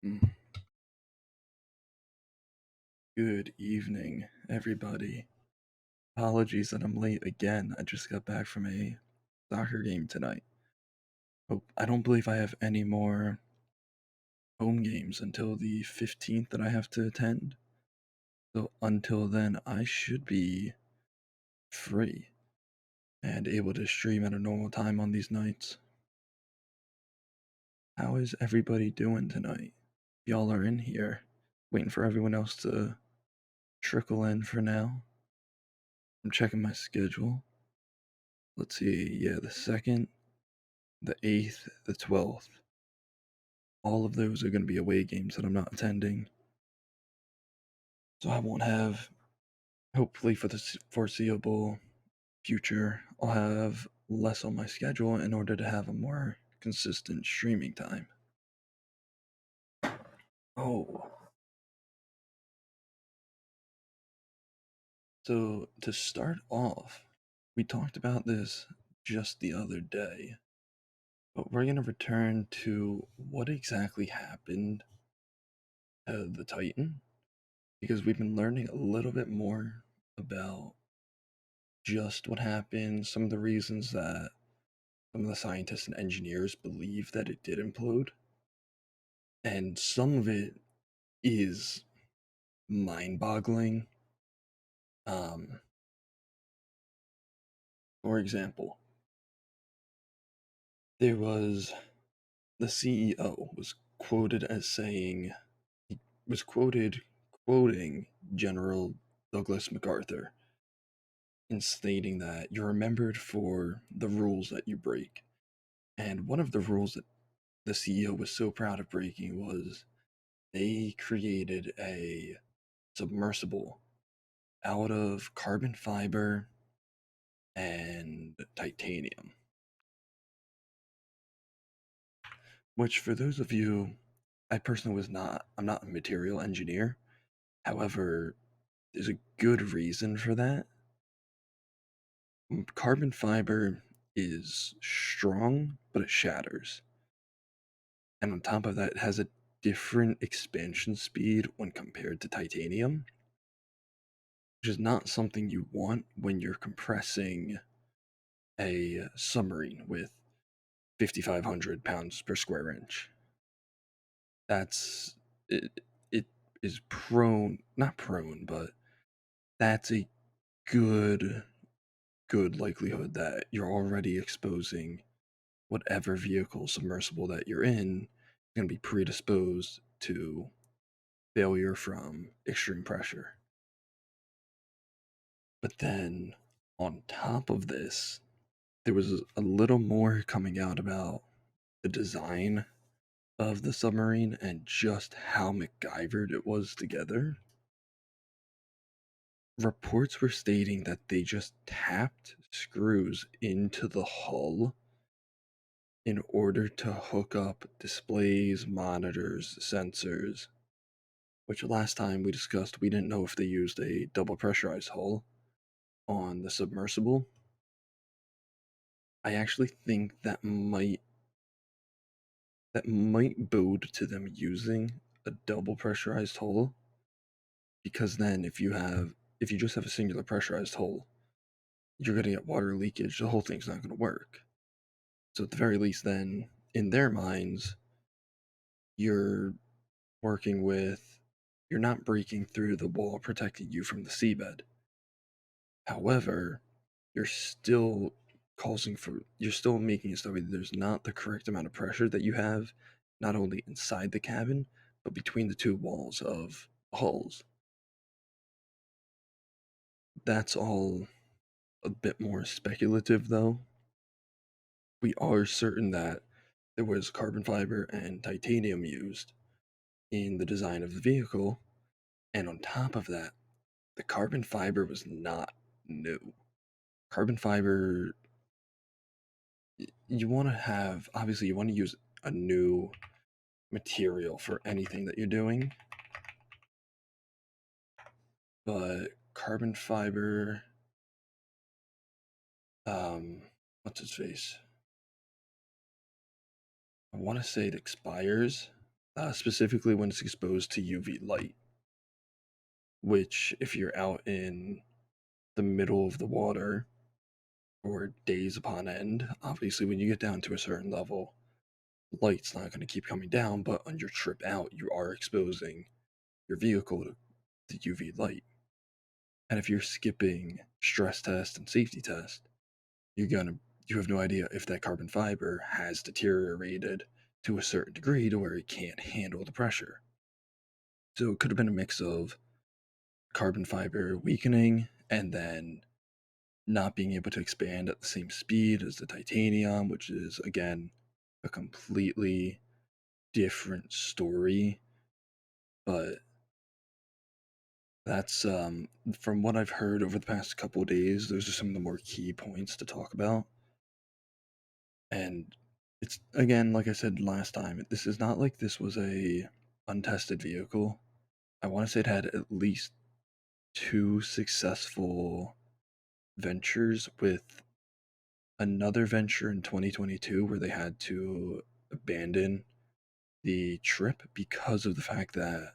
Mm. Good evening, everybody. Apologies that I'm late again. I just got back from a soccer game tonight. Oh, I don't believe I have any more home games until the 15th that I have to attend. So until then, I should be free and able to stream at a normal time on these nights. How is everybody doing tonight? Y'all are in here, waiting for everyone else to trickle in for now. I'm checking my schedule. Let's see, yeah, the 2nd, the 8th, the 12th. All of those are going to be away games that I'm not attending. So I won't have, hopefully for the foreseeable future, I'll have less on my schedule in order to have a more consistent streaming time. Oh. So to start off, we talked about this just the other day, but we're going to return to what exactly happened to the Titan, because we've been learning a little bit more about just what happened, some of the reasons that some of the scientists and engineers believe that it did implode, and some of it is mind-boggling. For example, there was the CEO was quoted as saying he was quoted quoting General Douglas MacArthur in stating that you're remembered for the rules that you break. And one of the rules that the CEO was so proud of breaking was they created a submersible out of carbon fiber and titanium. Which, for those of you, I personally I'm not a material engineer. However, there's a good reason for that. Carbon fiber is strong, but it shatters. And on top of that, it has a different expansion speed when compared to titanium, which is not something you want when you're compressing a submarine with 5,500 pounds per square inch. That's it is prone, not prone, but that's a good good likelihood that you're already exposing whatever vehicle submersible that you're in going to be predisposed to failure from extreme pressure. But then on top of this, there was a little more coming out about the design of the submarine and just how MacGyvered it was together. Reports were stating that they just tapped screws into the hull in order to hook up displays, monitors, sensors, which last time we discussed, we didn't know if they used a double pressurized hull on the submersible. I actually think that might bode to them using a double pressurized hull, because then if you just have a singular pressurized hull, you're going to get water leakage. The whole thing's not going to work. So at the very least, then in their minds, you're working with you're not breaking through the wall protecting you from the seabed. However, you're still you're still making it so that there's not the correct amount of pressure that you have, not only inside the cabin, but between the two walls of hulls. That's all a bit more speculative, though. We are certain that there was carbon fiber and titanium used in the design of the vehicle, and on top of that, the carbon fiber was not new. Carbon fiber, you want to have, obviously, you want to use a new material for anything that you're doing, but carbon fiber, what's its face? I want to say it expires specifically when it's exposed to UV light, which, if you're out in the middle of the water for days upon end, obviously, when you get down to a certain level, light's not going to keep coming down, but on your trip out, you are exposing your vehicle to the UV light. And if you're skipping stress test and safety test, you have no idea if that carbon fiber has deteriorated to a certain degree to where it can't handle the pressure. So it could have been a mix of carbon fiber weakening and then not being able to expand at the same speed as the titanium, which is again a completely different story. But that's from what I've heard over the past couple of days, those are some of the more key points to talk about. And it's again, like I said last time, this is not like this was a untested vehicle. I want to say it had at least two successful ventures, with another venture in 2022 where they had to abandon the trip because of the fact that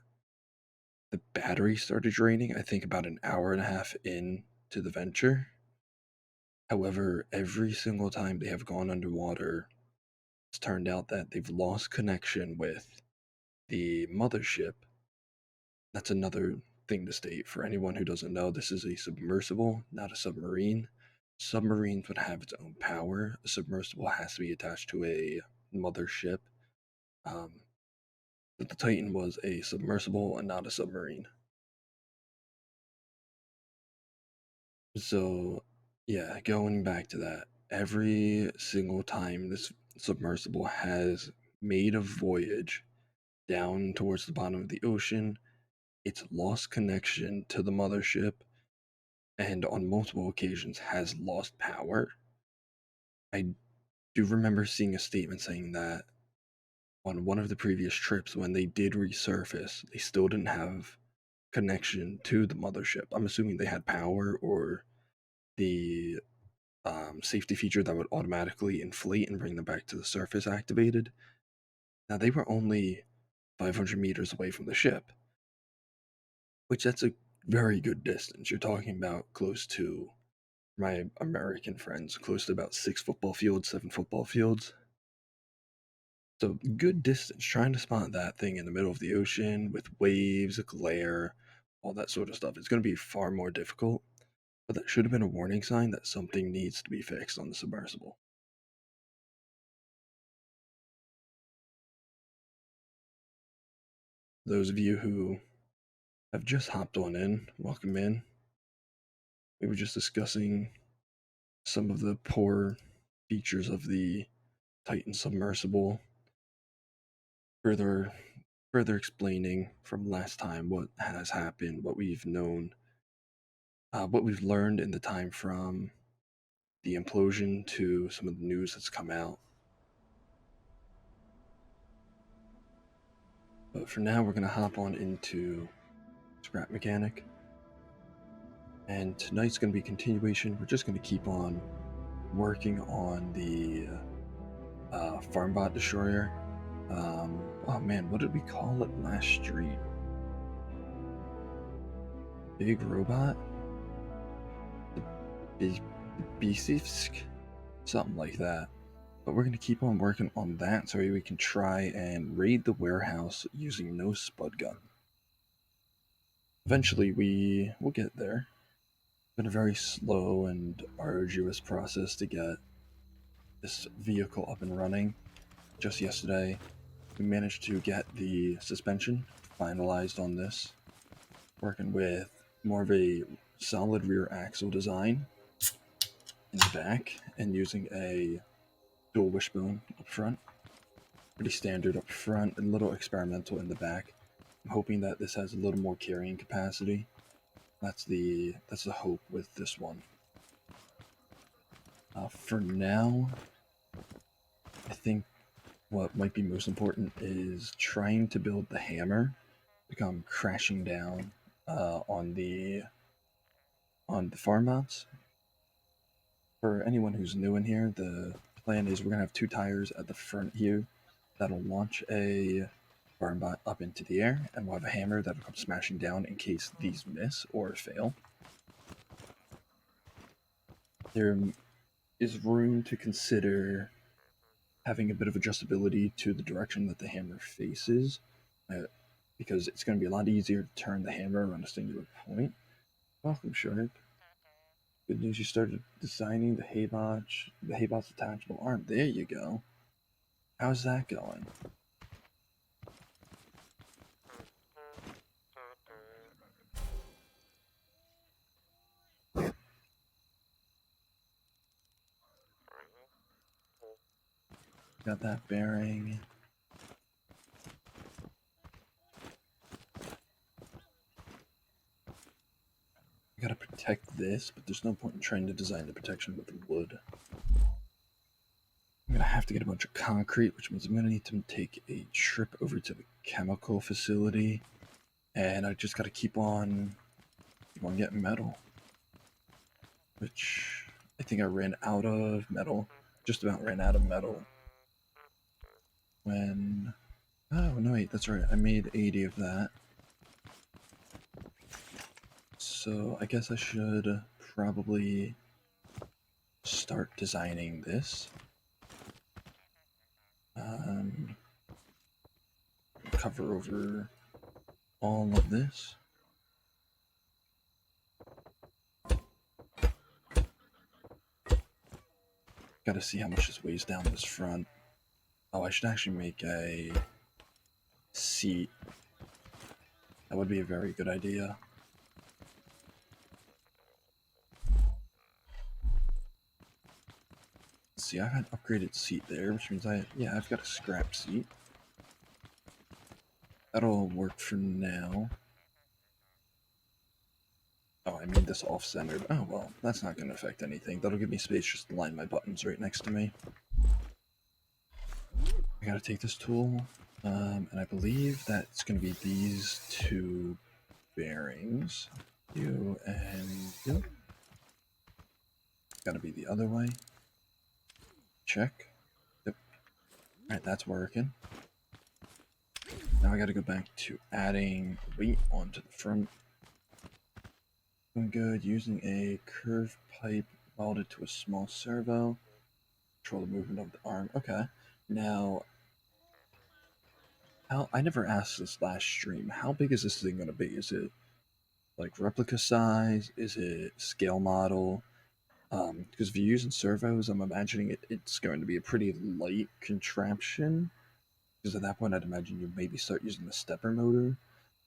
the battery started draining, I think about an hour and a half in to the venture. However, every single time they have gone underwater, it's turned out that they've lost connection with the mothership. That's another thing to state for anyone who doesn't know. This is a submersible, not a submarine. Submarines would have its own power. A submersible has to be attached to a mothership. Um, but the Titan was a submersible and not a submarine. So, yeah, going back to that, every single time this submersible has made a voyage down towards the bottom of the ocean, it's lost connection to the mothership and on multiple occasions has lost power. I do remember seeing a statement saying that on one of the previous trips, when they did resurface, they still didn't have connection to the mothership. I'm assuming they had power or the safety feature that would automatically inflate and bring them back to the surface activated. Now, they were only 500 meters away from the ship, which that's a very good distance. You're talking about close to my American friends, close to about 6 football fields, 7 football fields. So, good distance. Trying to spot that thing in the middle of the ocean with waves, glare, all that sort of stuff. It's going to be far more difficult, but that should have been a warning sign that something needs to be fixed on the submersible. Those of you who have just hopped on in, welcome in. We were just discussing some of the poor features of the Titan submersible, further explaining from last time what has happened, what we've known, what we've learned in the time from the implosion to some of the news that's come out. But for now, we're going to hop on into Scrap Mechanic. And tonight's going to be continuation. We're just going to keep on working on the Farmbot Destroyer. Oh man, what did we call it last stream? Big Robot? The Beastifsk? Something like that. But we're going to keep on working on that so we can try and raid the warehouse using no spud gun. Eventually, we will get there. It's been a very slow and arduous process to get this vehicle up and running. Just yesterday, we managed to get the suspension finalized on this, working with more of a solid rear axle design in the back and using a dual wishbone up front. Pretty standard up front, and a little experimental in the back. I'm hoping that this has a little more carrying capacity. That's the hope with this one. For now, I think what might be most important is trying to build the hammer to come crashing down on the farm mounts. For anyone who's new in here, the plan is we're gonna have 2 tires at the front here that'll launch a far up into the air, and we'll have a hammer that'll come smashing down in case these miss or fail. There is room to consider having a bit of adjustability to the direction that the hammer faces, because it's going to be a lot easier to turn the hammer around a singular point. Welcome, Shark. Good news, you started designing the Haybot's detachable arm. There you go. How's that going? Got that bearing. I gotta protect this, but there's no point in trying to design the protection with wood. I'm gonna have to get a bunch of concrete, which means I'm gonna need to take a trip over to the chemical facility, and I just gotta keep on getting metal, which I think I ran out of metal. Just about ran out of metal when. Oh no, wait, that's right. I made 80 of that. So I guess I should probably start designing this. Cover over all of this. Gotta see how much this weighs down this front. Oh, I should actually make a seat. That would be a very good idea. See, I had an upgraded seat there, which means I've got a scrap seat. That'll work for now. Oh, I made this off-centered. Oh, well, that's not going to affect anything. That'll give me space just to line my buttons right next to me. I gotta take this tool, and I believe that's going to be these two bearings. You and you. Gotta be the other way. Check. Yep. Alright, that's working. Now I gotta go back to adding weight onto the front. Doing good. Using a curved pipe welded to a small servo. Control the movement of the arm. Okay. Now, I never asked this last stream. How big is this thing gonna be? Is it like replica size? Is it scale model? Because if you're using servos, I'm imagining it's going to be a pretty light contraption. Because at that point, I'd imagine you maybe start using the stepper motor.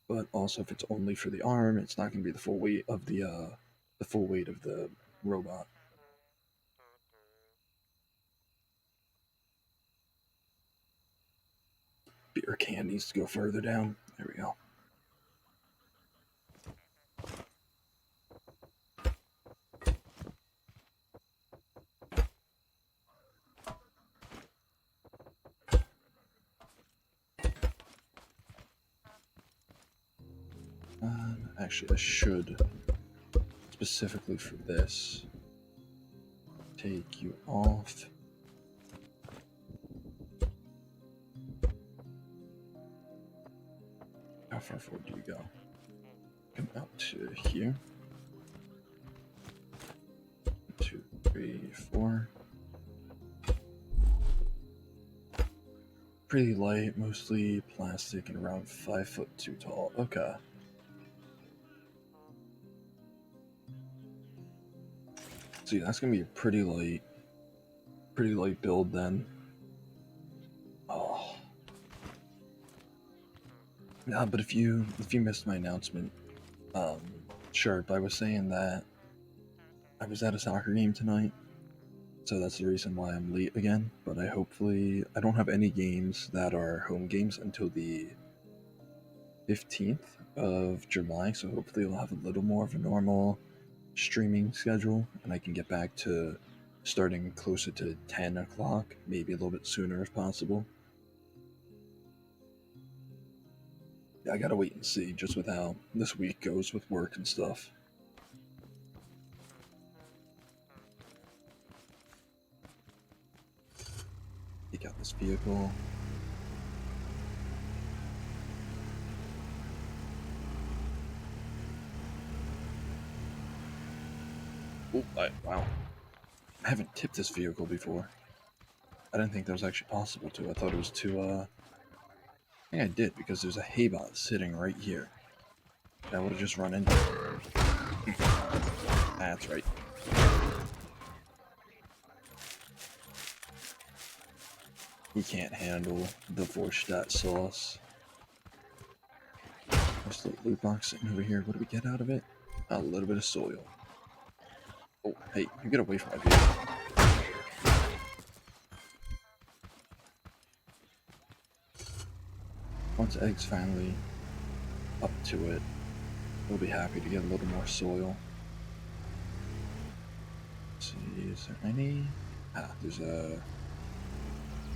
But also, if it's only for the arm, it's not going to be the full weight of the robot. Beer can needs to go further down. There we go. Actually, I should, specifically for this, take you off. How far forward do you go? Come out to here. 1, 2, 3, 4. Pretty light, mostly plastic, and around 5'2" tall. Okay. See, that's gonna be a pretty light build then. Oh. Yeah, but if you missed my announcement, Sharp, I was saying that I was at a soccer game tonight, so that's the reason why I'm late again. But I don't have any games that are home games until the 15th of July, so hopefully we'll have a little more of a normal streaming schedule, and I can get back to starting closer to 10 o'clock, maybe a little bit sooner if possible. Yeah, I gotta wait and see just with how this week goes with work and stuff. Take out this vehicle. Oh, wow. I haven't tipped this vehicle before. I didn't think that was actually possible to. I thought it was too, I think I did, because there's a hay bot sitting right here. I would have just run into it. That's right. He can't handle the Vorstadt sauce. There's the loot box sitting over here. What do we get out of it? A little bit of soil. Oh, hey, you get away from my vehicle. Once Egg's finally up to it, we'll be happy to get a little more soil. Let's see, is there any? There's a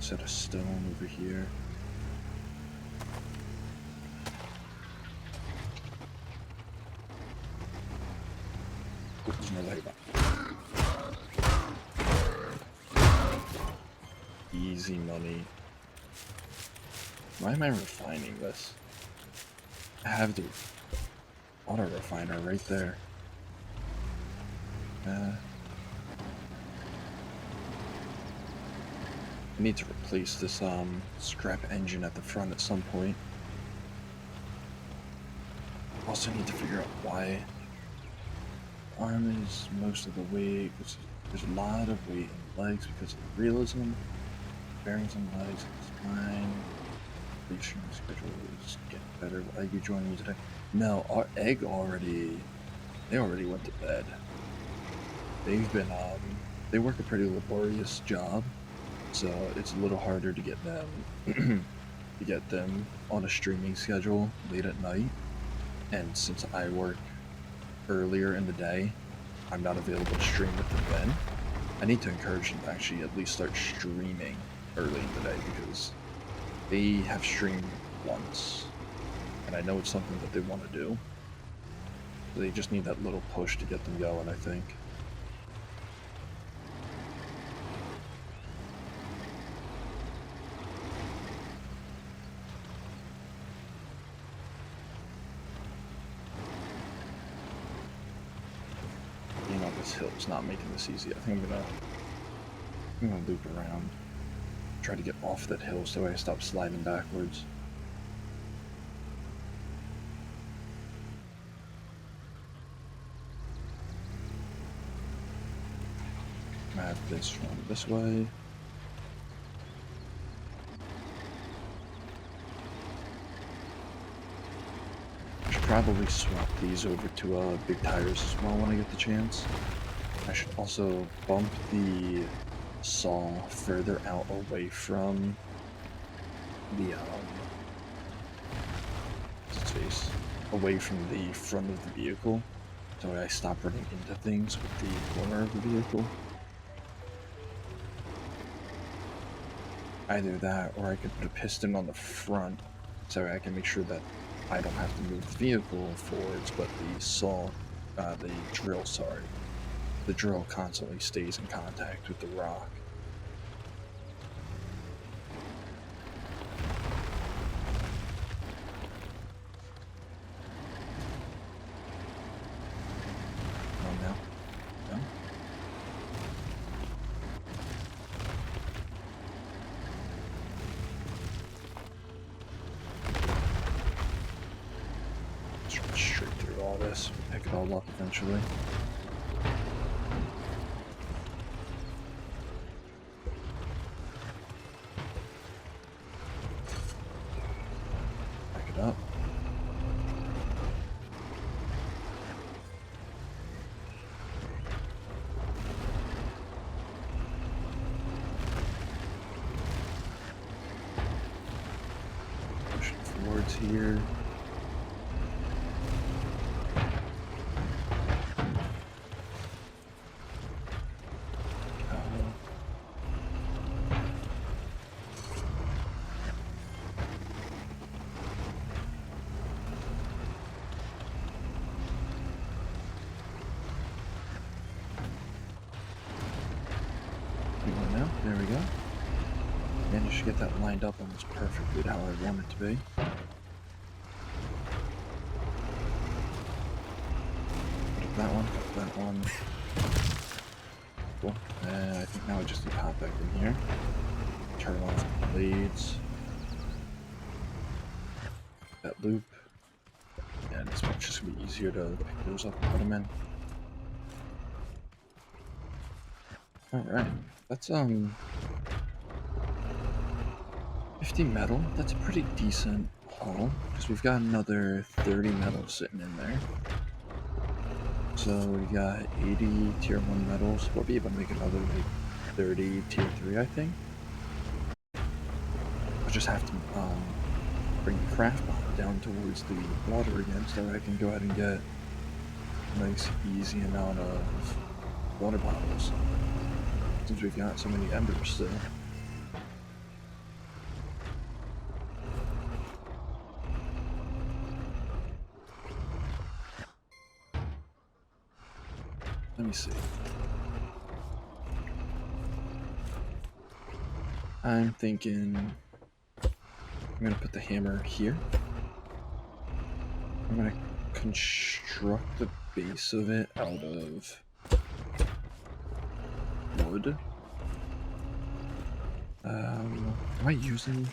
set of stone over here. Oh, there's another hay bot. Easy money. Why am I refining this? I have the auto refiner right there. I need to replace this scrap engine at the front at some point. Also need to figure out why arm is most of the weight. There's a lot of weight in the legs because of the realism. Bearings on the legs, spine. Completion schedule is getting better. Will Egg be joining me today? No, our Egg they already went to bed. They've been they work a pretty laborious job, so it's a little harder to get them on a streaming schedule late at night. And since I work earlier in the day, I'm not available to stream with them then. I need to encourage them to actually at least start streaming early in the day, because they have streamed once, and I know it's something that they want to do. They just need that little push to get them going, I think. You know, this hill's not making this easy. I think I'm gonna loop around. Try to get off that hill so I stop sliding backwards. I have this one this way. I should probably swap these over to big tires as well when I get the chance. I should also bump the saw further out away from the space, away from the front of the vehicle, so I stop running into things with the corner of the vehicle. Either that, or I could put a piston on the front so I can make sure that I don't have to move the vehicle forwards, but the drill constantly stays in contact with the rock. Straight through all this, pick it all up eventually. Back it up. Push it forwards here. There we go. Managed to get that lined up almost perfectly how I want it to be. Put up that one, got that one. cool. And I think now I just need to hop back in here. Turn off the blades. That loop. And it's just gonna be easier to pick those up and put them in. Alright. That's 50 metal. That's a pretty decent haul. Because we've got another 30 metal sitting in there. So we got 80 tier 1 metals. We'll be able to make another like 30 tier 3, I think. I'll just have to bring the craft bot down towards the water again so I can go ahead and get a nice easy amount of water bottles. Since we've got so many embers still. Let me see. I'm thinking I'm gonna put the hammer here. I'm gonna construct the base of it out of wood. Am I using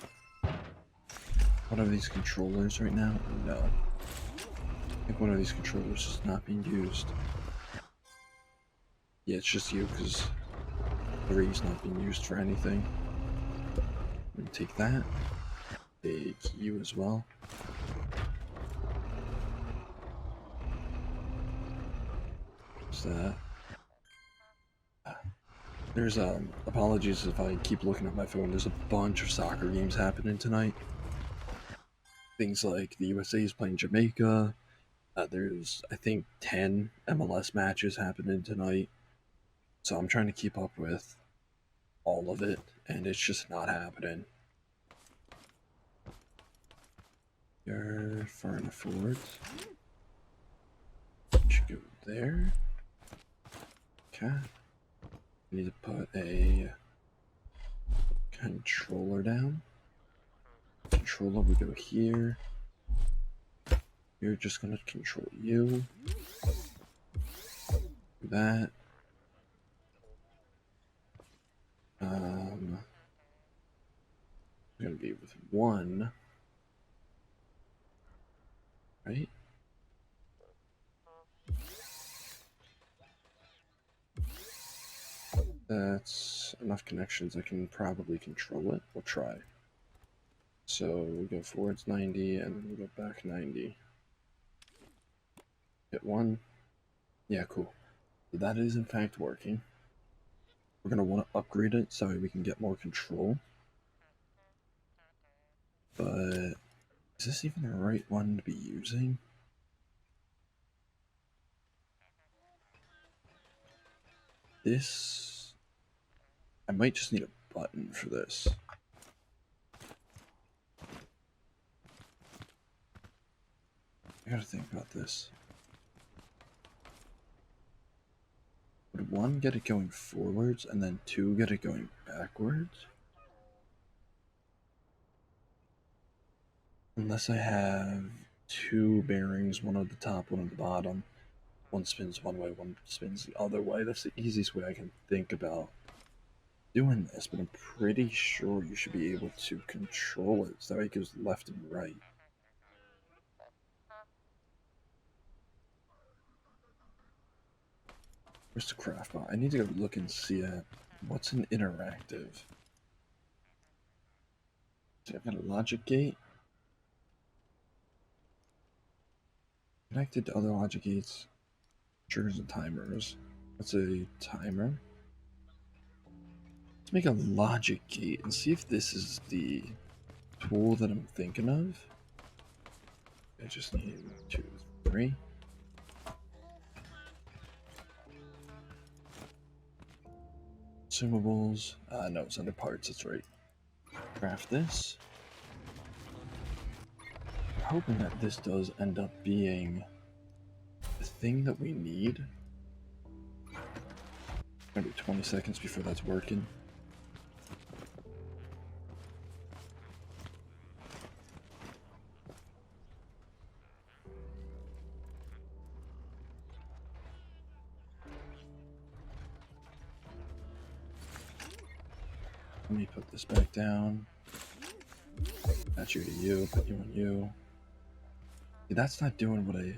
one of these controllers right now? No. I think one of these controllers is not being used. Yeah, it's just you, because 3 is not being used for anything. I'm gonna take that. Take you as well. What's that? There's apologies if I keep looking at my phone. There's a bunch of soccer games happening tonight. Things like the USA is playing Jamaica. There's, I think, 10 MLS matches happening tonight. So I'm trying to keep up with all of it, and it's just not happening. You're far enough forward. Should go there. Okay. I need to put a controller down. Controller, we go here. You're just gonna control you. Do that. We're gonna be with 1. Right? That's enough connections. I can probably control it. We'll try. So we go forwards 90 and then we go back 90. Hit 1. Yeah, cool. So that is in fact working. We're going to want to upgrade it so we can get more control. But is this even the right one to be using? This... I might just need a button for this. I gotta think about this. Would 1 get it going forwards and then 2 get it going backwards? Unless I have 2 bearings, one at the top, one at the bottom. One spins one way, one spins the other way. That's the easiest way I can think about doing this, but I'm pretty sure you should be able to control it so that way it goes left and right. Where's the craft bot? I need to go look and see what's an interactive. So I've got a logic gate. Connected to other logic gates. Triggers and timers. What's a timer? Let's make a logic gate and see if this is the tool that I'm thinking of. I just need 2, 3. Consumables. No, it's under parts, that's right. Craft this. I'm hoping that this does end up being the thing that we need. Maybe 20 seconds before that's working. Let me put this back down. Patch you to you, put you on you. See, that's not doing what I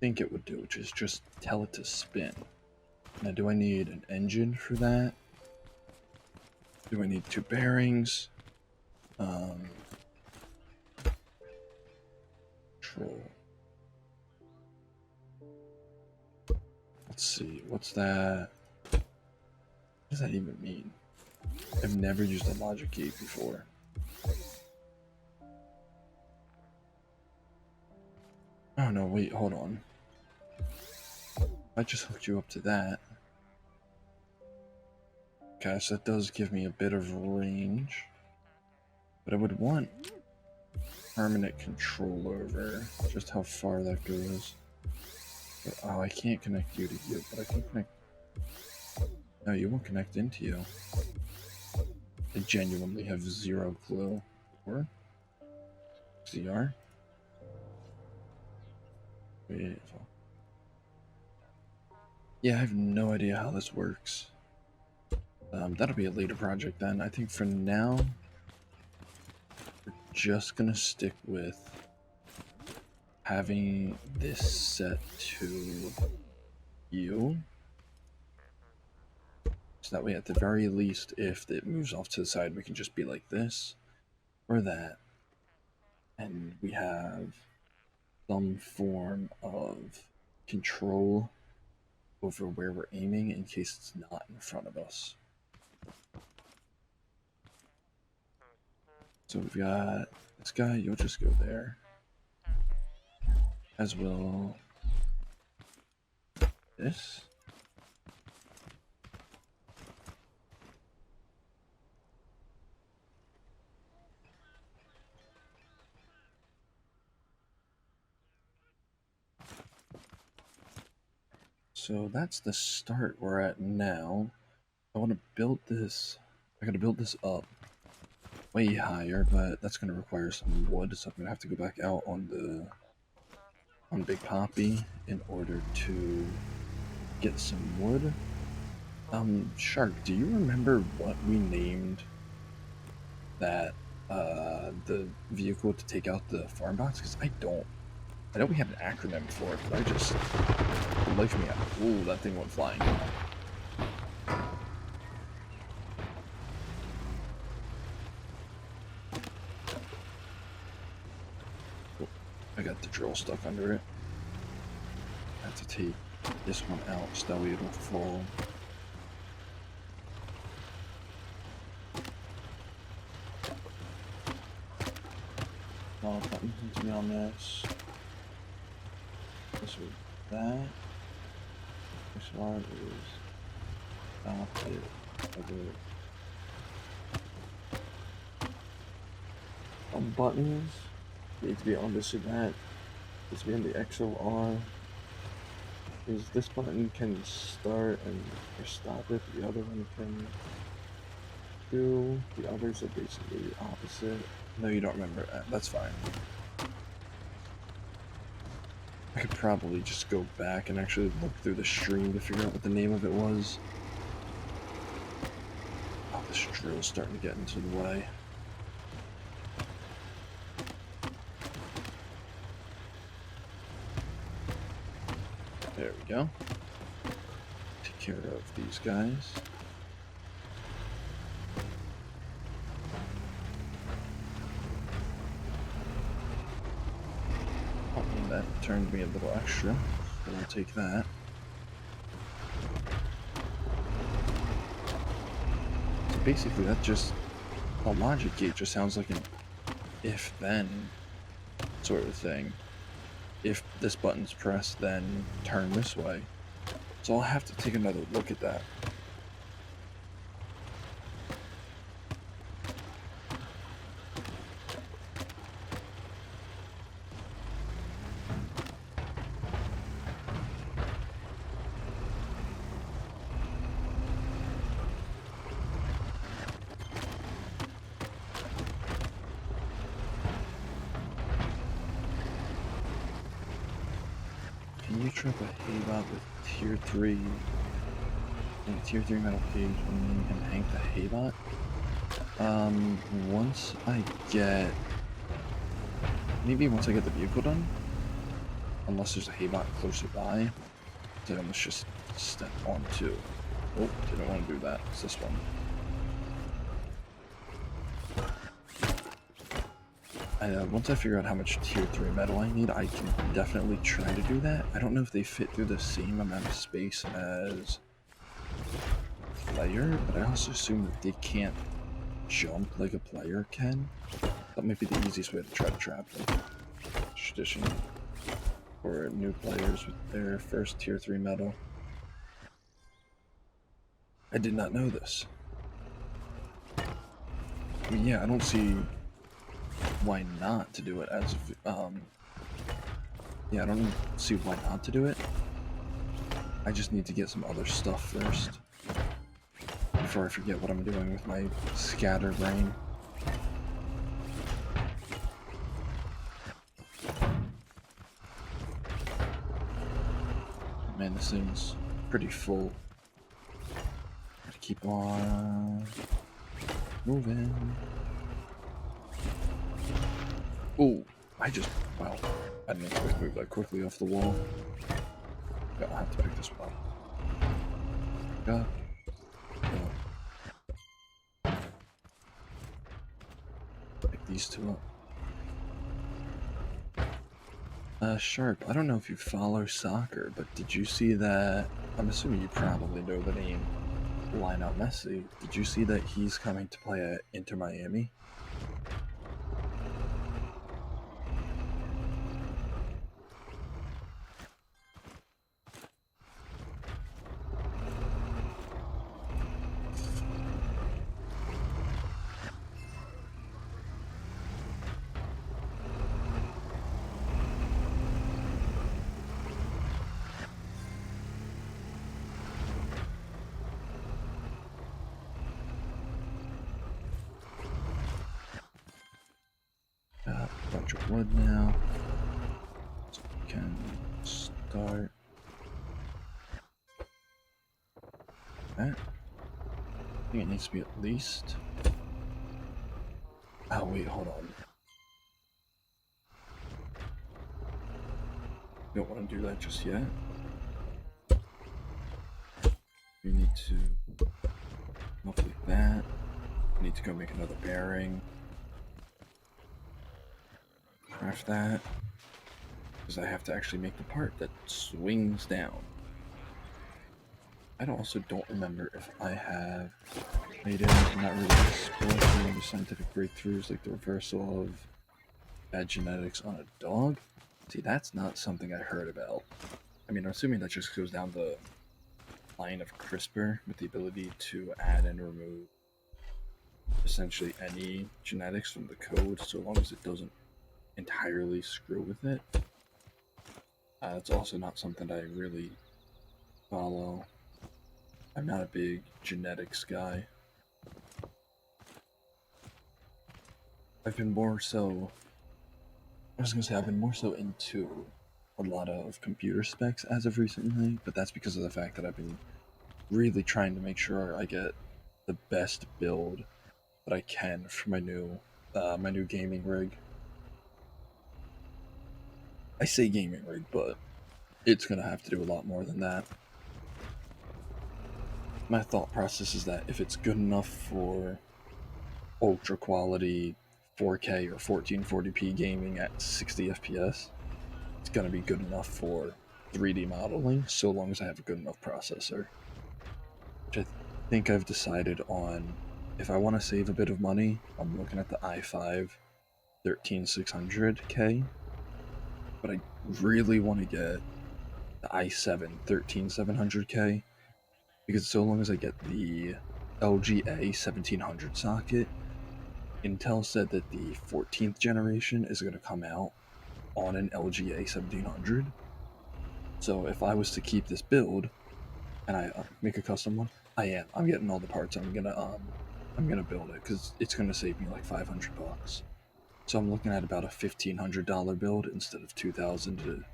think it would do, which is just tell it to spin. Now, do I need an engine for that? Do I need 2 bearings? Control. Let's see, what's that? What does that even mean? I've never used a logic gate before. Oh no, wait, hold on. I just hooked you up to that. Okay, so that does give me a bit of range. But I would want permanent control over just how far that goes. But, oh, I can't connect you to you, but I can connect... No, you won't connect into you. I genuinely have zero clue. Or? ZR? Wait. Yeah, I have no idea how this works. That'll be a later project then. I think for now, we're just gonna stick with having this set to you. So that way, at the very least, if it moves off to the side, we can just be like this or that. And we have some form of control over where we're aiming in case it's not in front of us. So we've got this guy, you'll just go there. As will this. So that's the start we're at now. I want to build this. I gotta build this up way higher, but that's gonna require some wood, so I'm gonna have to go back out on Big Poppy in order to get some wood. Shark, do you remember what we named that the vehicle to take out the farm box? Because I don't. I know we had an acronym for it, but I just life me out. Ooh, that thing went flying. Oh, I got the drill stuck under it. I have to take this one out so that way it won't fall. Button needs to be on this. This with that. This one is stop it. Some buttons need to be on this or that. Needs to be in the XOR. Is this button can start and or stop it. The other one can do. The others are basically the opposite. No, you don't remember that. That's fine. I could probably just go back and actually look through the stream to figure out what the name of it was. Oh, this drill's starting to get into the way. There we go. Take care of these guys. That turned me a little extra, but I'll take that. So basically that just, a logic gate just sounds like an if-then sort of thing. If this button's pressed, then turn this way. So I'll have to take another look at that. Can you trip a Haybot with tier 3 and tier 3 metal cage and hang the Haybot? Once I get... Maybe once I get the vehicle done, unless there's a haybot closer by, I almost just step onto. Oh, didn't want to do that. It's this one. Once I figure out how much tier 3 metal I need, I can definitely try to do that. I don't know if they fit through the same amount of space as player, but I also assume that they can't jump like a player can. That might be the easiest way to try to trap them. Tradition for new players with their first tier 3 metal. I did not know this. I mean, yeah, I don't see why not to do it as yeah, I don't see why not to do it. I just need to get some other stuff first before I forget what I'm doing with my scatterbrain. Man, this thing's pretty full. Gotta keep on moving. Oh, wow, I didn't expect to move that quickly off the wall. I'll have to pick this one up. Pick these two up. Sharp, I don't know if you follow soccer, but did you see that? I'm assuming you probably know the name Lionel Messi. Did you see that he's coming to play at Inter Miami? Got a bunch of wood now, so we can start that. I think it needs to be at least... Oh wait, hold on. Don't want to do that just yet. We need to hopefully that. We need to go make another bearing. Craft that. Because I have to actually make the part that swings down. I also don't remember if I have made anything not really explored any of the scientific breakthroughs, like the reversal of bad genetics on a dog. See, that's not something I heard about. I mean, I'm assuming that just goes down the line of CRISPR with the ability to add and remove essentially any genetics from the code, so long as it doesn't entirely screw with it. It's also not something I really follow. I'm not a big genetics guy. I've been more so into a lot of computer specs as of recently, but that's because of the fact that I've been really trying to make sure I get the best build that I can for my new gaming rig. I say gaming rig, but it's gonna have to do a lot more than that. My thought process is that if it's good enough for ultra quality 4K or 1440p gaming at 60 FPS, it's gonna be good enough for 3D modeling, so long as I have a good enough processor. Which I think I've decided on. If I want to save a bit of money, I'm looking at the i5 13600K, but I really want to get the i7 13700K, because so long as I get the LGA 1700 socket, Intel said that the 14th generation is going to come out on an LGA 1700. So if I was to keep this build and I make a custom one, I'm getting all the parts. I'm gonna build it because it's gonna save me like $500. So I'm looking at about a $1,500 build instead of $2,000 to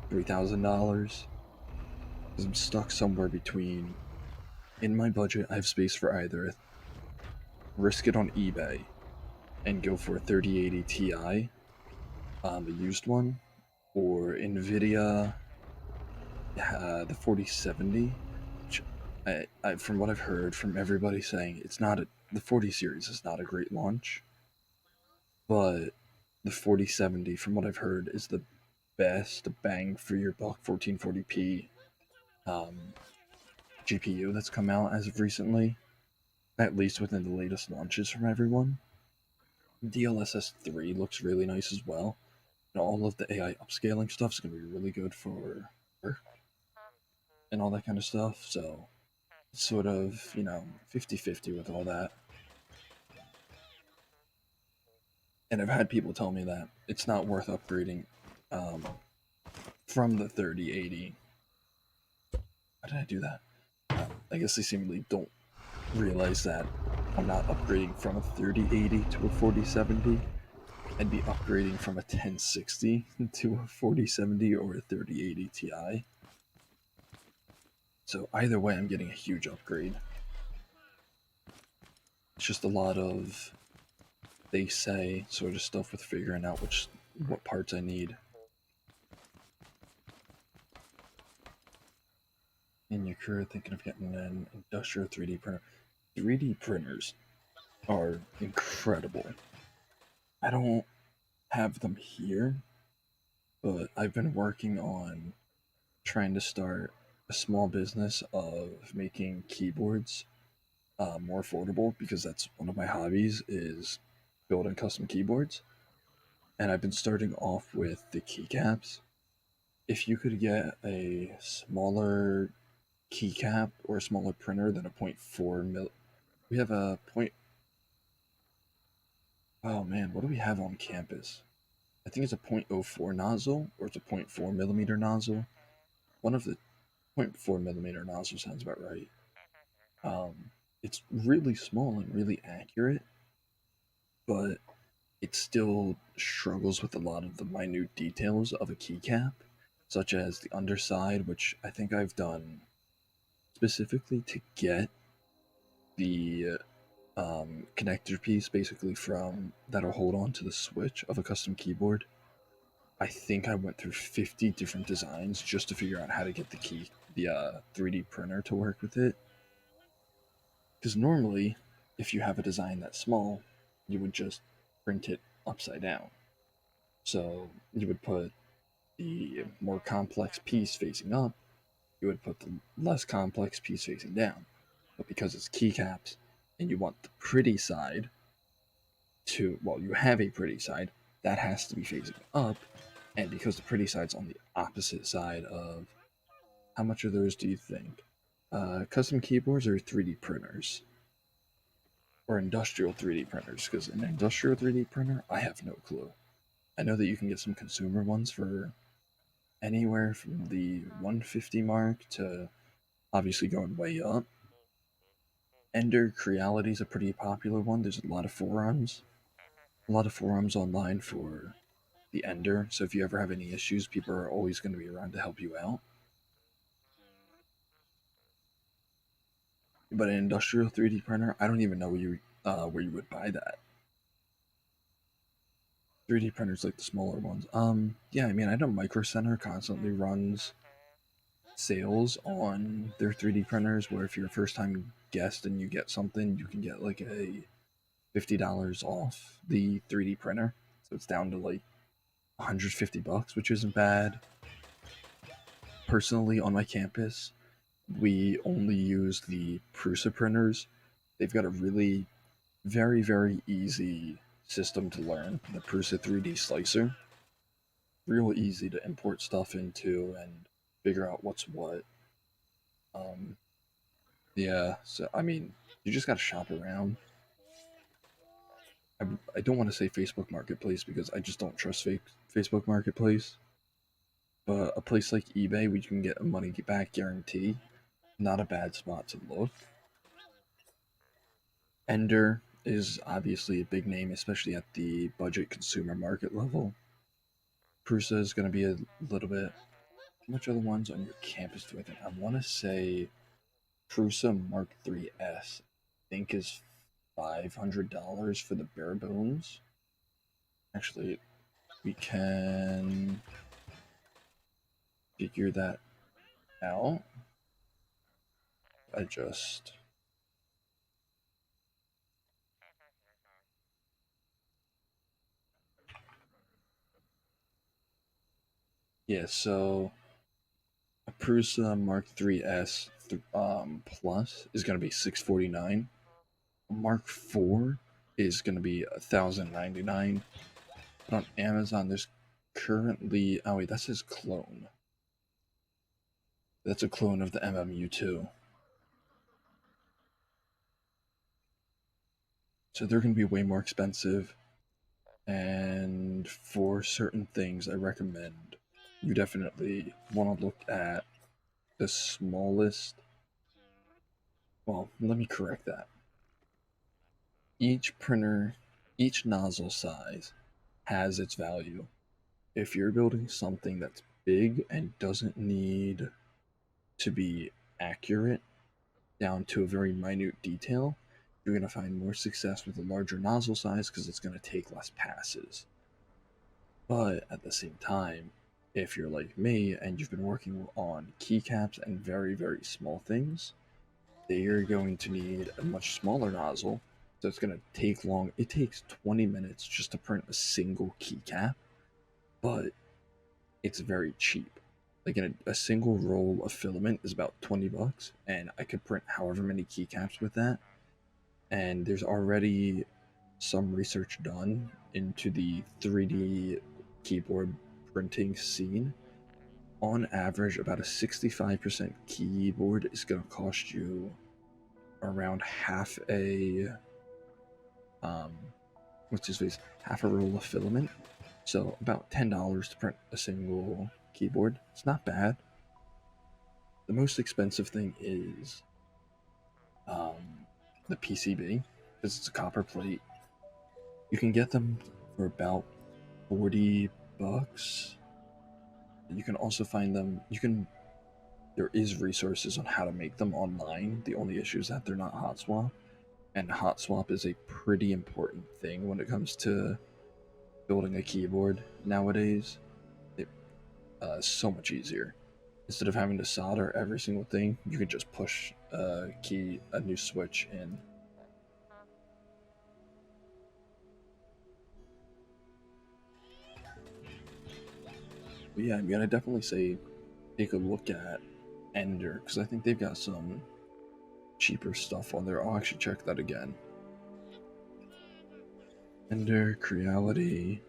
$3,000. Because I'm stuck somewhere between. In my budget, I have space for either risk it on eBay and go for a 3080 Ti, a used one, or Nvidia, the 4070, which from what I've heard from everybody saying, it's not the 40 series is not a great launch, but the 4070, from what I've heard, is the best bang for your buck 1440p um, GPU that's come out as of recently, at least within the latest launches from everyone. DLSS 3 looks really nice as well. And all of the AI upscaling stuff is going to be really good for work and all that kind of stuff. So it's sort of, 50-50 with all that. And I've had people tell me that it's not worth upgrading um, from the 3080. Why did I do that? I guess they seemingly don't realize that I'm not upgrading from a 3080 to a 4070. I'd be upgrading from a 1060 to a 4070 or a 3080 Ti. So either way, I'm getting a huge upgrade. It's just a lot of, they say, sort of stuff with figuring out what parts I need. And you're thinking of getting an industrial 3D printer. 3D printers are incredible. I don't have them here, but I've been working on trying to start a small business of making keyboards more affordable, because that's one of my hobbies, is building custom keyboards. And I've been starting off with the keycaps. If you could get a smaller keycap or a smaller printer than a 0.4 mil, we have a point. Oh man, what do we have on campus? I think it's a 0.04 nozzle or it's a 0.4 millimeter nozzle. One of the 0.4 millimeter nozzle sounds about right. It's really small and really accurate, but it still struggles with a lot of the minute details of a keycap, such as the underside, which I think I've done specifically to get the connector piece basically from that'll hold on to the switch of a custom keyboard. I think I went through 50 different designs just to figure out how to get the 3D printer to work with it. Because normally, if you have a design that's small, you would just print it upside down. So you would put the more complex piece facing up, you would put the less complex piece facing down. But because it's keycaps and you want the pretty side well, you have a pretty side, that has to be facing up. And because the pretty side's on the opposite side of, how much of those do you think? Custom keyboards or 3D printers? Or industrial 3D printers? Because an industrial 3D printer, I have no clue. I know that you can get some consumer ones for anywhere from the 150 mark to obviously going way up. Ender Creality is a pretty popular one. There's a lot of forums online for the Ender. So if you ever have any issues, people are always going to be around to help you out. But an industrial 3D printer, I don't even know where you would buy that. 3D printers like the smaller ones. Yeah, I mean, I know Micro Center constantly runs sales on their 3D printers, where if you're a first time guest and you get something, you can get like a $50 off the 3D printer. So it's down to like $150, which isn't bad. Personally, on my campus, we only use the Prusa printers. They've got a really very, very easy system to learn, the Prusa 3D slicer. Real easy to import stuff into and figure out what's what. Um, yeah, so I mean, you just gotta shop around. I don't want to say Facebook Marketplace because I just don't trust Facebook Marketplace. But a place like eBay, where you can get a money back guarantee, not a bad spot to look. Ender is obviously a big name, especially at the budget consumer market level. Prusa is going to be a little bit. How much other ones on your campus do I think? I want to say Prusa Mark 3S, I think is $500 for the bare bones. Actually, we can figure that out. I just yeah. So a Prusa Mark III S Plus is going to be $649. Mark IV is going to be $1,099. But on Amazon, there's currently wait, that's his clone. That's a clone of the MMU2. So they're going to be way more expensive. And for certain things, I recommend you definitely want to look at the smallest. Well, let me correct that. Each printer, each nozzle size has its value. If you're building something that's big and doesn't need to be accurate down to a very minute detail, you're going to find more success with a larger nozzle size because it's going to take less passes. But at the same time, if you're like me and you've been working on keycaps and very, very small things, you're going to need a much smaller nozzle. So it's going to take long. It takes 20 minutes just to print a single keycap, but it's very cheap. Like a single roll of filament is about 20 bucks, and I could print however many keycaps with that. And there's already some research done into the 3D keyboard printing scene. On average, about a 65% keyboard is going to cost you around half a um, what's his face, half a roll of filament. So about $10 to print a single keyboard. It's not bad. The most expensive thing is the PCB because it's a copper plate. You can get them for about 40 bucks. You can also find them. There is resources on how to make them online. The only issue is that they're not hot swap, and hot swap is a pretty important thing when it comes to building a keyboard nowadays. It's so much easier. Instead of having to solder every single thing, you can just push a new switch in. But yeah, I'm gonna definitely say take a look at Ender because I think they've got some cheaper stuff on there. I'll actually check that again. Ender, Creality.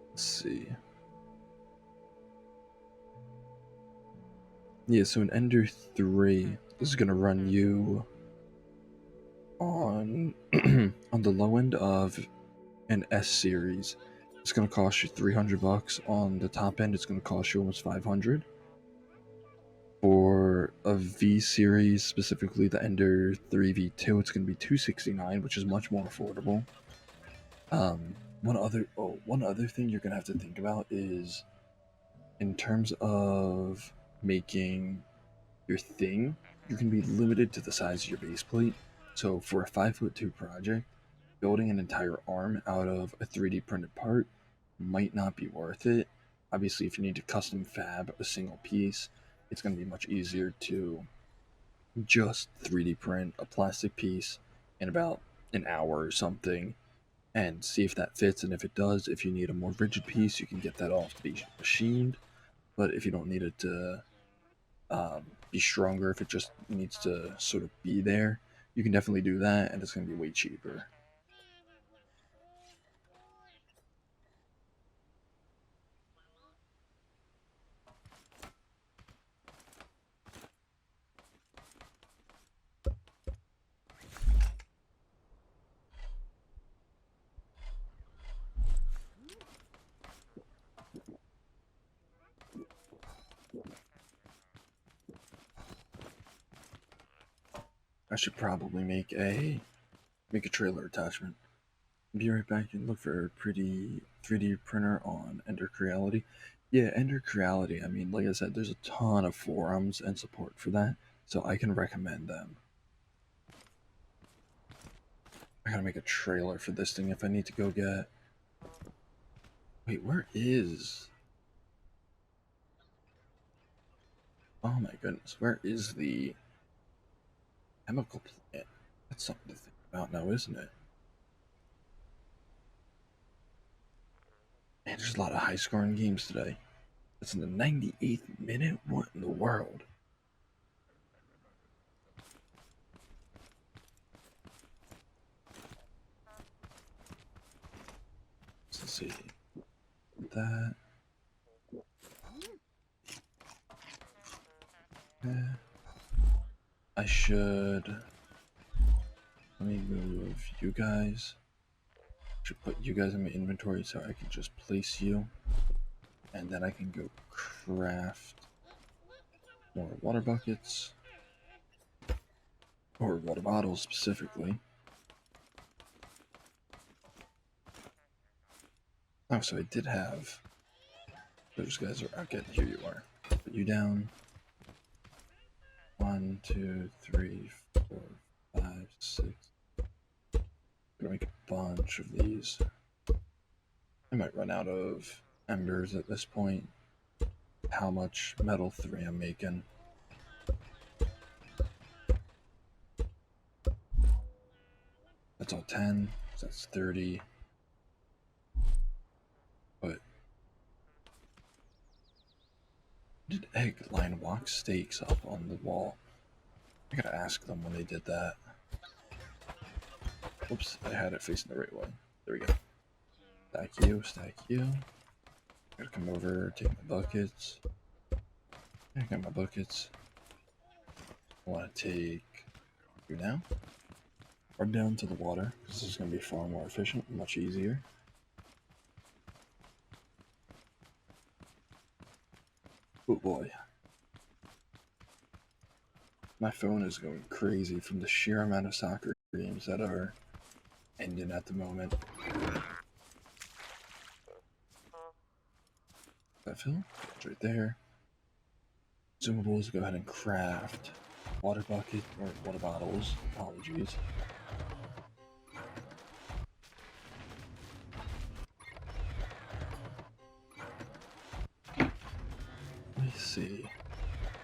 Let's see. Yeah, so an Ender 3 is gonna run you on on the low end of an S series. It's gonna cost you 300 bucks. On the top end, it's gonna cost you almost 500. For a V series, specifically the Ender 3 V2, it's gonna be 269, which is much more affordable. One other thing you're gonna have to think about is in terms of making your thing, you can be limited to the size of your base plate. So for a 5'2" project, building an entire arm out of a 3D printed part might not be worth it. Obviously, if you need to custom fab a single piece, it's going to be much easier to just 3D print a plastic piece in about an hour or something and see if that fits. And if it does, if you need a more rigid piece, you can get that off to be machined. But if you don't need it to be stronger, if it just needs to sort of be there, you can definitely do that, and it's going to be way cheaper. I should probably make a trailer attachment. Be right back and look for a pretty 3D printer on Ender Creality. Yeah, Ender Creality. I mean, like I said, there's a ton of forums and support for that, so I can recommend them. I gotta make a trailer for this thing if I need to go get. Wait, where is? Oh my goodness, where is the chemical plant? That's something to think about now, isn't it? Man, there's a lot of high scoring games today. It's in the 98th minute? What in the world? Let's see. That. I should. Let me move you guys. Should put you guys in my inventory so I can just place you. And then I can go craft more water buckets. Or water bottles specifically. Oh, so I did have. Those guys are. Okay, here you are. Put you down. 1, 2, 3, 4, 5, 6. I'm gonna make a bunch of these. I might run out of embers at this point. How much metal 3 I'm making. That's all 10. So that's 30. But did egg line wax stakes up on the wall? I gotta ask them when they did that. Oops, I had it facing the right way. There we go. Stack you, stack you. Gotta come over, take my buckets. I got my buckets. I wanna take you now. Run down to the water, because this is gonna be far more efficient and much easier. Oh boy. My phone is going crazy from the sheer amount of soccer games that are ending at the moment. That fill? It's right there. Consumables, go ahead and craft water bucket or water bottles. Apologies. Let me see.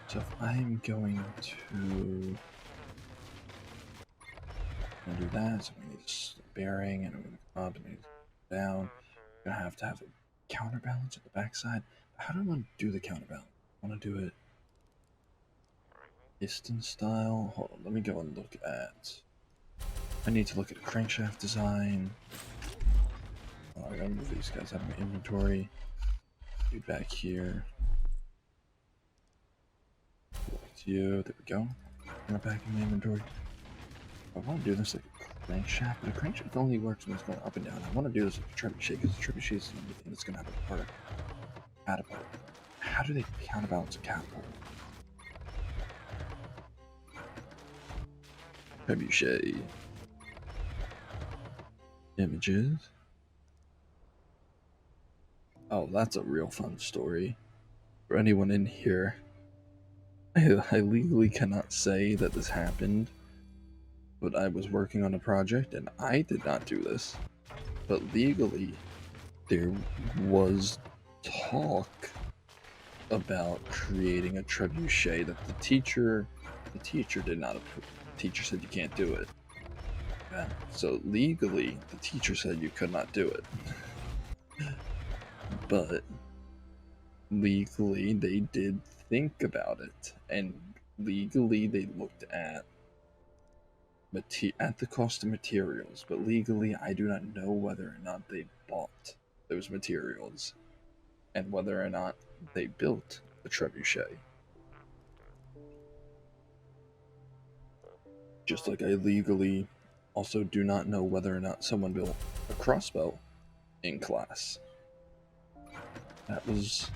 So if I'm going to do that, so we need a bearing, and I'm going to come up and go down. I'm going to have a counterbalance at the backside. How do I want to do the counterbalance? I want to do it piston style. Hold on, let me go and look at. I need to look at a crankshaft design. Oh, I gotta move these guys out of my inventory. Dude back here. Select you. There we go. Put back in my inventory. I want to do this like a crankshaft, but a crankshaft only works when it's going up and down. I want to do this like a trebuchet because the trebuchet is the only thing that's going to have a part. Catapult. How do they counterbalance a catapult? Trebuchet. Images. Oh, that's a real fun story. For anyone in here, I legally cannot say that this happened, but I was working on a project and I did not do this. But legally, there was talk about creating a trebuchet that the teacher did not approve. The teacher said you can't do it. Yeah. So legally, the teacher said you could not do it. But legally, they did think about it, and legally, they looked at the cost of materials. But legally, I do not know whether or not they bought those materials, and whether or not they built the trebuchet. Just like I legally also do not know whether or not someone built a crossbow in class. I was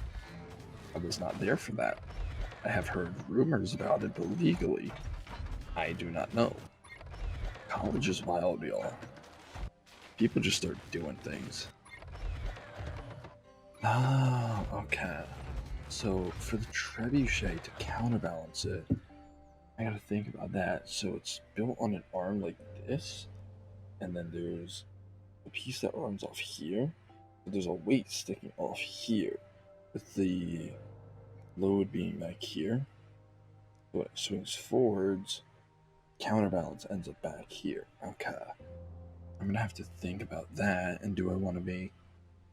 not there for that. I have heard rumors about it, but legally, I do not know. College is wild, y'all. People just start doing things. Ah, okay. So for the trebuchet to counterbalance it, I gotta think about that. So it's built on an arm like this, and then there's a piece that runs off here. But there's a weight sticking off here, with the load being back here. So it swings forwards, counterbalance ends up back here. Okay. I'm gonna have to think about that, and do I want to make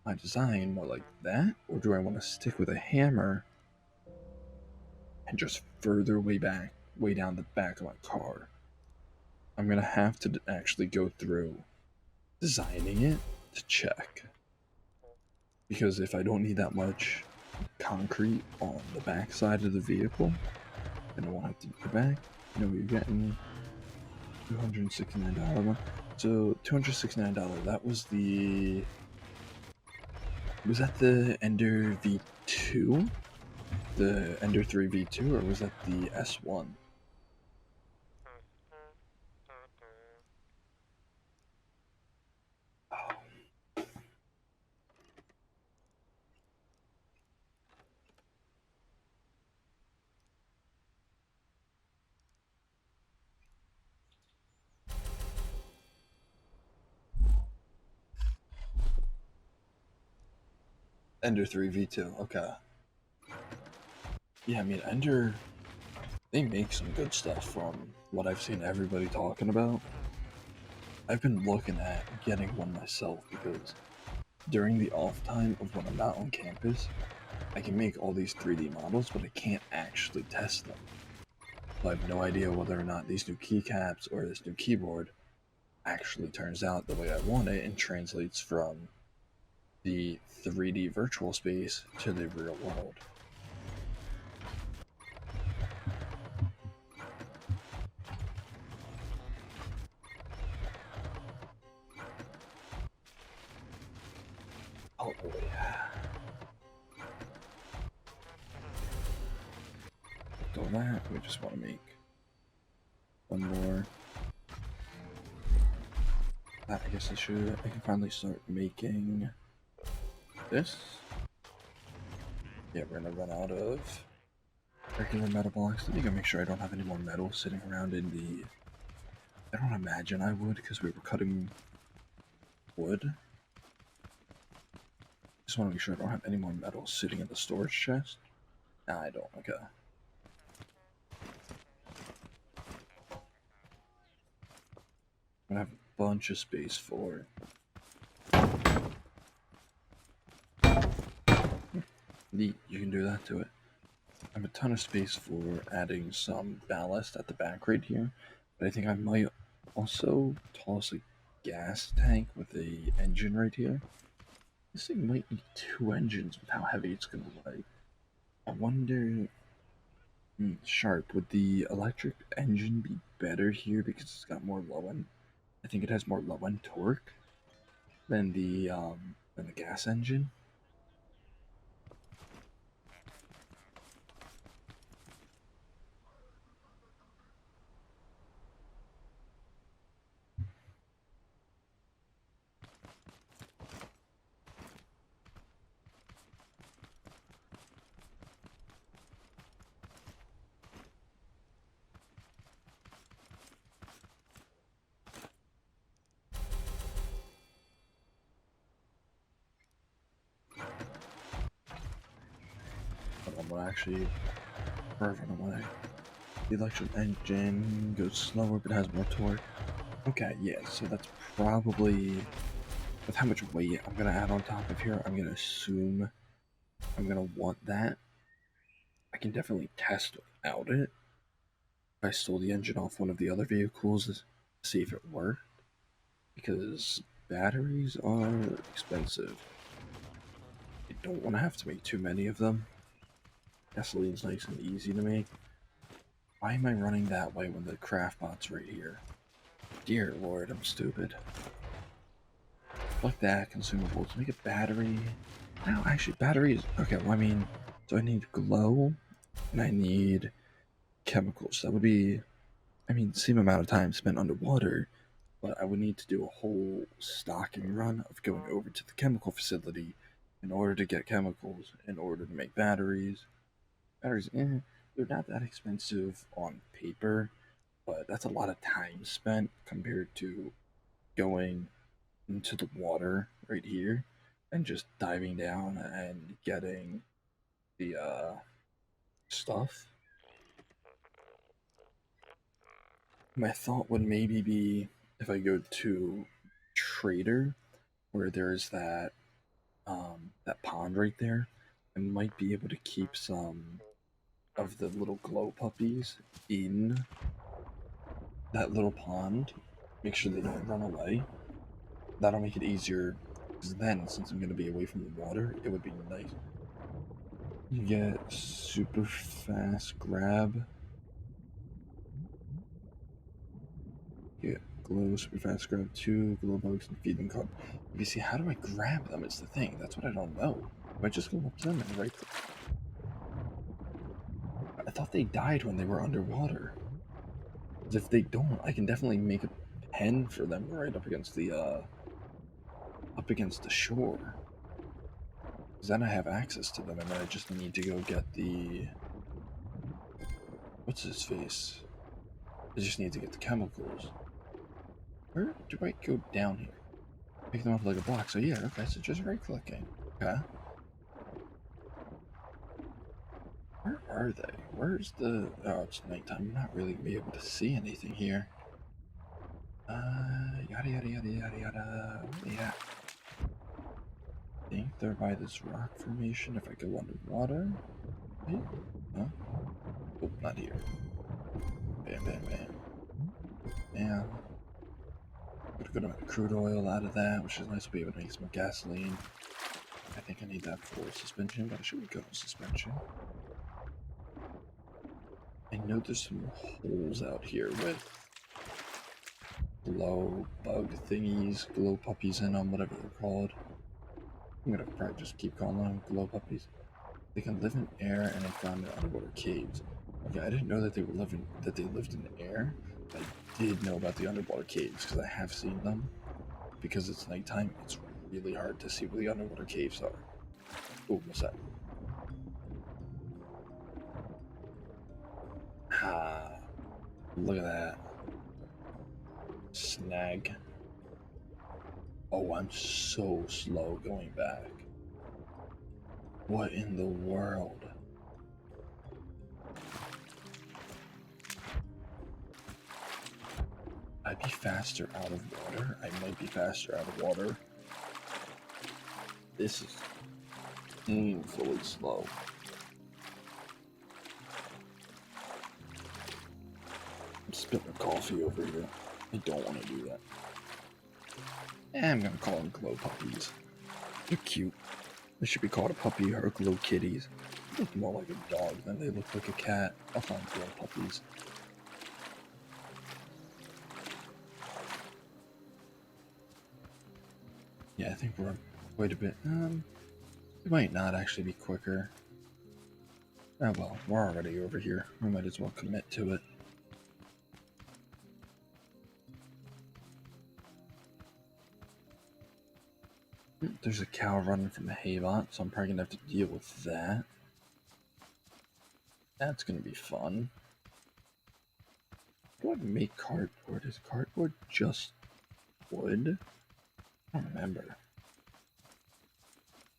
my design more like that, or do I want to stick with a hammer and just further way back, way down the back of my car? I'm gonna have to actually go through designing it to check, because if I don't need that much concrete on the back side of the vehicle, then I won't have to go back. You know, you're getting $269 one. So $269. That was the. Was that the Ender V2? The Ender 3 V2, or was that the S1? Oh. Ender 3 V2, okay. Yeah, I mean, Ender, they make some good stuff from what I've seen everybody talking about. I've been looking at getting one myself because during the off time of when I'm not on campus, I can make all these 3D models, but I can't actually test them. So I have no idea whether or not these new keycaps or this new keyboard actually turns out the way I want it and translates from the 3D virtual space to the real world. Oh boy. With all that, we just want to make one more. I guess I can finally start making this. Yeah, we're gonna run out of regular metal blocks. Let me go make sure I don't have any more metal sitting around in the. I don't imagine I would, because we were cutting wood. Just want to make sure I don't have any more metal sitting in the storage chest. Nah, I don't. Okay. I'm gonna have a bunch of space for neat. You can do that to it. I have a ton of space for adding some ballast at the back right here, but I think I might also toss a gas tank with a engine right here. This thing might need two engines with how heavy it's gonna weigh. I wonder. Sharp, would the electric engine be better here because it's got more low end? I think it has more low end torque than the gas engine. But I'm gonna actually further away. The electric engine goes slower but has more torque. Okay, yeah, so that's probably with how much weight I'm gonna add on top of here. I'm gonna assume I'm gonna want that. I can definitely test without it. I stole the engine off one of the other vehicles to see if it worked, because batteries are expensive. You don't want to have to make too many of them. Gasoline's nice and easy to make. Why am I running that way when the craft bot's right here? Dear Lord, I'm stupid. Fuck that, consumables. Make a battery. No, actually, batteries. Okay, well, I mean, so I need glow and I need chemicals. That would be, I mean, same amount of time spent underwater, but I would need to do a whole stocking run of going over to the chemical facility in order to get chemicals, in order to make batteries. Batteries, they're not that expensive on paper, but that's a lot of time spent compared to going into the water right here and just diving down and getting the stuff. My thought would maybe be if I go to Trader, where there's that pond right there, I might be able to keep some of the little glow puppies in that little pond. Make sure they don't run away. That'll make it easier. Because then, since I'm going to be away from the water, it would be nice. You get super fast grab. Get glow, super fast grab 2, glow bugs, and feed them cub. If you see, how do I grab them? It's the thing. That's what I don't know. Do I just go up to them and right click? I thought they died when they were underwater. Because if they don't, I can definitely make a pen for them right up against the shore. Because then I have access to them, and then I just need to go get the what's his face? I just need to get the chemicals. Where do I go down here? Pick them up like a block. So yeah, okay, so just right clicking. Okay. Where are they? Where's the oh it's nighttime. I'm not really gonna be able to see anything here. Yada yada yada yada yada. Yeah. I think they're by this rock formation if I go underwater. Wait, huh? Oh, not here. Bam bam bam. Bam. Got a good amount of crude oil out of that, which is nice to be able to make some gasoline. I think I need that for suspension, but I should go suspension. I know there's some holes out here with glow bug thingies, glow puppies in them, whatever they're called. I'm gonna probably just keep calling them glow puppies. They can live in air and I found in underwater caves. Okay, I didn't know that they lived in the air. But I did know about the underwater caves because I have seen them. Because it's nighttime, it's really hard to see where the underwater caves are. Oh, what's that? Ah, look at that. Snag. Oh, I'm so slow going back. What in the world? I'd be faster out of water. I might be faster out of water. This is painfully slow. I'm spilling coffee over here. I don't want to do that. I'm gonna call them glow puppies. They're cute. They should be called a puppy or glow kitties. They look more like a dog than they look like a cat. I'll find glow puppies. Yeah, I think we're quite a bit. It might not actually be quicker. Oh well, we're already over here. We might as well commit to it. There's a cow running from the hay lot, so I'm probably gonna have to deal with that. That's gonna be fun. How do I make cardboard? Is cardboard just wood? I don't remember.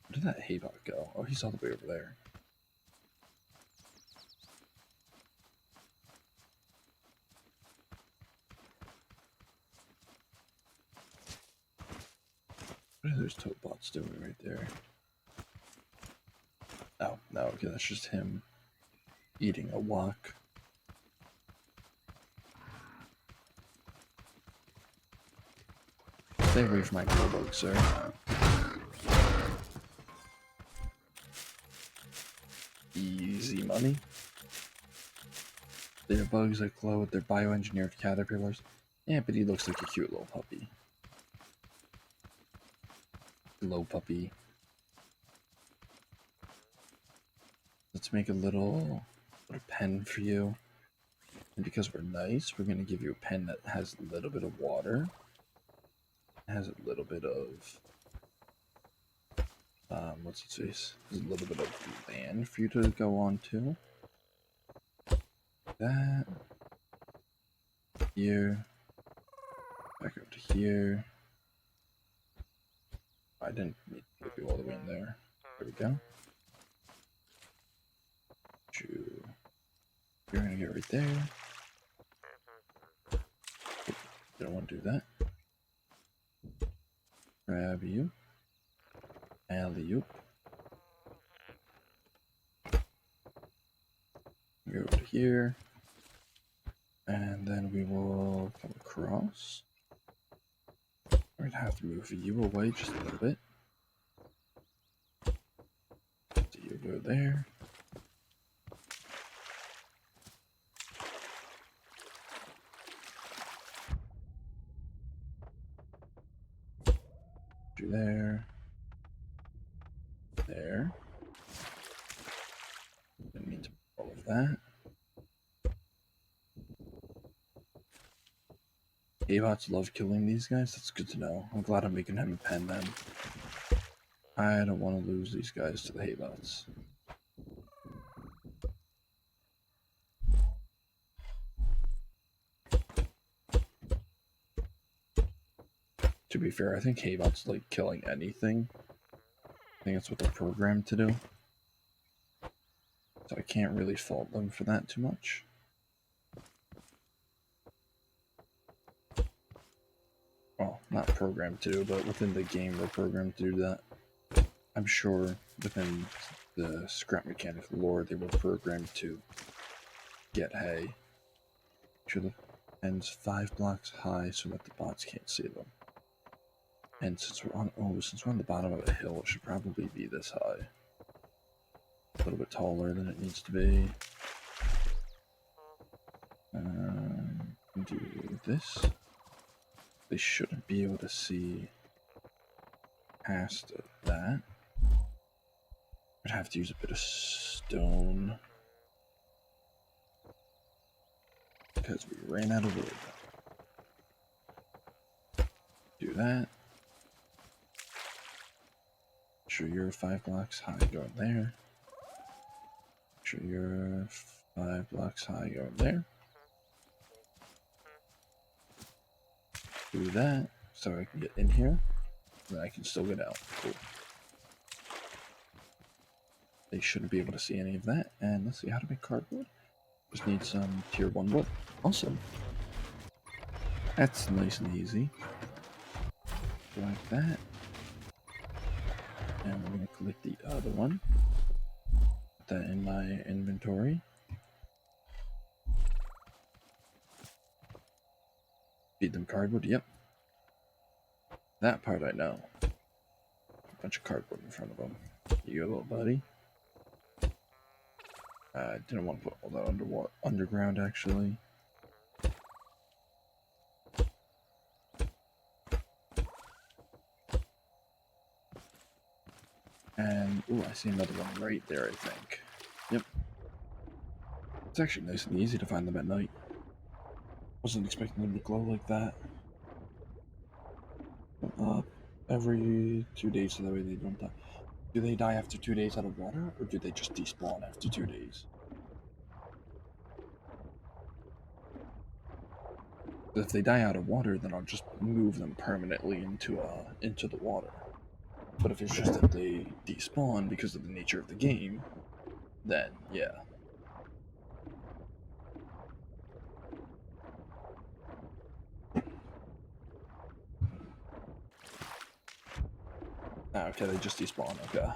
Where did that hay bot go? Oh, he's all the way over there. What are those tote bots doing right there? Oh, no, okay, that's just him eating a wok. Stay away from my glow bug, sir. Easy money. They're bugs that glow with their bioengineered caterpillars. Yeah, but he looks like a cute little puppy. Glow puppy. Let's make a little pen for you. And because we're nice, we're going to give you a pen that has a little bit of water. Has a little bit of what's its face? There's a little bit of land for you to go on to. That here. Back over to here. I didn't need to go all the way in there. There we go. You're gonna get right there. Don't want to do that. Grab you. Alley-oop. Go to here. And then we will come across. We're gonna have to move you away just a little bit. So you go there. Do there. There. Didn't mean to put all of that. Abots love killing these guys. That's good to know. I'm glad I'm making him a pen then. I don't want to lose these guys to the Haybots. To be fair, I think Haybots like killing anything. I think that's what they're programmed to do. So I can't really fault them for that too much. Well, not programmed to, but within the game they're programmed to do that. I'm sure within the scrap mechanic lore they were programmed to get hay. Sure the ends 5 blocks high so that the bots can't see them. And since we're on the bottom of a hill, it should probably be this high. A little bit taller than it needs to be. Do this. They shouldn't be able to see past that. I'd have to use a bit of stone because we ran out of wood. Do that. Sure you're 5 blocks high going there. Sure you're 5 blocks high going there. Do that so I can get in here. Then I can still get out. Cool. They shouldn't be able to see any of that. And let's see how to make cardboard. Just need some tier 1 wood. Awesome. That's nice and easy. Like that. And we're going to collect the other one. Put that in my inventory. Feed them cardboard. Yep. That part I know. A bunch of cardboard in front of them. You go, little buddy. I didn't want to put all that underground actually. And ooh, I see another one right there, I think. Yep. It's actually nice and easy to find them at night. Wasn't expecting them to glow like that. Every 2 days so that way they don't die. Do they die after 2 days out of water, or do they just despawn after 2 days? If they die out of water, then I'll just move them permanently into the water. But if it's just that they despawn because of the nature of the game, then yeah. Okay, they just despawn, okay.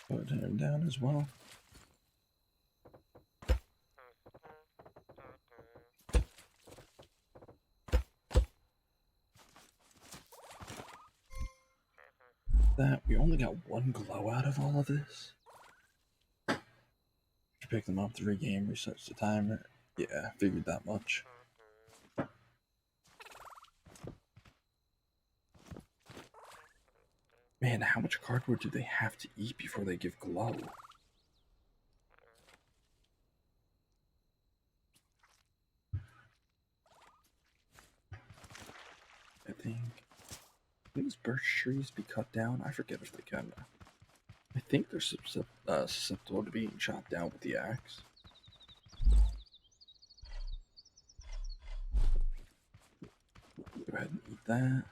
Put him down as well. That we only got 1 glow out of all of this. You pick them up, the regame resets the timer. Yeah, figured that much. Man, how much cardboard do they have to eat before they give glow? I think birch trees be cut down? I forget if they can. I think they're susceptible to being chopped down with the axe. Go ahead and eat that.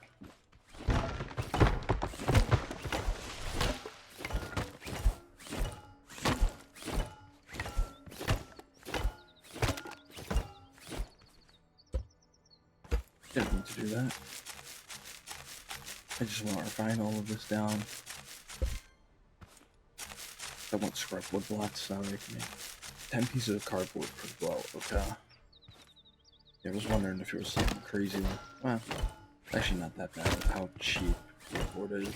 Didn't need to do that. I just want to refine all of this down. I want scrap wood blocks so I can make 10 pieces of cardboard per blow. Okay. Yeah, I was wondering if it was something crazy. Well, actually not that bad. How cheap cardboard is.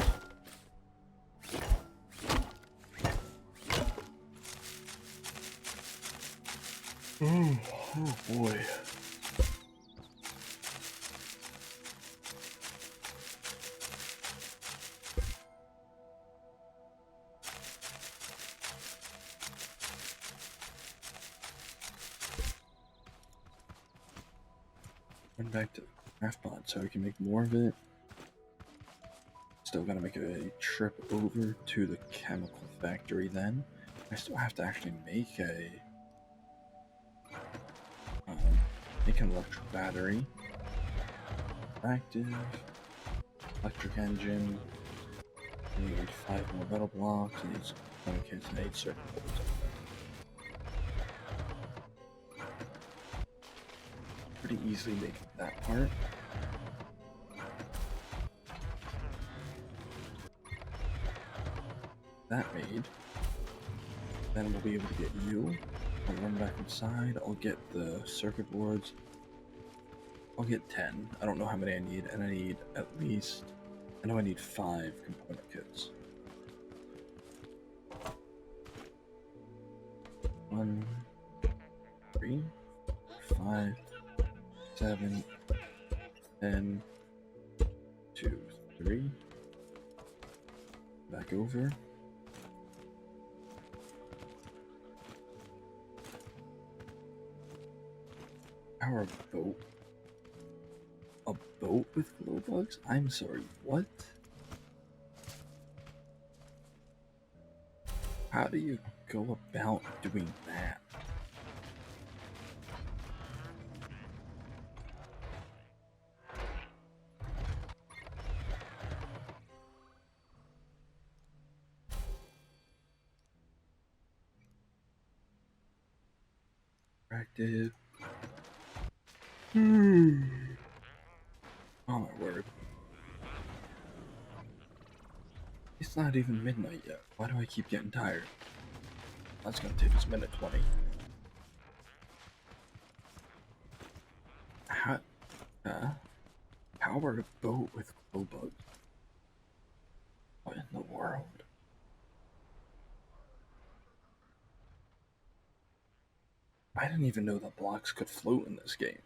Oh boy. Went back to the craft pod so we can make more of it. Still gotta make a trip over to the chemical factory then. I still have to actually make an electric battery. Active. Electric engine. I need 5 more metal blocks. I need 20 kits and 8 circuit boards. Pretty easily make that part. That made. Then we'll be able to get you. I'll run back inside. I'll get the circuit boards. I'll get 10. I don't know how many I need, and I need at least. I know I need 5 component kits. 1, 3, 5, 7, 10, 2, 3. Back over. Power a boat. A boat with glow bugs? I'm sorry, what? How do you go about doing that? Active. Oh my word. It's not even midnight yet. Why do I keep getting tired? That's gonna take us minute 20. Power a boat with glow bugs. What in the world? I didn't even know that blocks could float in this game.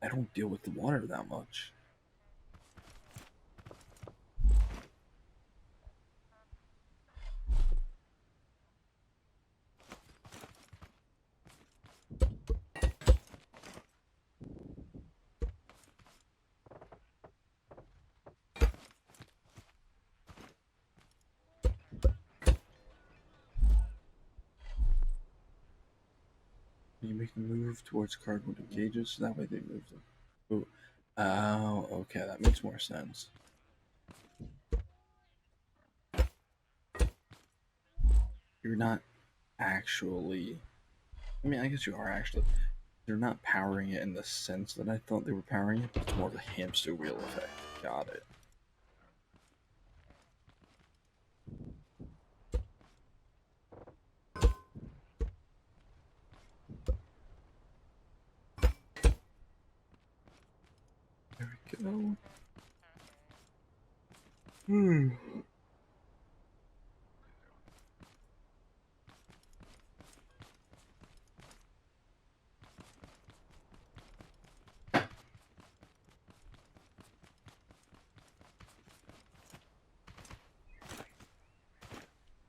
I don't deal with the water that much. You make them move towards cardboard and cages, so that way they move them. Ooh. Oh, okay, that makes more sense. You're not actually. I mean, I guess you are actually. You're not powering it in the sense that I thought they were powering it, but it's more of a hamster wheel effect. Got it. There we go.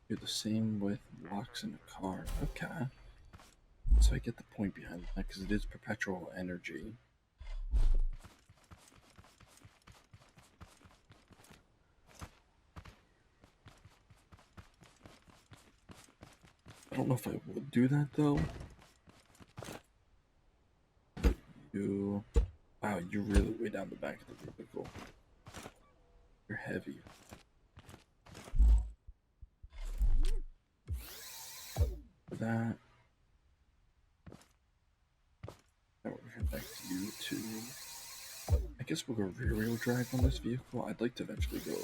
Do the same with locks in a car. Okay. So I get the point behind that because it is perpetual energy. I don't know if I would do that though. But you, wow, you really way down the back of the vehicle. You're heavy. For that, now we're gonna back to you too. I guess we'll go rear wheel drive on this vehicle. I'd like to eventually go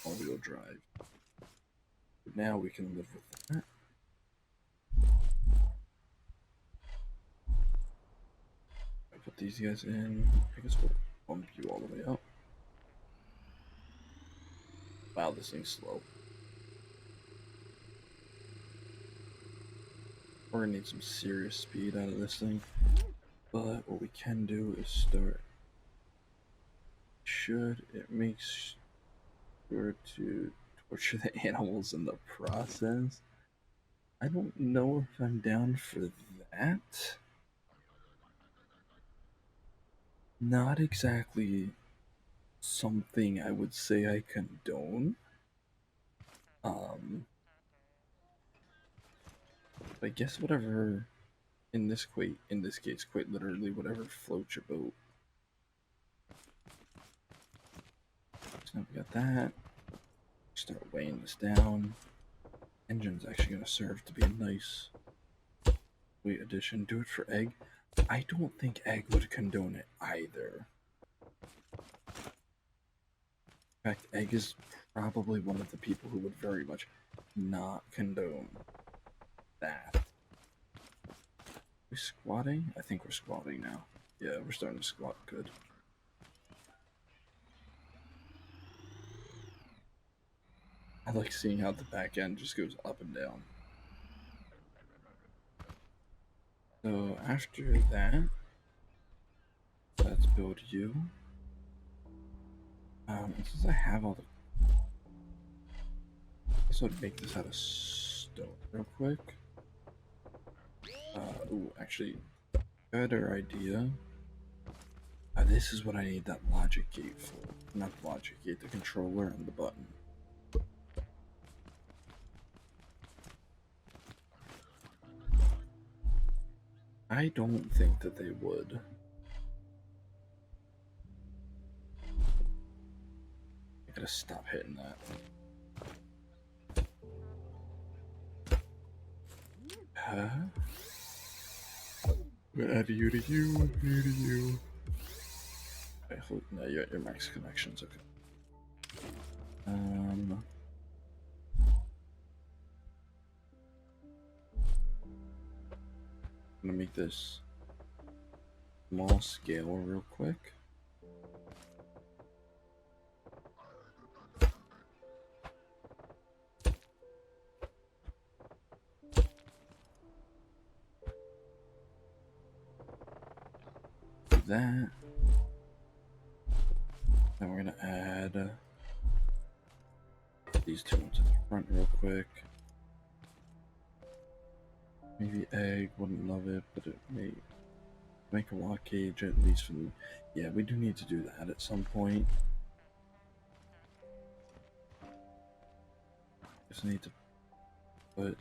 all wheel drive. But now we can live with that. I put these guys in. I guess we'll bump you all the way up. Wow, this thing's slow. We're gonna need some serious speed out of this thing. But what we can do is start. Should it makes sure to torture the animals in the process? I don't know if I'm down for that. Not exactly something I would say I condone. Um, I guess whatever in this case, quite literally whatever floats your boat. So now we got that. Start weighing this down. Engine's actually gonna serve to be a nice weight addition. Do it for egg. I don't think egg would condone it either. In fact, egg is probably one of the people who would very much not condone that. We squatting? I think we're squatting now. Yeah, we're starting to squat good. I like seeing how the back end just goes up and down. So after that, let's build you. Since I have all the, I would make this out of stone real quick. Ooh, actually, better idea. This is what I need that logic gate for. Not the logic gate, the controller and the button. I don't think that they would. I gotta stop hitting that. Huh? I'm gonna add you to you, you to you. Okay, hold, no, your max connections, okay. I'm gonna make this small scale real quick. Do that. Then we're gonna add these two into the front real quick. Maybe egg, wouldn't love it, but it may make a lock cage at least for the. Yeah, we do need to do that at some point. Just need to put.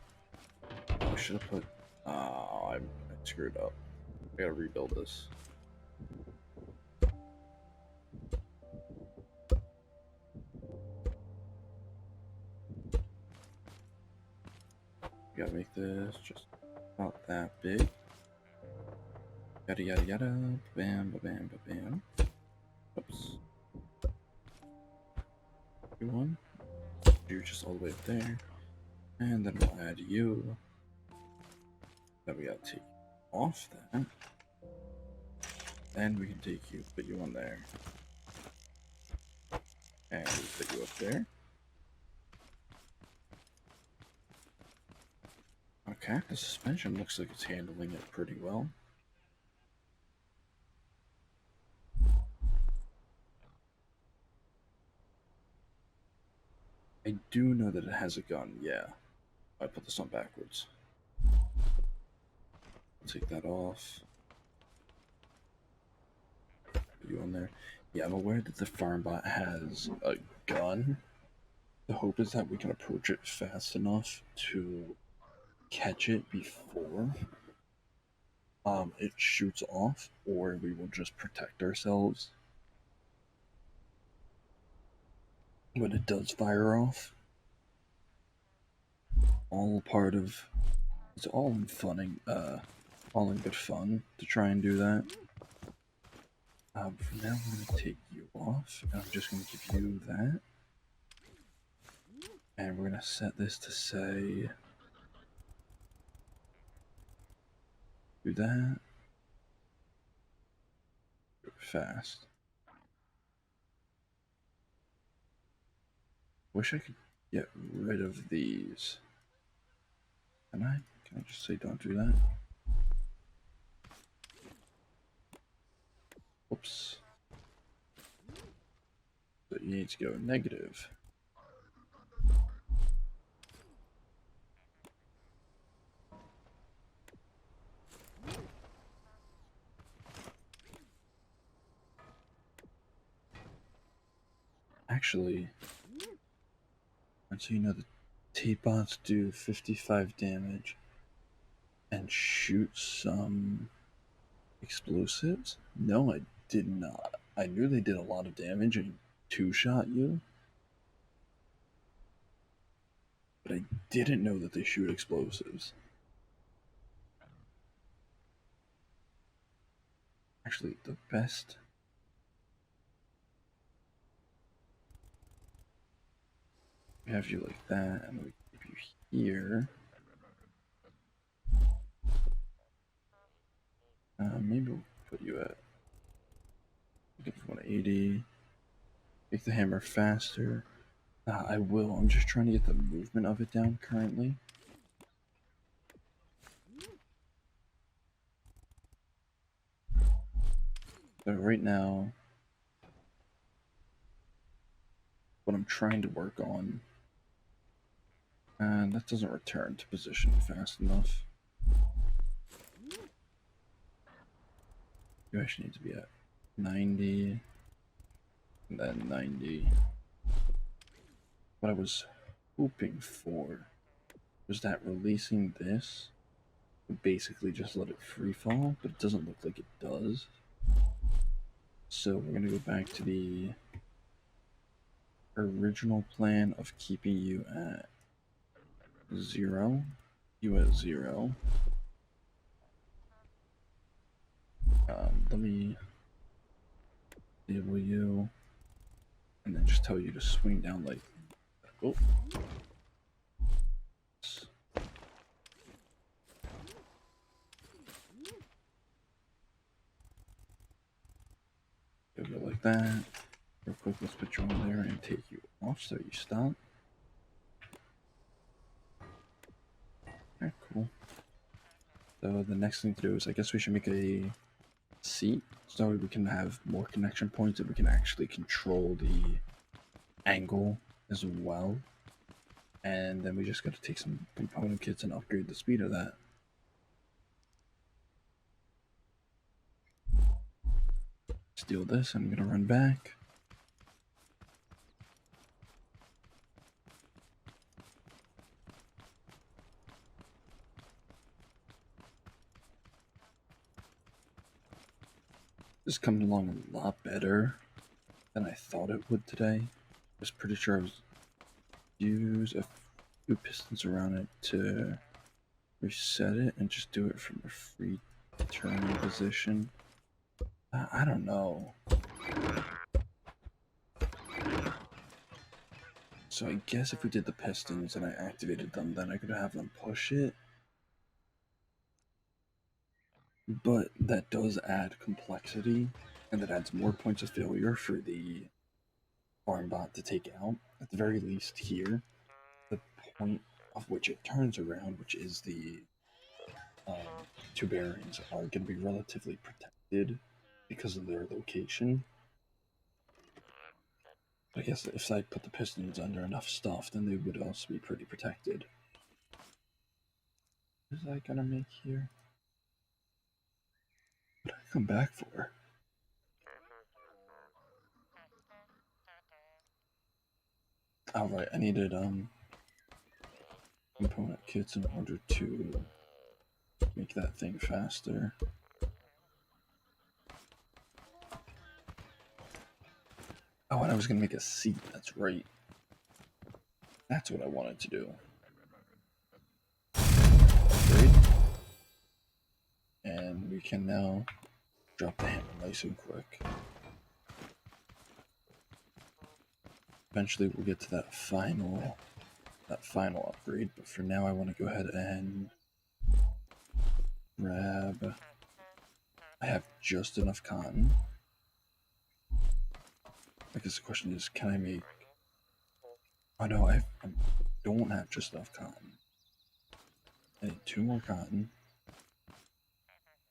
I should have put. Oh, I screwed up. I gotta rebuild this. Gotta make this just about that big. Yada yada yada. Bam, ba bam, ba bam. Oops. One. You're just all the way up there. And then we'll add you. Then we gotta take off that. Then we can take you, put you on there. And we put you up there. Okay, the suspension looks like it's handling it pretty well. I do know that it has a gun, yeah. I put this on backwards. Take that off. Put you on there. Yeah, I'm aware that the farmbot has a gun. The hope is that we can approach it fast enough to catch it before it shoots off, or we will just protect ourselves when it does fire off. All part of it's all in funning, all in good fun to try and do that. For now, I'm gonna take you off. I'm just gonna give you that, and we're gonna set this to say do that. Do it fast. Wish I could get rid of these. Can I? Can I just say don't do that? Whoops. So you need to go negative. Actually, so you know the T-bots do 55 damage and shoot some explosives? No, I did not. I knew they did a lot of damage and two-shot you, but I didn't know that they shoot explosives. Actually, the best. We have you like that, and we keep you here. Maybe we'll put you at 180. Make the hammer faster. I will. I'm just trying to get the movement of it down currently. So right now, what I'm trying to work on, and that doesn't return to position fast enough. You actually need to be at 90, and then 90. What I was hoping for was that releasing this would basically just let it free fall, but it doesn't look like it does. So we're gonna go back to the original plan of keeping you at 0, you at 0. Let me enable you, and then just tell you to swing down like, oh. Go like that. Real quick, let's put you on there and take you off so you stop. Okay, cool. So the next thing to do is I guess we should make a seat so we can have more connection points and we can actually control the angle as well. And then we just got to take some component kits and upgrade the speed of that. Steal this, I'm gonna run back. This is coming along a lot better than I thought it would today. I was pretty sure I was use a few pistons around it to reset it and just do it from a free turning position. I don't know. So I guess if we did the pistons and I activated them, then I could have them push it. But that does add complexity, and that adds more points of failure for the farm bot to take out. At the very least here, the point of which it turns around, which is the two bearings, are going to be relatively protected because of their location. I guess if I put the pistons under enough stuff, then they would also be pretty protected. What is that gonna make here? What did I come back for? Alright, I needed component kits in order to make that thing faster. Oh, and I was gonna make a seat, that's right. That's what I wanted to do. Great. And we can now drop the hammer nice and quick. Eventually we'll get to that final upgrade, but for now I want to go ahead and grab... I have just enough cotton. I guess the question is, can I make... Oh no, I don't have just enough cotton. I need 2 more cotton.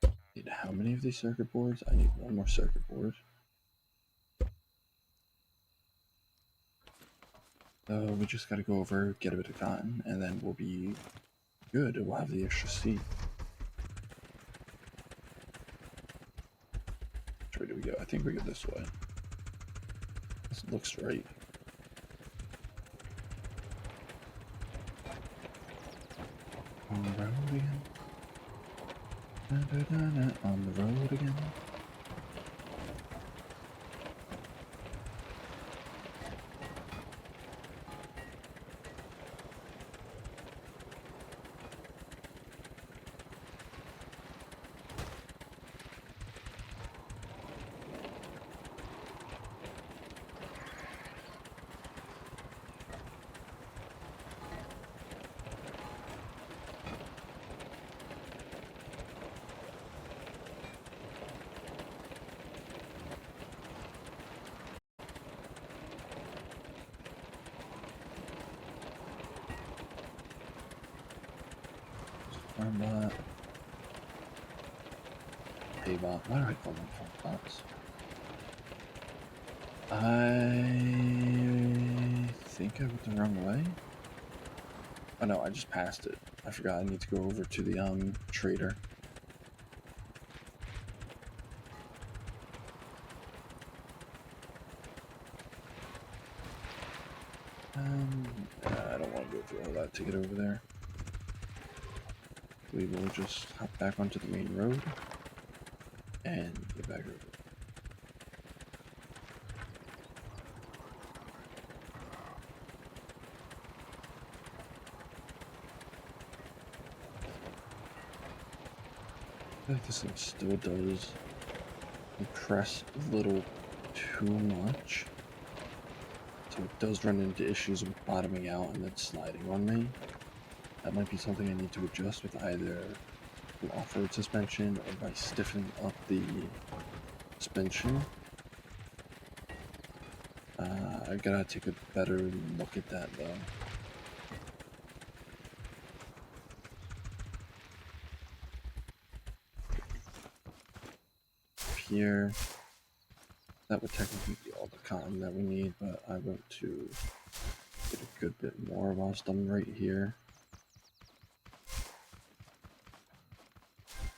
I need how many of these circuit boards? I need 1 more circuit board. So we just gotta go over, get a bit of cotton, and then we'll be good. We'll have the extra seat. Which way do we go? I think we go this way. This looks right. On the road again. Da, da, da, da. On the road again. Farmbot. Paybot. Why do I call them farmbots? I think I went the wrong way. Oh no, I just passed it. I forgot I need to go over to the trader. I don't want to go through all that to get over there. We will just hop back onto the main road and get back over. I feel like this thing still does compress a little too much. So it does run into issues with bottoming out and then sliding on me. That might be something I need to adjust with either the off-road suspension or by stiffening up the suspension. I gotta take a better look at that though. Here, that would technically be all the cotton that we need, but I want to get a good bit more whilst I'm right here.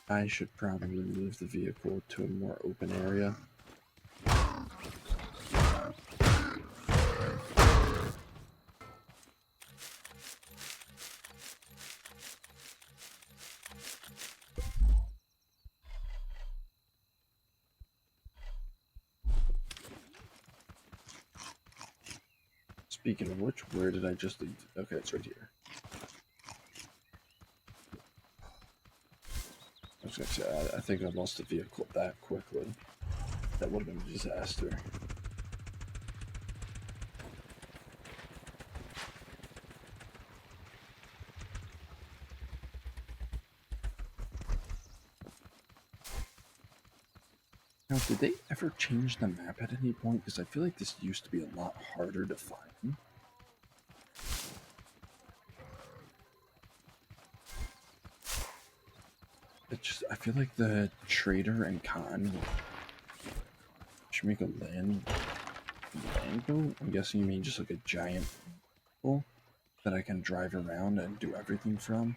I should probably move the vehicle to a more open area. Speaking of which, where did I just leave? Okay, it's right here. I was gonna say, I think I lost the vehicle that quickly. That would have been a disaster. Now, did they ever change the map at any point? Because I feel like this used to be a lot harder to find. I feel like the trader and Khan should make a land boat. I'm guessing you mean just like a giant boat that I can drive around and do everything from.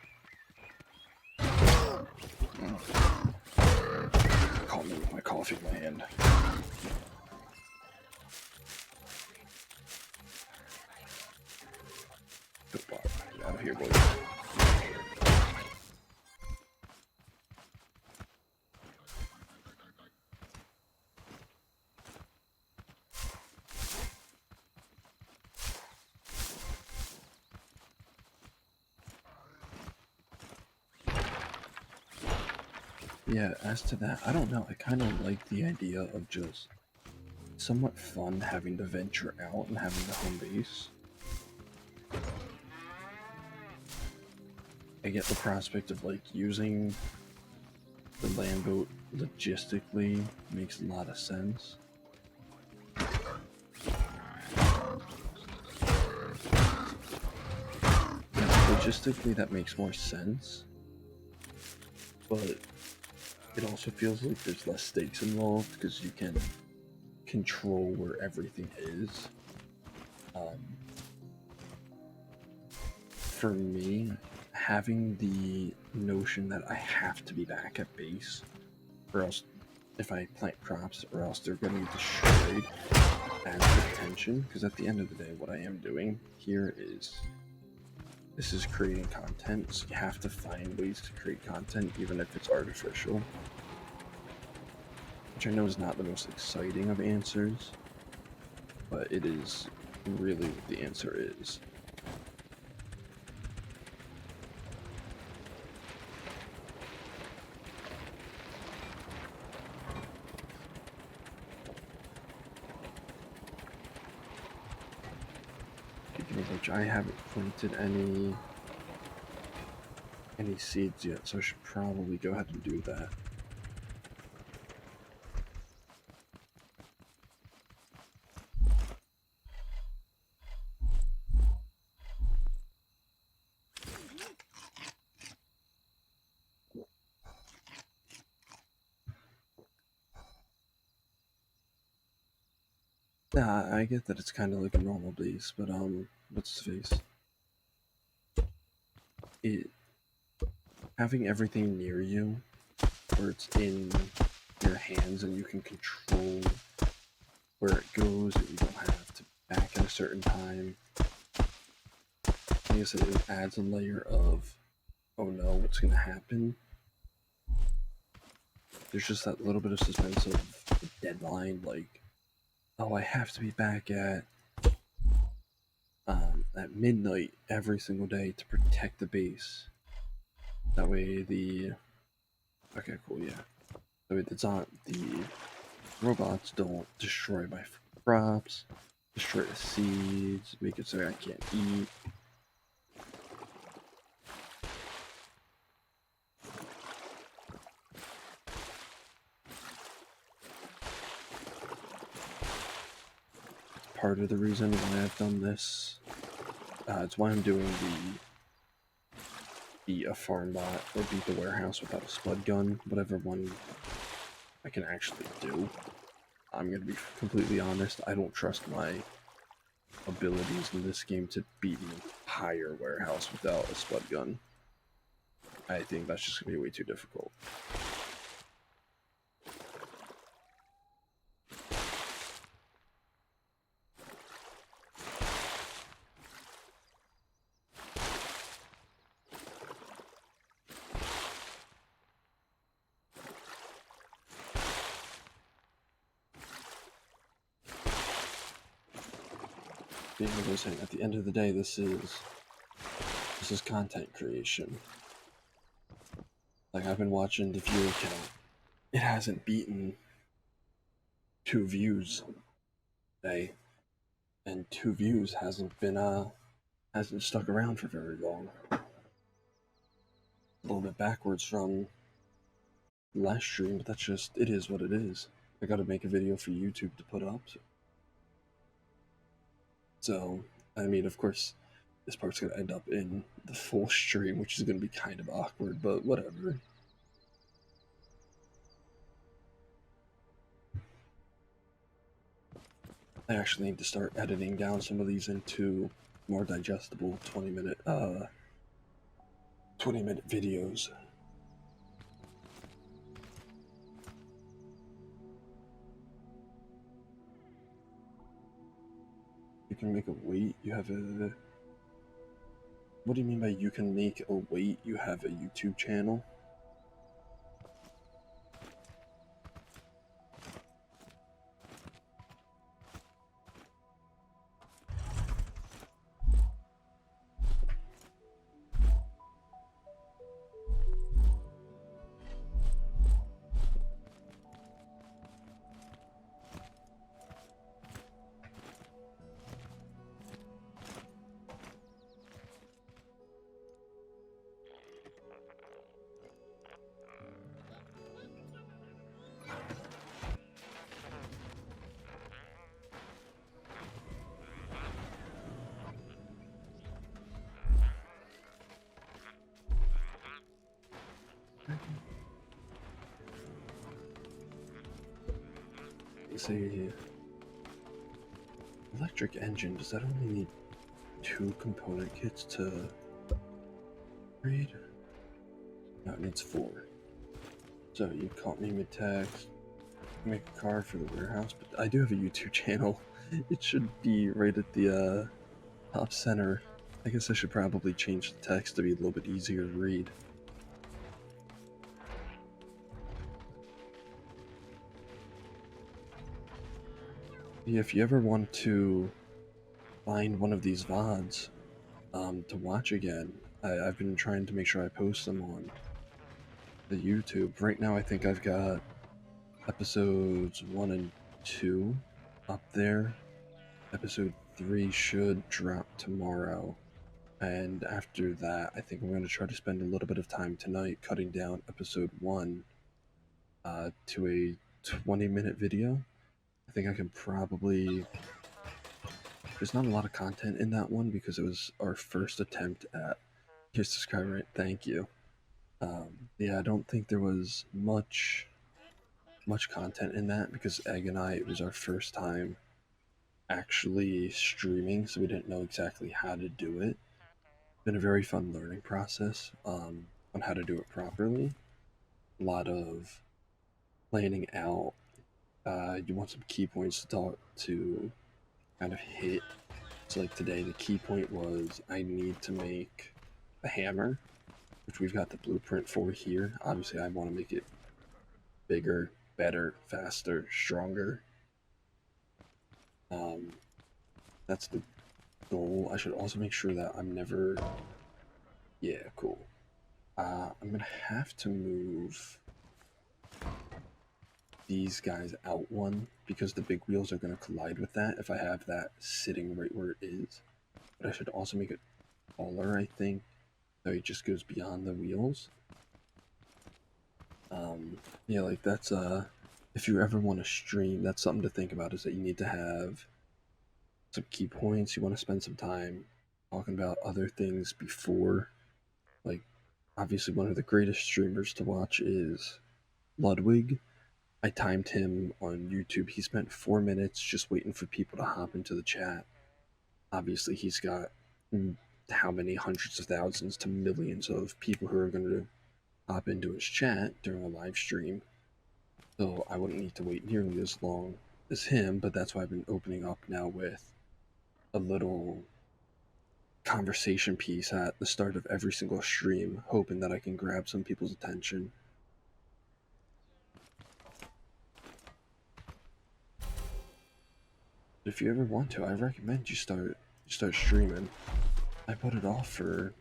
Caught me with my coffee in my hand. Get out of here, boys. Yeah, as to that, I don't know. I kind of like the idea of just somewhat fun having to venture out and having the home base. I get the prospect of like using the land boat logistically makes a lot of sense. Logistically, that makes more sense, but it also feels like there's less stakes involved because you can control where everything is. For me, having the notion that I have to be back at base, or else if I plant crops, or else they're going to get destroyed, adds the tension. Because at the end of the day, what I am doing here is this is creating content, so you have to find ways to create content, even if it's artificial. Which I know is not the most exciting of answers, but it is really what the answer is. Speaking of which, I haven't planted any seeds yet, so I should probably go ahead and do that. Nah, I get that it's kind of like a normal base, but what's his face? It having everything near you, where it's in your hands and you can control where it goes, and you don't have to back at a certain time. I guess it adds a layer of, oh no, what's gonna happen? There's just that little bit of suspense of the deadline, like, oh, I have to be back at midnight every single day to protect the base. That way okay, cool, yeah. That way the robots don't destroy my crops, destroy the seeds, make it so I can't eat. Part of the reason why I've done this. It's why I'm doing a farm bot or beat the warehouse without a spud gun, whatever one I can actually do. I'm gonna be completely honest, I don't trust my abilities in this game to beat an entire warehouse without a spud gun. I think that's just gonna be way too difficult. Being able to say, at the end of the day, this is content creation. Like, I've been watching the viewer count. It hasn't beaten 2 views today, and 2 views hasn't stuck around for very long. A little bit backwards from last stream, but that's just, it is what it is. I gotta make a video for YouTube to put up. So, I mean, of course, this part's gonna end up in the full stream, which is gonna be kind of awkward, but whatever. I actually need to start editing down some of these into more digestible 20-minute videos. You can make a weight, you have a... What do you mean by you can make a weight, you have a YouTube channel? say electric engine, does that only need 2 component kits to upgrade? No, it needs 4. So you caught me mid-text, make a car for the warehouse, but I do have a YouTube channel. It should be right at the top center. I guess I should probably change the text to be a little bit easier to read. Yeah, if you ever want to find one of these VODs to watch again, I've been trying to make sure I post them on the YouTube. Right now I think I've got episodes 1 and 2 up there. Episode 3 should drop tomorrow. And after that, I think I'm going to try to spend a little bit of time tonight cutting down episode 1 to a 20-minute video. I think I can probably... There's not a lot of content in that one because it was our first attempt at... Here's the subscribe rate, thank you. Yeah, I don't think there was much content in that because Egg and I, it was our first time actually streaming, so we didn't know exactly how to do it. It's been a very fun learning process on how to do it properly. A lot of planning out. You want some key points to kind of hit. So like today, the key point was I need to make a hammer, which we've got the blueprint for here. Obviously, I want to make it bigger, better, faster, stronger. That's the goal. I should also make sure that I'm never... Yeah, cool. I'm gonna have to move these guys out one because the big wheels are gonna collide with that if I have that sitting right where it is. But I should also make it taller, I think, so it just goes beyond the wheels. Yeah, like that's if you ever want to stream, that's something to think about, is that you need to have some key points. You want to spend some time talking about other things before. Like, obviously one of the greatest streamers to watch is Ludwig. I timed him on YouTube. He spent 4 minutes just waiting for people to hop into the chat. Obviously he's got how many hundreds of thousands to millions of people who are going to hop into his chat during a live stream. So I wouldn't need to wait nearly as long as him, but that's why I've been opening up now with a little conversation piece at the start of every single stream, hoping that I can grab some people's attention. If you ever want to, I recommend you start streaming. I put it off for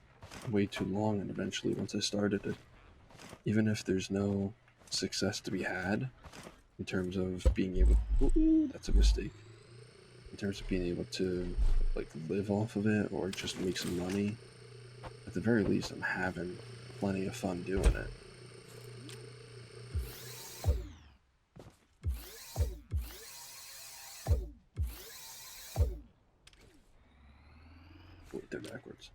way too long, and eventually once I started it, even if there's no success to be had in terms of being able... Ooh, that's a mistake. In terms of being able to like live off of it or just make some money, at the very least I'm having plenty of fun doing it. Wait, they're backwards.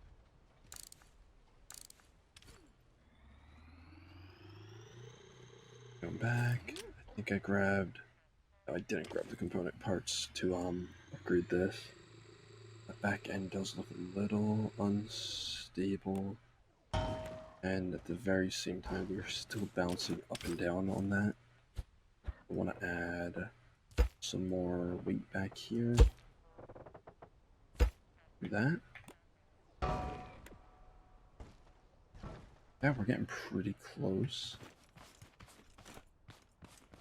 Go back. I think I grabbed... No, I didn't grab the component parts to upgrade this. The back end does look a little unstable, and at the very same time we're still bouncing up and down on that. I want to add some more weight back here. Do that. Yeah, we're getting pretty close.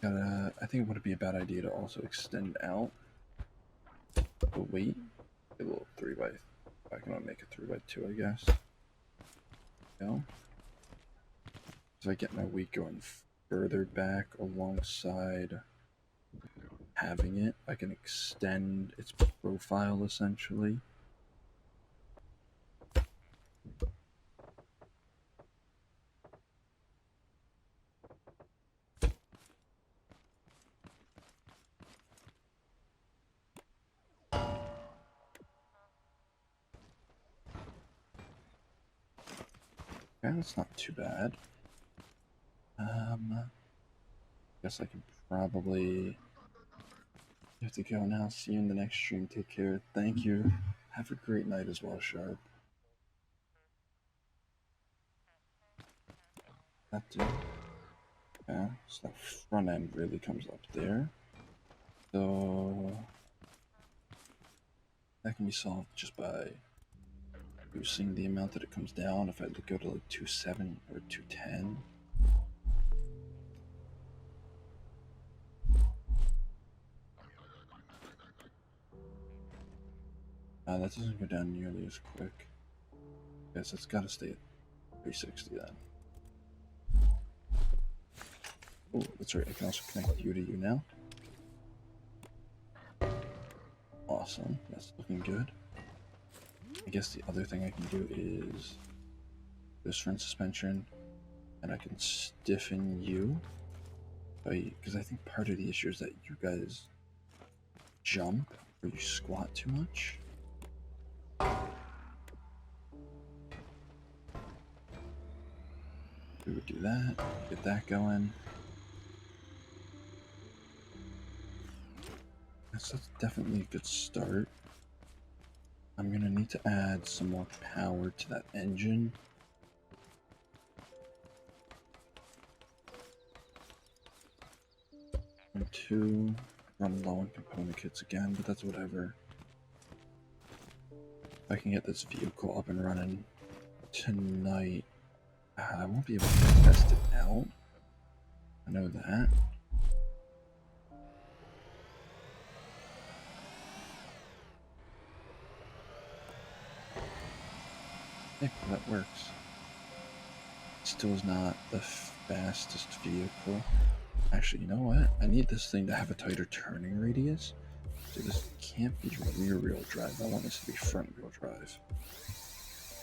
I think it would be a bad idea to also extend out the weight. A little 3x. I can only make a 3x2, I guess. No. So I get my weight going further back alongside having it. I can extend its profile essentially. Yeah, that's not too bad. Guess I can probably You have to go now. See you in the next stream. Take care. Thank you. Have a great night as well, Sharp. That too. Yeah, so that front end really comes up there. So that can be solved just by reducing the amount that it comes down. If I go to like 2.7 or 2.10. That doesn't go down nearly as quick. Guess it's got to stay at 360 then. Oh, that's right. I can also connect you to you now. Awesome. That's looking good. I guess the other thing I can do is this front suspension, and I can stiffen you. Because I think part of the issue is that you guys jump or you squat too much. We would do that, get that going. So that's definitely a good start. I'm gonna need to add some more power to that engine. And 2, run low on component kits again, but that's whatever. If I can get this vehicle up and running tonight, I won't be able to test it out. I know that. Yeah, that works. Still is not the fastest vehicle. Actually, you know what? I need this thing to have a tighter turning radius. So this can't be rear wheel drive. I want this to be front wheel drive.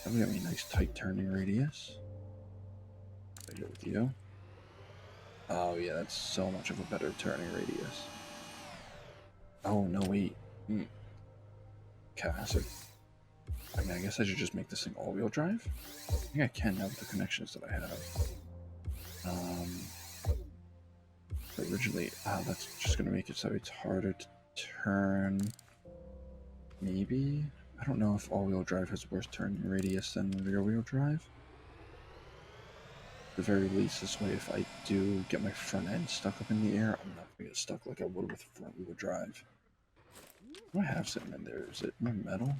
That'll get me a nice tight turning radius. I go with you. Oh yeah, that's so much of a better turning radius. Oh no, wait. Okay, so I mean, I guess I should just make this thing all-wheel drive. I think I can now with the connections that I have. Originally, that's just gonna make it so it's harder to turn. Maybe? I don't know if all-wheel drive has worse turning radius than rear-wheel drive. At the very least, this way, if I do get my front end stuck up in the air, I'm not gonna get stuck like I would with front-wheel drive. What do I have sitting in there? Is it more metal?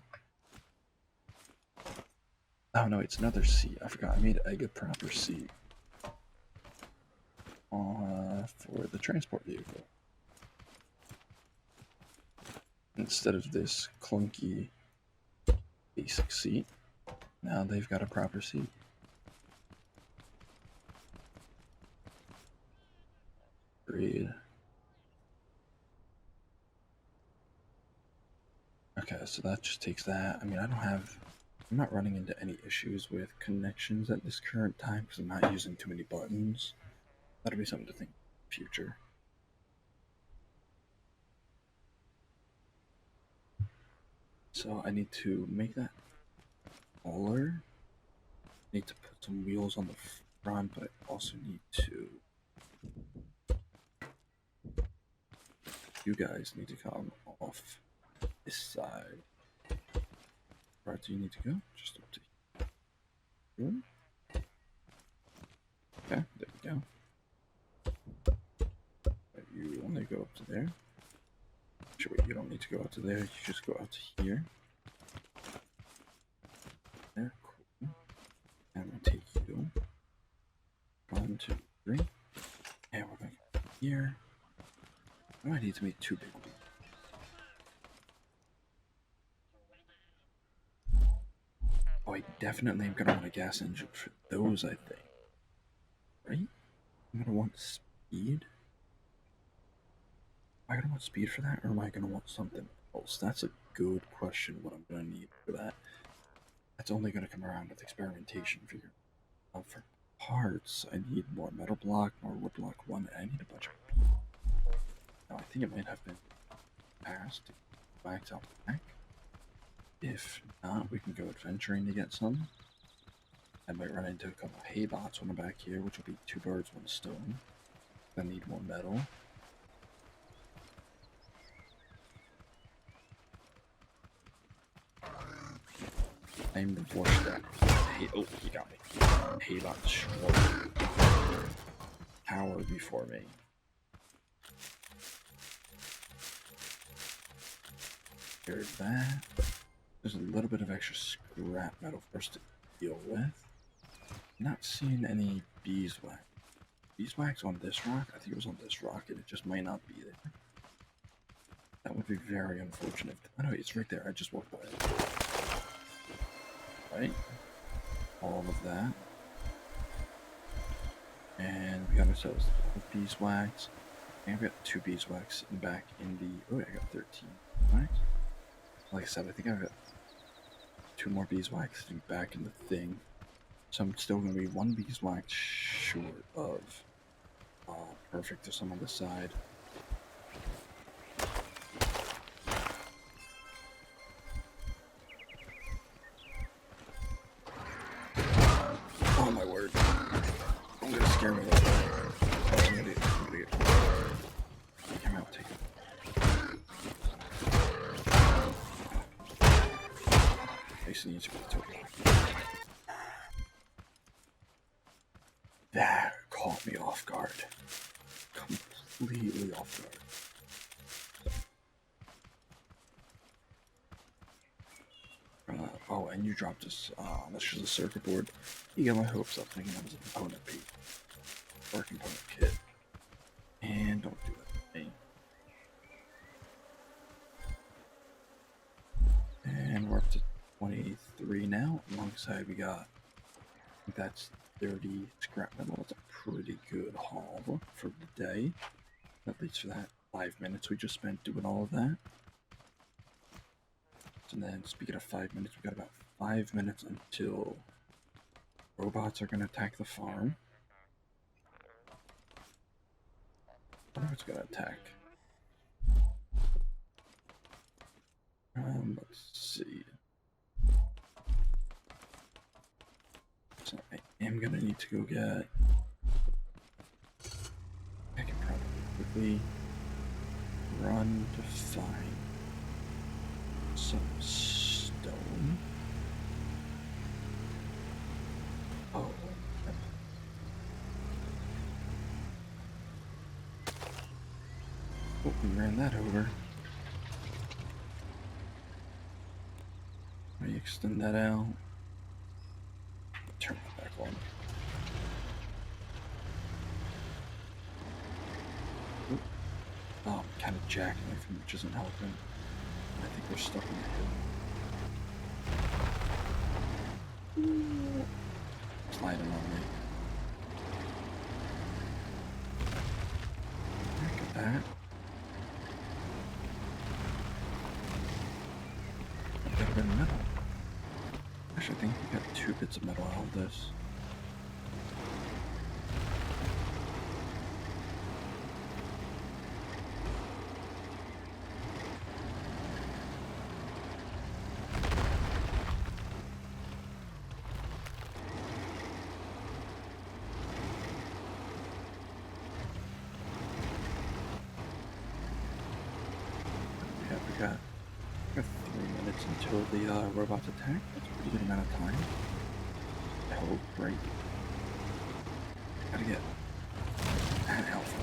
Oh no, it's another seat. I forgot. I made a proper seat for the transport vehicle. Instead of this clunky basic seat, now they've got a proper seat. Agreed. Okay, so that just takes that. I mean, I'm not running into any issues with connections at this current time because I'm not using too many buttons. That'll be something to think in the future. So I need to make that taller. I need to put some wheels on the front, but I also need to. You guys need to come off this side. Where do you need to go? Just up to here. Okay, there we go. You only go up to there. Actually, wait, you don't need to go out to there. You just go out to here. There, cool. And I'm gonna take you. 1, 2, 3. And we're gonna go here. I might need to make 2 big ones. Oh, I definitely am gonna want a gas engine for those, I think. Right? I'm gonna want speed. Am I gonna want speed for that, or am I gonna want something else? That's a good question. What I'm gonna need for that. That's only gonna come around with experimentation figure. For parts, I need more metal block, more wood block 1, and I need a bunch of beef. Now I think it might have been passed back out back. If not, we can go adventuring to get some. I might run into a couple of hay bots when I'm back here, which will be 2 birds, 1 stone. I need more metal. I'm the force that. Hey, oh, he got me. He about destroyed tower before me. There's that. There's a little bit of extra scrap metal for us to deal with. Not seeing any beeswax. Beeswax on this rock? I think it was on this rock, and it just might not be there. That would be very unfortunate. Oh no, it's right there. I just walked by it. Right? All of that. And we got ourselves a beeswax. I think I've got 2 beeswax back in the... Oh, I got 13. Right? Like I said, I think I've got 2 more beeswax back in the thing. So I'm still going to be 1 beeswax short of perfect. There's some on the side. Oh my word. I'm going to scare me a little bit. I'm going to get... Come out, take it. Mason needs to go to it. That caught me off guard. Completely off guard. Oh, and you dropped this. That's just a circuit board. You got my hopes up thinking that was a component piece or a component kit. And don't do that to me. And we're up to 23 now. Alongside, we got, I think that's 30 scrap metal. That's a pretty good haul for the day. At least for that 5 minutes we just spent doing all of that. And then, speaking of 5 minutes, we got about 5 minutes until robots are going to attack the farm. I wonder what's going to attack. Let's see. So I am going to need to go get... I can probably quickly run to find some stone. Oh. Oh, we ran that over. Let me extend that out. Turn that back on. Oop. Oh, I'm kind of jacking everything, which isn't helping. I think we're stuck in the hill. Ooh. Sliding on me. Look at that. A bit of metal. Actually, I think we got 2 bits of metal out of this. We got 3 minutes until the robots attack. That's a pretty good amount of time. Oh, great. Gotta get that alpha.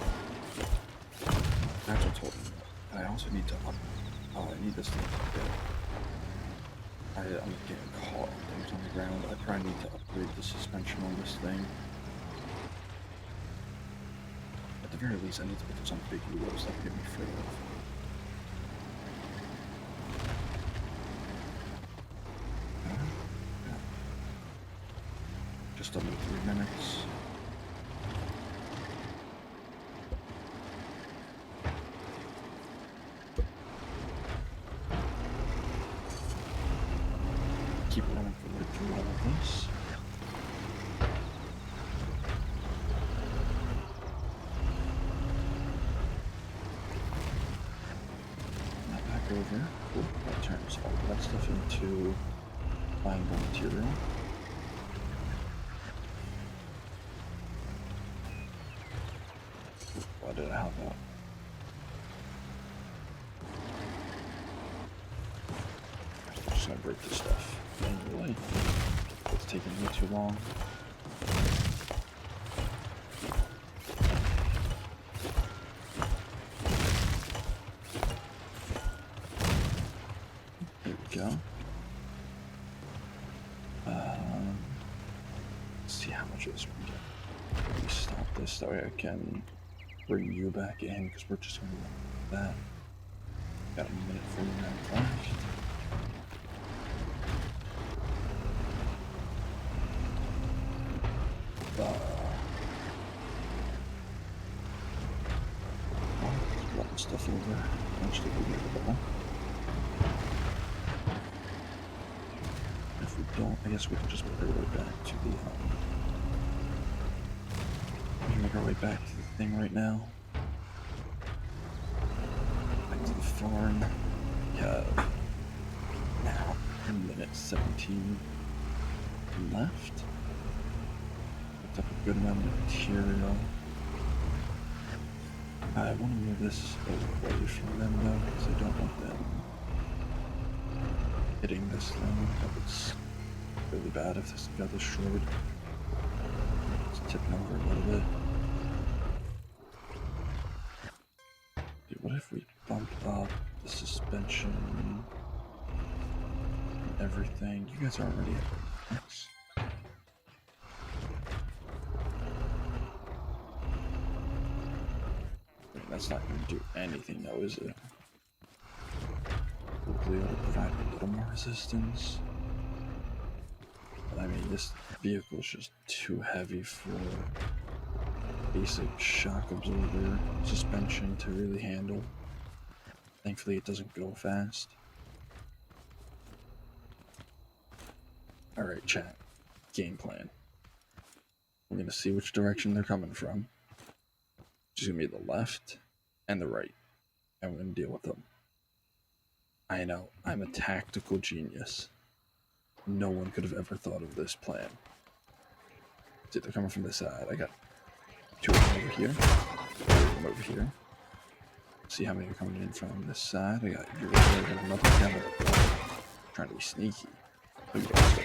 That's what's holding me up. And I also need to up. Oh, I need this thing to get. I'm getting caught on things on the ground. I probably need to upgrade the suspension on this thing. At the very least, I need to put some big wheels that get me free of. Just under 3 minutes. Keep running forward through all of this. Now back over. Cool. That turns all of that stuff into buyable material. Why did I hop out? I'm just gonna break this stuff manually. taking way too long. There we go. Let's see how much of this we get. Let me stop this, that way I can bring you back in, because we're just going to do that. Got a minute 49 left. Stuff over. Eventually we'll get the ball. If we don't, I guess we can just make our way back to the we can make our way back to the thing right now. Back to the farm. We have now a minute 17 left. Picked up a good amount of material. I want to move this away from them though, because I don't want them hitting this thing. That was really bad if this got destroyed. It's tipping over a little bit. Dude, what if we bump up the suspension and everything? You guys aren't ready yet. Thanks. That's not going to do anything though, is it? Hopefully it'll provide a little more resistance. But I mean, this vehicle is just too heavy for basic shock absorber suspension to really handle. Thankfully it doesn't go fast. Alright, chat. Game plan. We're going to see which direction they're coming from. Which is going to be the left and the right, and we're going to deal with them. I know, I'm a tactical genius. No one could have ever thought of this plan. See, they're coming from this side. I got two of them over here, two of them over here. See how many are coming in from this side. I got you over there, I got another down there. Trying to be sneaky. Look at this guy.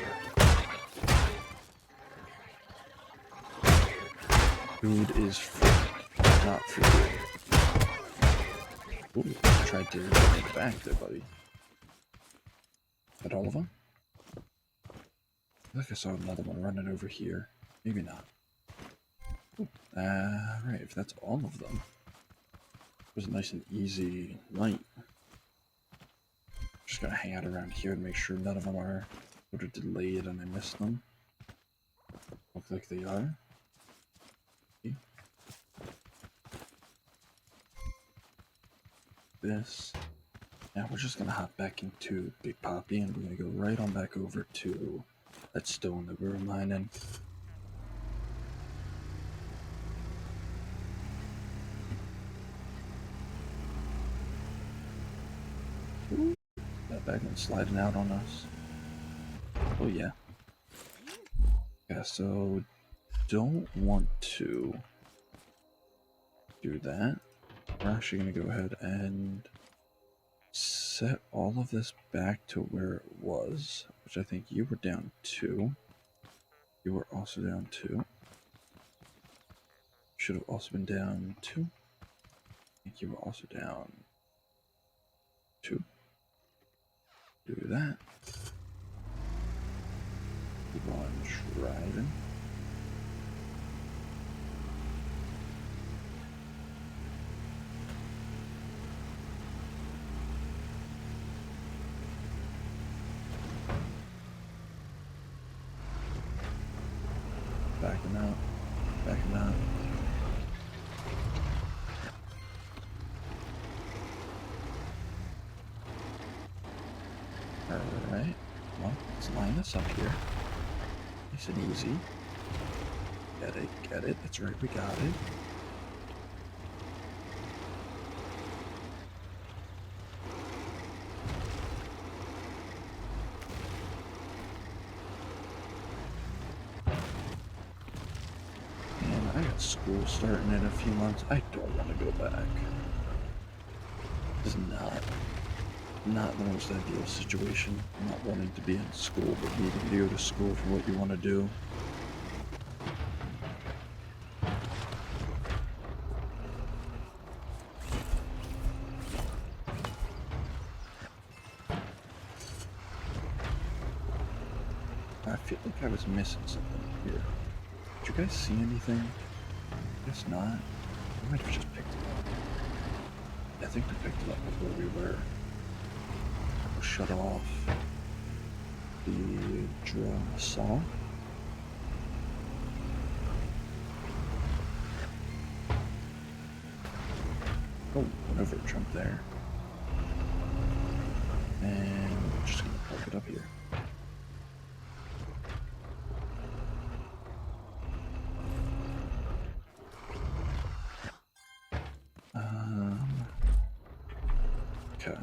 Food is free, not free. Ooh, tried to get it back there, buddy. Is that all of them? I feel like I saw another one running over here. Maybe not. Right, if that's all of them. It was a nice and easy night. Just gonna hang out around here and make sure none of them are sort of delayed and I missed them. Look like they are. This. Now we're just gonna hop back into Big Poppy and we're gonna go right on back over to that stone that we were mining. Ooh, that back one's sliding out on us. Oh yeah. Yeah, so don't want to do that. We're actually going to go ahead and set all of this back to where it was, which I think you were down 2. You were also down 2. Should have also been down 2. I think you were also down 2. Do that. Keep on driving. Backing out. Backing out. Alright. Well, let's line this up here. Nice and easy. Get it, get it. That's right, we got it. School starting in a few months. I don't want to go back. It's not. not the most ideal situation. Not wanting to be in school, but needing to go to school for what you want to do. I feel like I was missing something here. Did you guys see anything? Guess not. I might have just picked it up. I think we picked it up before we were. We'll shut off the drum saw. Oh, went over a jump there. And we're just gonna park it up here. Okay.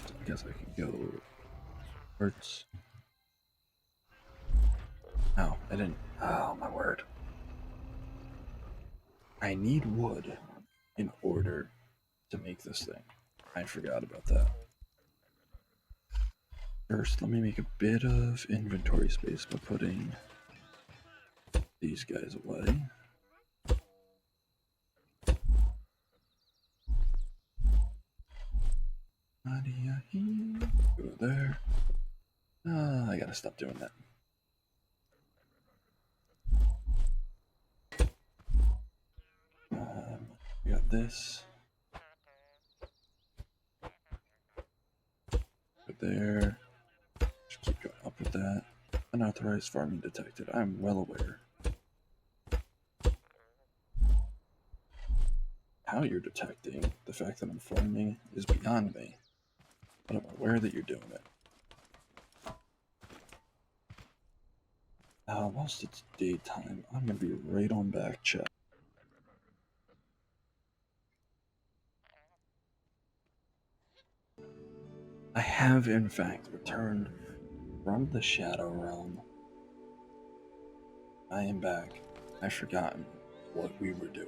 So I guess I can go towards. Oh, I didn't. Oh, my word. I need wood in order to make this thing. I forgot about that. First, let me make a bit of inventory space by putting these guys away. Go there. I gotta stop doing that. We got this. Right there. Just keep going up with that. Unauthorized farming detected. I'm well aware. How you're detecting the fact that I'm farming is beyond me. But I'm aware that you're doing it. Whilst it's daytime, I'm gonna be right on back, chat. I have, in fact, returned from the Shadow Realm. I am back. I've forgotten what we were doing.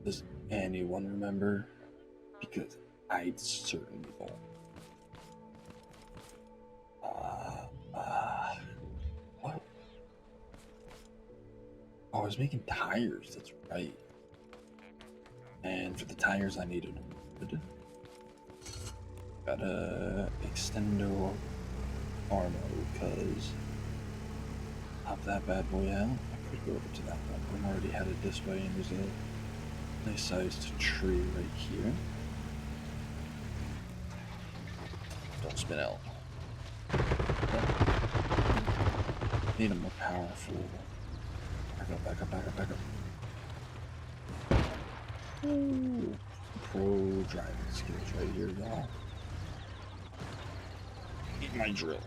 Does anyone remember? Because I certainly don't. What? Oh, I was making tires, that's right. And for the tires I needed wood. Gotta extendo armor, because pop that bad boy out. I could go over to that one, but I'm already headed this way, and there's a nice sized tree right here. Don't spin out. Need a more powerful. Back up. Ooh. Pro driving skills right here, y'all. Eat my drill.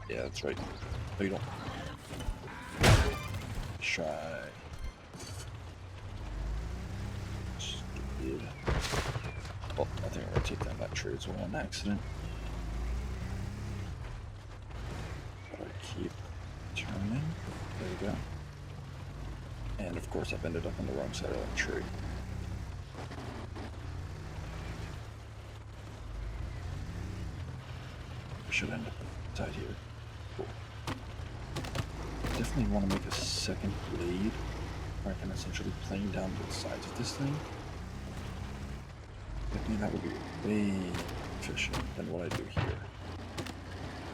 Yeah, that's right. No, you don't. Try. Stupid. Oh, I think I'm gonna take down that tree as well on accident. Gotta keep turning. There we go. And of course, I've ended up on the wrong side of that tree. I should end up inside here. Cool. Definitely want to make a second blade where I can essentially plane down both sides of this thing. I think that would be way more efficient than what I do here.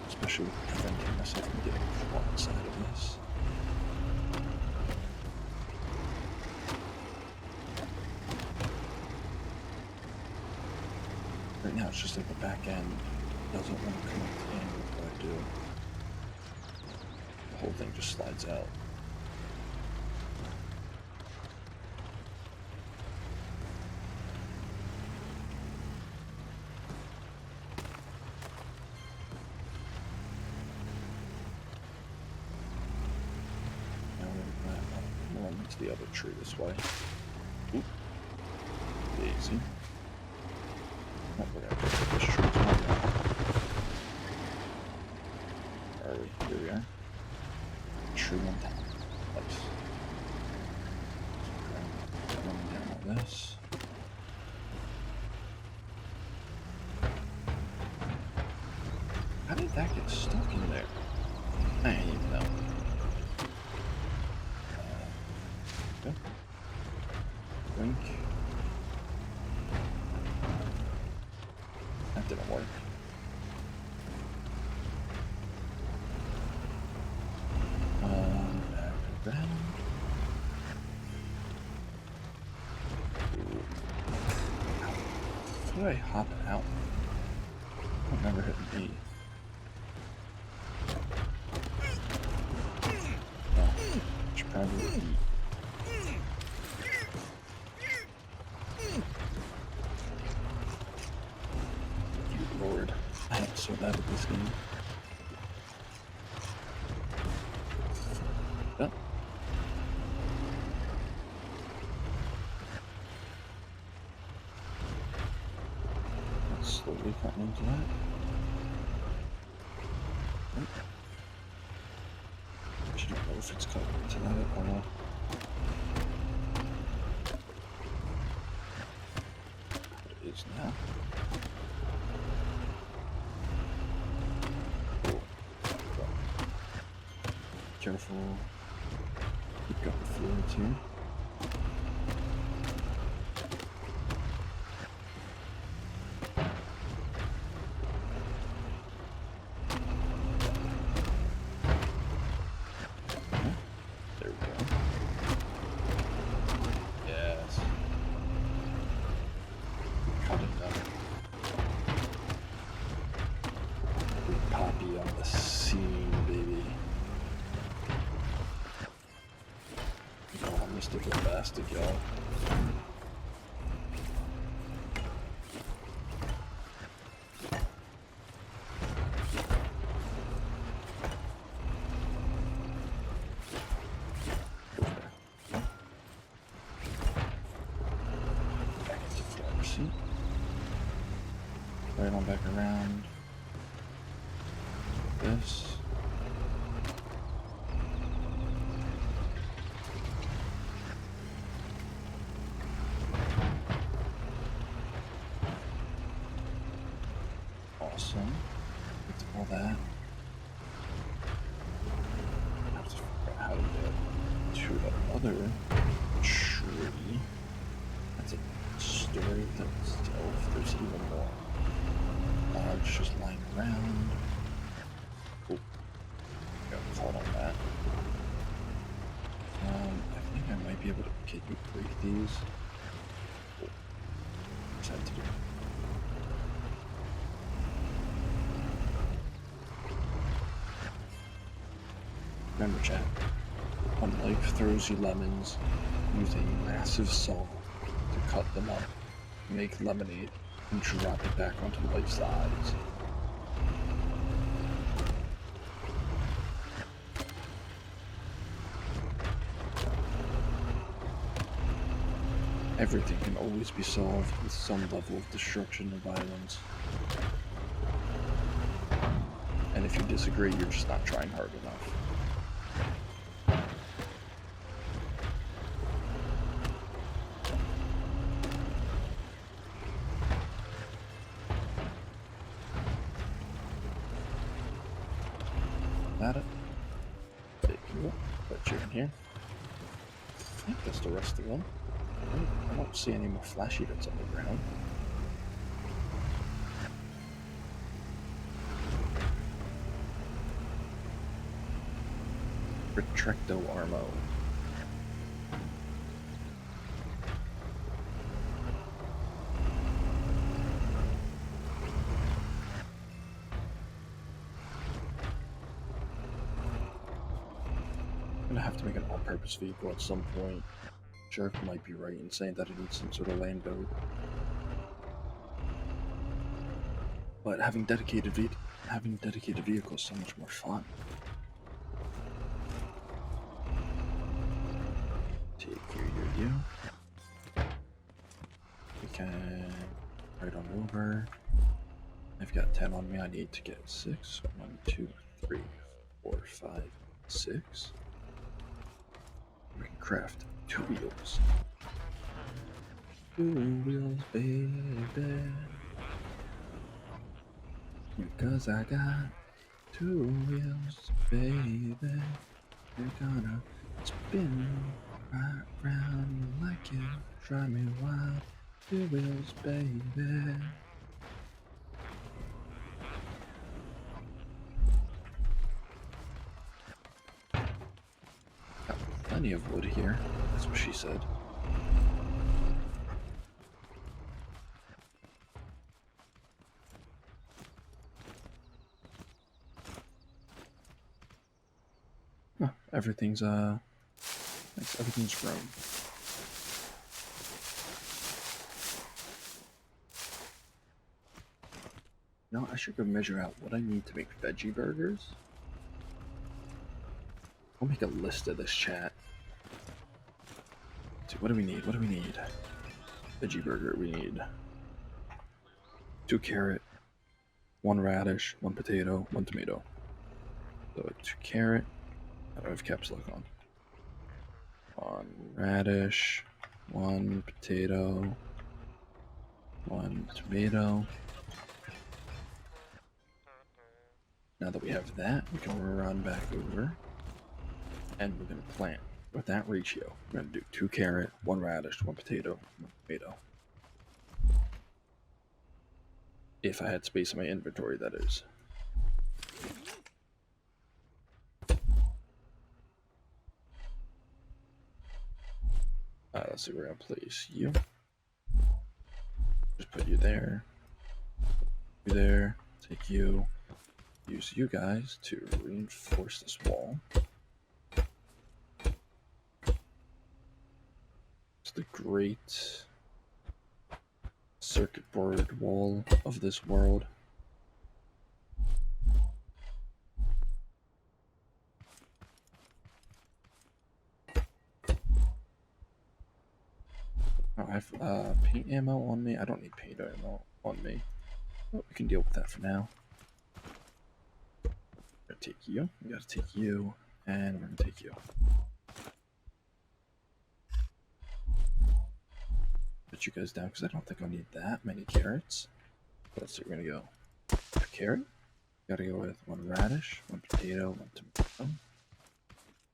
Especially with preventing myself from getting caught inside of this. Right now it's just like the back end doesn't want to connect in with what I do. The whole thing just slides out. Now we're going to run into the other tree this way. Oop. Easy. Oh, we're gonna take this tree as well. Where are we? Here we are. Tree on top. Nice. Running down all How did that get stuck in there? I don't even know. Yep. Blink. That didn't work. Back around. How do I hop out? I've never hit an E. No, should probably E. Good lord, I am so bad at this game. Yep. Slowly cutting into that. Yep. Actually, don't know if it's cutting into that at all. It is now. Careful. Keep going forward here. Bastard, y'all. Back into floor seat. Right on back around. This. Awesome. Get all that. I have to figure out how to get to that other tree. That's a story within itself. There's even more. It's just lying around. Oh, got caught on that. I think I might be able to get you break these. Oh, just had to do it. Remember, chat, when life throws you lemons, use a massive saw to cut them up, make lemonade, and drop it back onto life's eyes. Everything can always be solved with some level of destruction and violence. And if you disagree, you're just not trying hard enough. That it? Take you up, put you in here. I think that's the rest of them. I don't see any more flashy bits on the ground. Retracto Armo. I'm gonna have to make an all-purpose vehicle at some point. Sheriff might be right in saying that it needs some sort of land boat. But having dedicated vehicles is so much more fun. Take you. We can right on over. I've got 10 on me. I need to get 6. 1, 2, 3, 4, 5, 6. We can craft 2 wheels. 2 wheels, baby. Because I got Two wheels, baby, they're gonna spin right round you like it. Drive me wild. Two wheels, baby. Got plenty of wood here. That's what she said. Huh, everything's everything's grown. No, I should go measure out what I need to make veggie burgers. I'll make a list of this, chat. Let's see, what do we need? What do we need? Veggie burger. We need 2 carrot, 1 radish, 1 potato, 1 tomato. So 2 carrot. I don't have caps lock on. 1 radish, 1 potato, 1 tomato. Now that we have that, we can run back over and we're going to plant with that ratio. We're going to do 2 carrot, 1 radish, 1 potato, 1 tomato. If I had space in my inventory, that is. Let's see, we're going to place you. Just put you there. You there. Take you. Use you guys to reinforce this wall. It's the great circuit board wall of this world. Oh, I have paint ammo on me. I don't need paint ammo on me. But we can deal with that for now. We're gonna take you. We gotta take you, and we're gonna take you. Put you guys down because I don't think I'll need that many carrots. Let's see, we're gonna go a carrot. Gotta go with 1 radish, 1 potato, 1 tomato.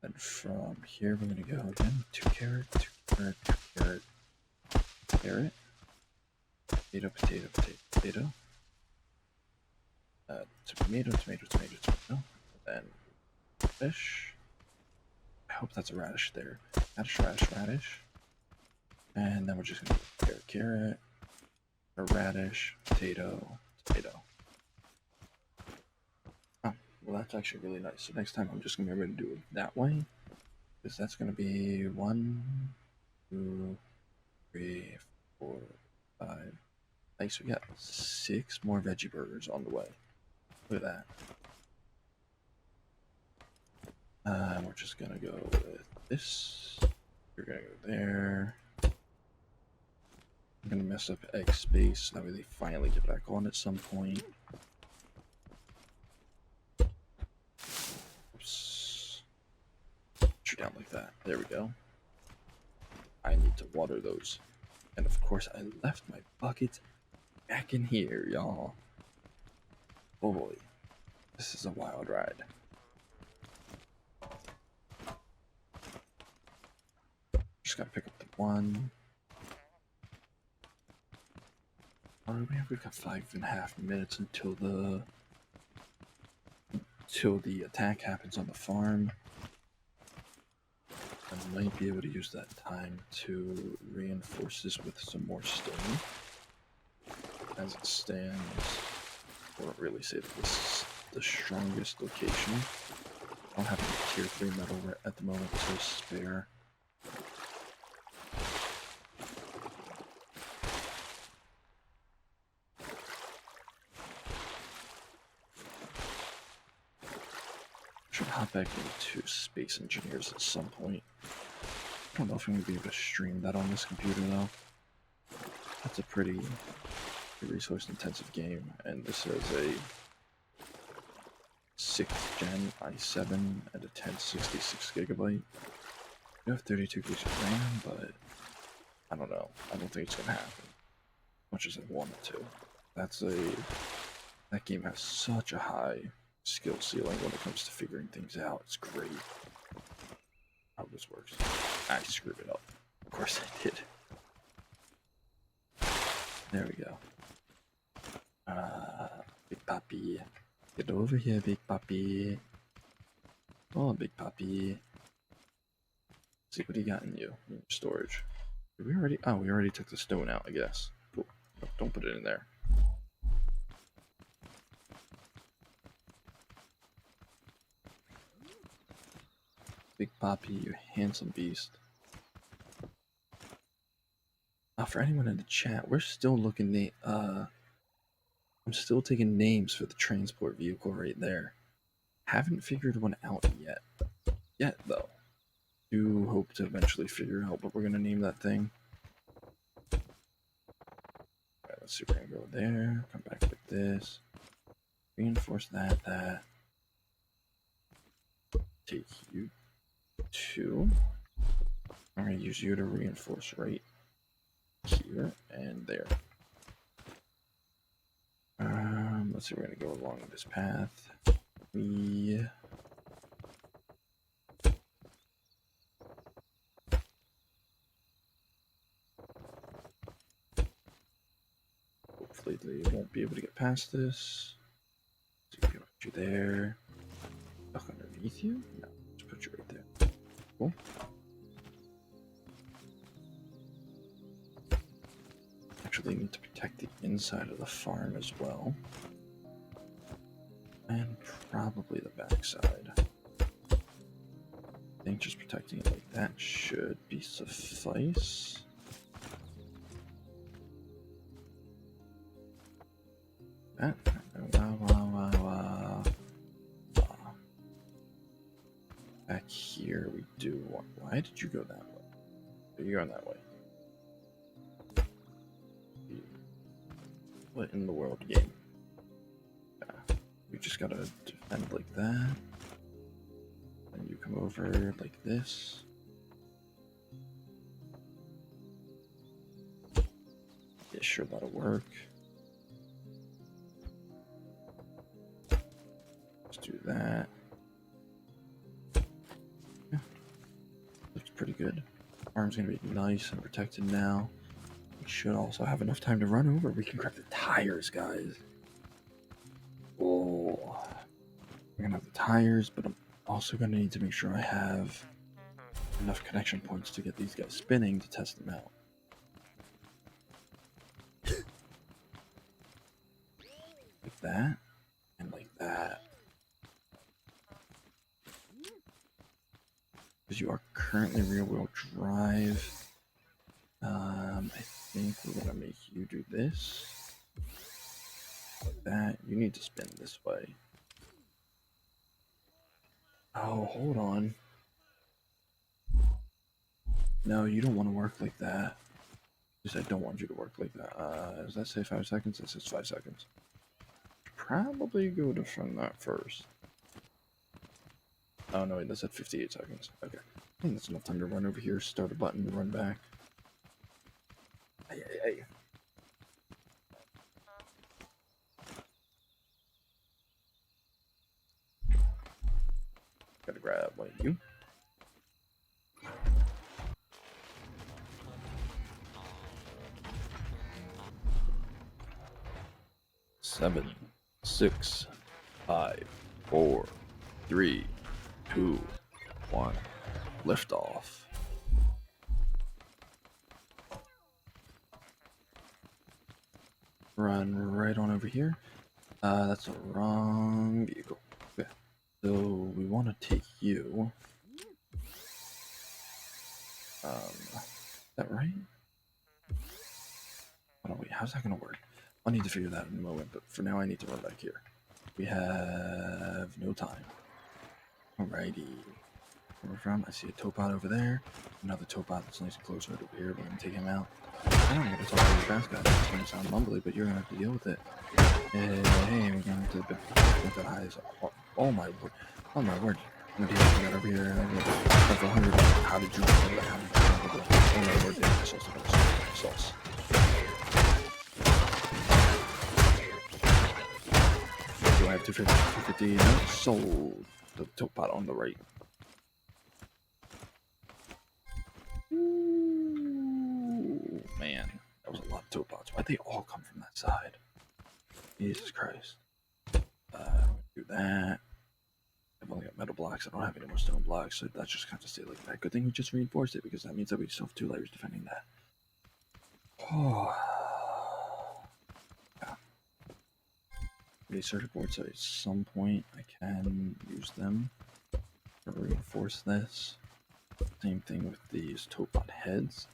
And from here, we're gonna go again 2 carrot, 2 carrot, 2 carrot, carrot, potato, potato, potato, potato. Tomato, tomato, tomato, tomato. And then fish. I hope that's a radish there. Radish, radish, radish. And then we're just gonna do carrot, carrot, a radish, potato, tomato. Oh, well, that's actually really nice. So next time I'm just gonna be able to do it that way, because that's gonna be 1, 2, 3, 4, 5. Nice. We got 6 more veggie burgers on the way. Look at that. We're just gonna go with this. You're gonna go there. I'm gonna mess up egg space. That way they finally get back on at some point. Oops. Put you down like that. There we go. I need to water those. And of course, I left my bucket back in here, y'all. Oh boy. This is a wild ride. Just gotta pick up the 1. We've got 5.5 minutes until the attack happens on the farm. I might be able to use that time to reinforce this with some more stone. As it stands, I won't really say that this is the strongest location. I don't have any tier 3 metal at the moment to spare. Should hop back into Space Engineers at some point. I don't know if I'm going to be able to stream that on this computer though. That's a pretty resource intensive game, and this is a 6th gen i7 and a 1066 gigabyte. I have 32 gigs of RAM, but I don't know. I don't think it's going to happen as much as I want it to. That game has such a high skill ceiling when it comes to figuring things out. It's great. How this works. I screwed it up. Of course I did. There we go. Big Papi. Get over here, Big Papi. Oh, Big Papi. Let's see what he got in you. In your storage. Did we already? Oh, we already took the stone out, I guess. Cool. Nope, don't put it in there. Big Papi, you handsome beast. For anyone in the chat, we're still looking I'm still taking names for the transport vehicle right there. Haven't figured one out yet though. Do hope to eventually figure out what we're gonna name that thing. Alright, let's see, we're gonna go there, come back like this, reinforce that. Take you two. I'm gonna use you to reinforce right here and there. Let's see, we're gonna go along this path. Hopefully they won't be able to get past this. So you put you there. Stuck underneath you? No, just put you right there. Cool. Actually need to protect the inside of the farm as well. And probably the backside. I think just protecting it like that should be suffice. That. Wow. Back here we do want. Why did you go that way? You're going that way. What in the world, game? Yeah, we just gotta defend like that. And you come over like this. Yeah, sure, that'll work. Let's do that. Yeah, looks pretty good. Arm's gonna be nice and protected now. We should also have enough time to run over. We can grab the tires, guys. Oh, we're gonna have the tires, but I'm also gonna need to make sure I have enough connection points to get these guys spinning to test them out. Like that, and like that. Because you are currently rear-wheel drive. I think we're gonna make you do this. Like that. You need to spin this way. Oh, hold on. No, you don't want to work like that. Because I don't want you to work like that. Does that say 5 seconds? It says 5 seconds. Probably go to from that first. Oh no, wait, that said 58 seconds. Okay. I think that's enough time to run over here, start a button, and run back. Hey. Gotta grab one of you. Seven, 6, 5, 4, 3, 2, 1. Lift off. Run right on over here. That's the wrong vehicle. Okay. So we want to take you. Is that right? Oh, wait, how's that gonna work? I'll need to figure that out in a moment, but for now I need to run back here. We have no time. Alrighty. Where we're from, I see a topod over there. Another topod that's nice and close right over here. We're gonna take him out. I'm gonna talk to the fast guy. It's gonna sound mumbly, but you're gonna have to deal with it. Hey, we're going to the highs. Oh my word. Oh my word. I'm gonna deal with that over here. That's 100. How did you do that? How did you do that? Oh my word, sauce. I have 250 now. Sold the top pot on the right. Ooh, man, that was a lot of top pots. Why'd they all come from that side? Jesus Christ. Do that. I've only got metal blocks. I don't have any more stone blocks, so that's just kind of stay like that. Good thing we just reinforced it because that means that we still have 2 layers defending that. Oh. Yeah. These circuit boards, so at some point I can use them to reinforce this. Same thing with these topot heads.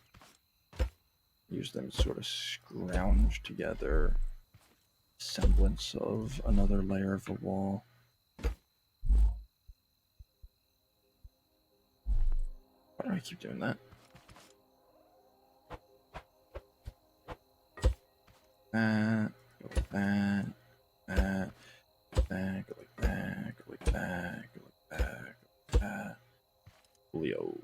Use them to sort of scrounge together semblance of another layer of a wall. Why do I keep doing that? That, go like that, that, that, go like that, go like that, go like that, go like that. Leo.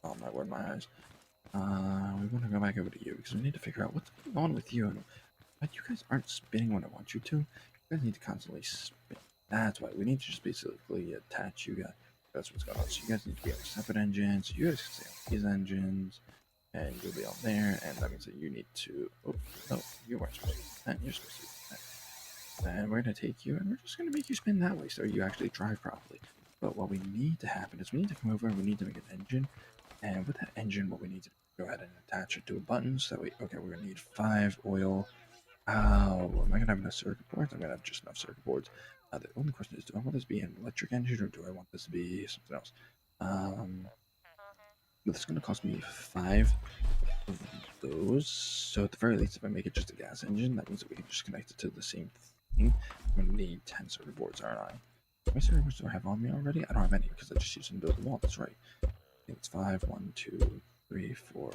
Oh my word, my eyes. We want to go back over to you because we need to figure out what's going on with you and why you guys aren't spinning when I want you to. You guys need to constantly spin. That's why we need to just basically attach you guys. That's what's going on. So you guys need to be on separate engines. So you guys can stay on these engines, and you'll be on there. And that means that you need to. Oh no, you weren't supposed to do that. You're supposed to do that. And we're gonna take you, and we're just gonna make you spin that way, so you actually drive properly. But what we need to happen is we need to come over and we need to make an engine. And with that engine, what we need to go ahead and attach it to a button. So we okay, we're gonna need 5 oil. Oh, am I gonna have enough circuit boards? I'm gonna have just enough circuit boards. The only question is, do I want this to be an electric engine or do I want this to be something else? This is gonna cost me 5 of those. So at the very least, if I make it just a gas engine, that means that we can just connect it to the same thing. I'm gonna need 10 circuit boards, aren't I? How many circuit boards do I have on me already? I don't have any because I just used them to build the wall. That's right. I think it's 5. 1, 2, 3, 4,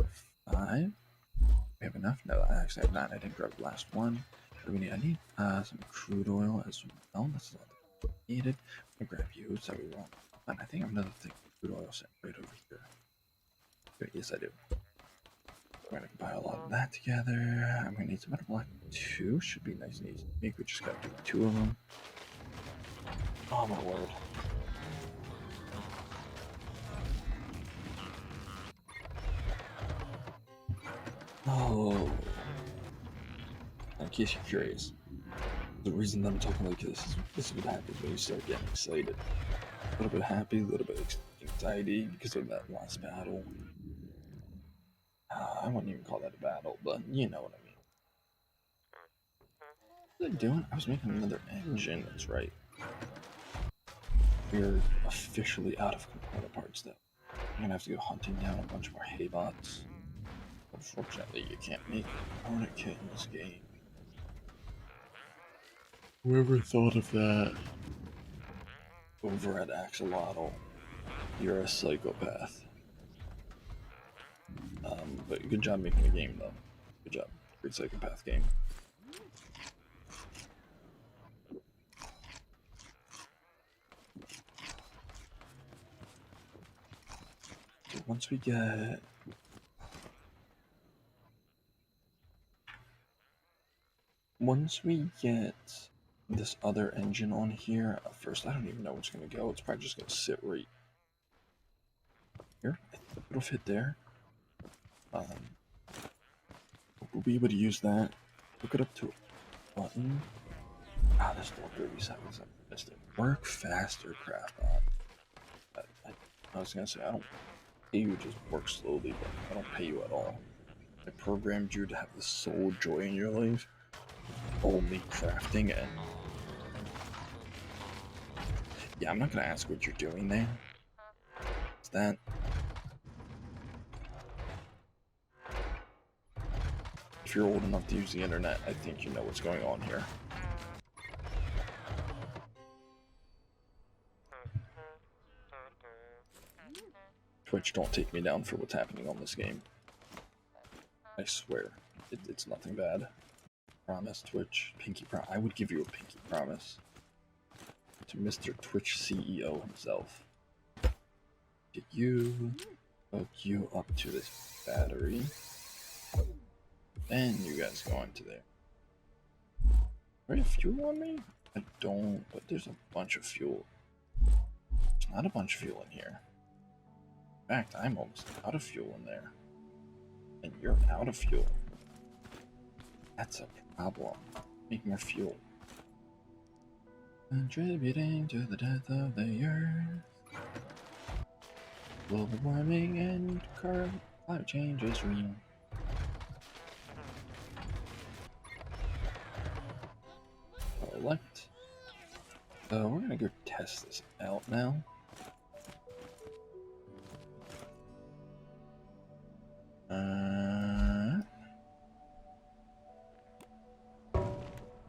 5. We have enough? No, I actually have 9. I didn't grab the last one. What do we need? I need some crude oil as well. That's a lot needed. I'm gonna grab you so we won't. And I think I have another thing of crude oil sitting right over here. Wait, yes, I do. We're gonna compile all of that together. I'm gonna need some metal block 2. Should be nice and easy. Maybe we just gotta do 2 of them. Oh my word. Oh. In case you're curious, the reason that I'm talking like this is what happens when you start getting excited. A little bit happy, a little bit anxiety because of that last battle. I wouldn't even call that a battle, but you know what I mean. What was I doing? I was making another engine, that's right. We're officially out of component parts though. I'm gonna have to go hunting down a bunch more hay bots. Unfortunately, you can't make a hornet kit in this game. Whoever thought of that? Over at Axolotl, you're a psychopath. But good job making the game though. Good job. Great psychopath game. So once we get this other engine on here, first I don't even know where it's gonna go. It's probably just gonna sit right here. I think it'll fit there. We'll be able to use that. Hook it up to a button. There's still 30 seconds. I missed it. Work faster, Craftbot. I was gonna say, I don't pay you, just work slowly, but I don't pay you at all. I programmed you to have the sole joy in your life, only crafting, and yeah, I'm not gonna ask what you're doing there. Is that? If you're old enough to use the internet, I think you know what's going on here. Twitch, don't take me down for what's happening on this game. I swear, it's nothing bad. Promise, Twitch. Pinky promise. I would give you a pinky promise. To Mr. Twitch CEO himself. Get you. Hook you up to this battery. Then you guys go into there. Do I have fuel on me? I don't, but there's a bunch of fuel. There's not a bunch of fuel in here. In fact, I'm almost out of fuel in there. And you're out of fuel. That's a problem. Make more fuel. Contributing to the death of the earth. Global warming and climate change is real. Collect. So we're gonna go test this out now.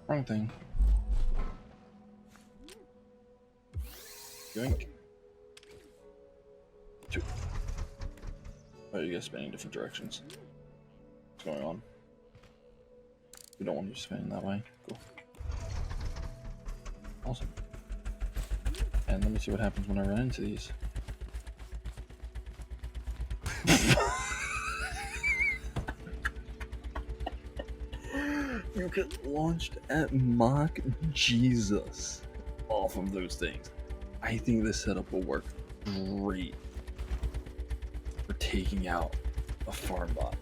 Wrong thing. Yoink. 2. Oh, you guys spinning different directions. What's going on? We don't want you spinning that way. Cool. Awesome. And let me see what happens when I run into these. You get launched at Mach Jesus off of those things. I think this setup will work great for taking out a farm bot.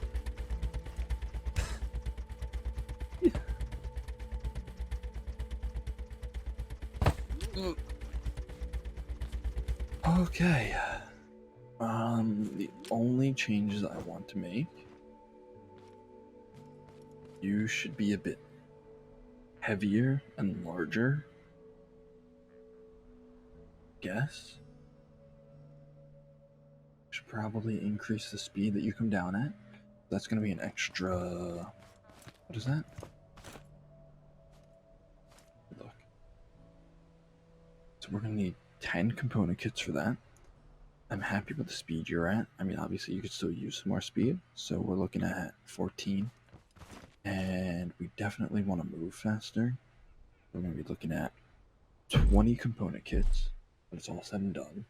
Okay. The only changes I want to make, you should be a bit heavier and larger. Guess. Should probably increase the speed that you come down at. That's going to be an extra. What is that? Look. So we're going to need 10 component kits for that. I'm happy with the speed you're at. I mean, obviously you could still use some more speed. So we're looking at 14. And we definitely want to move faster. We're going to be looking at 20 component kits. But it's all said and done.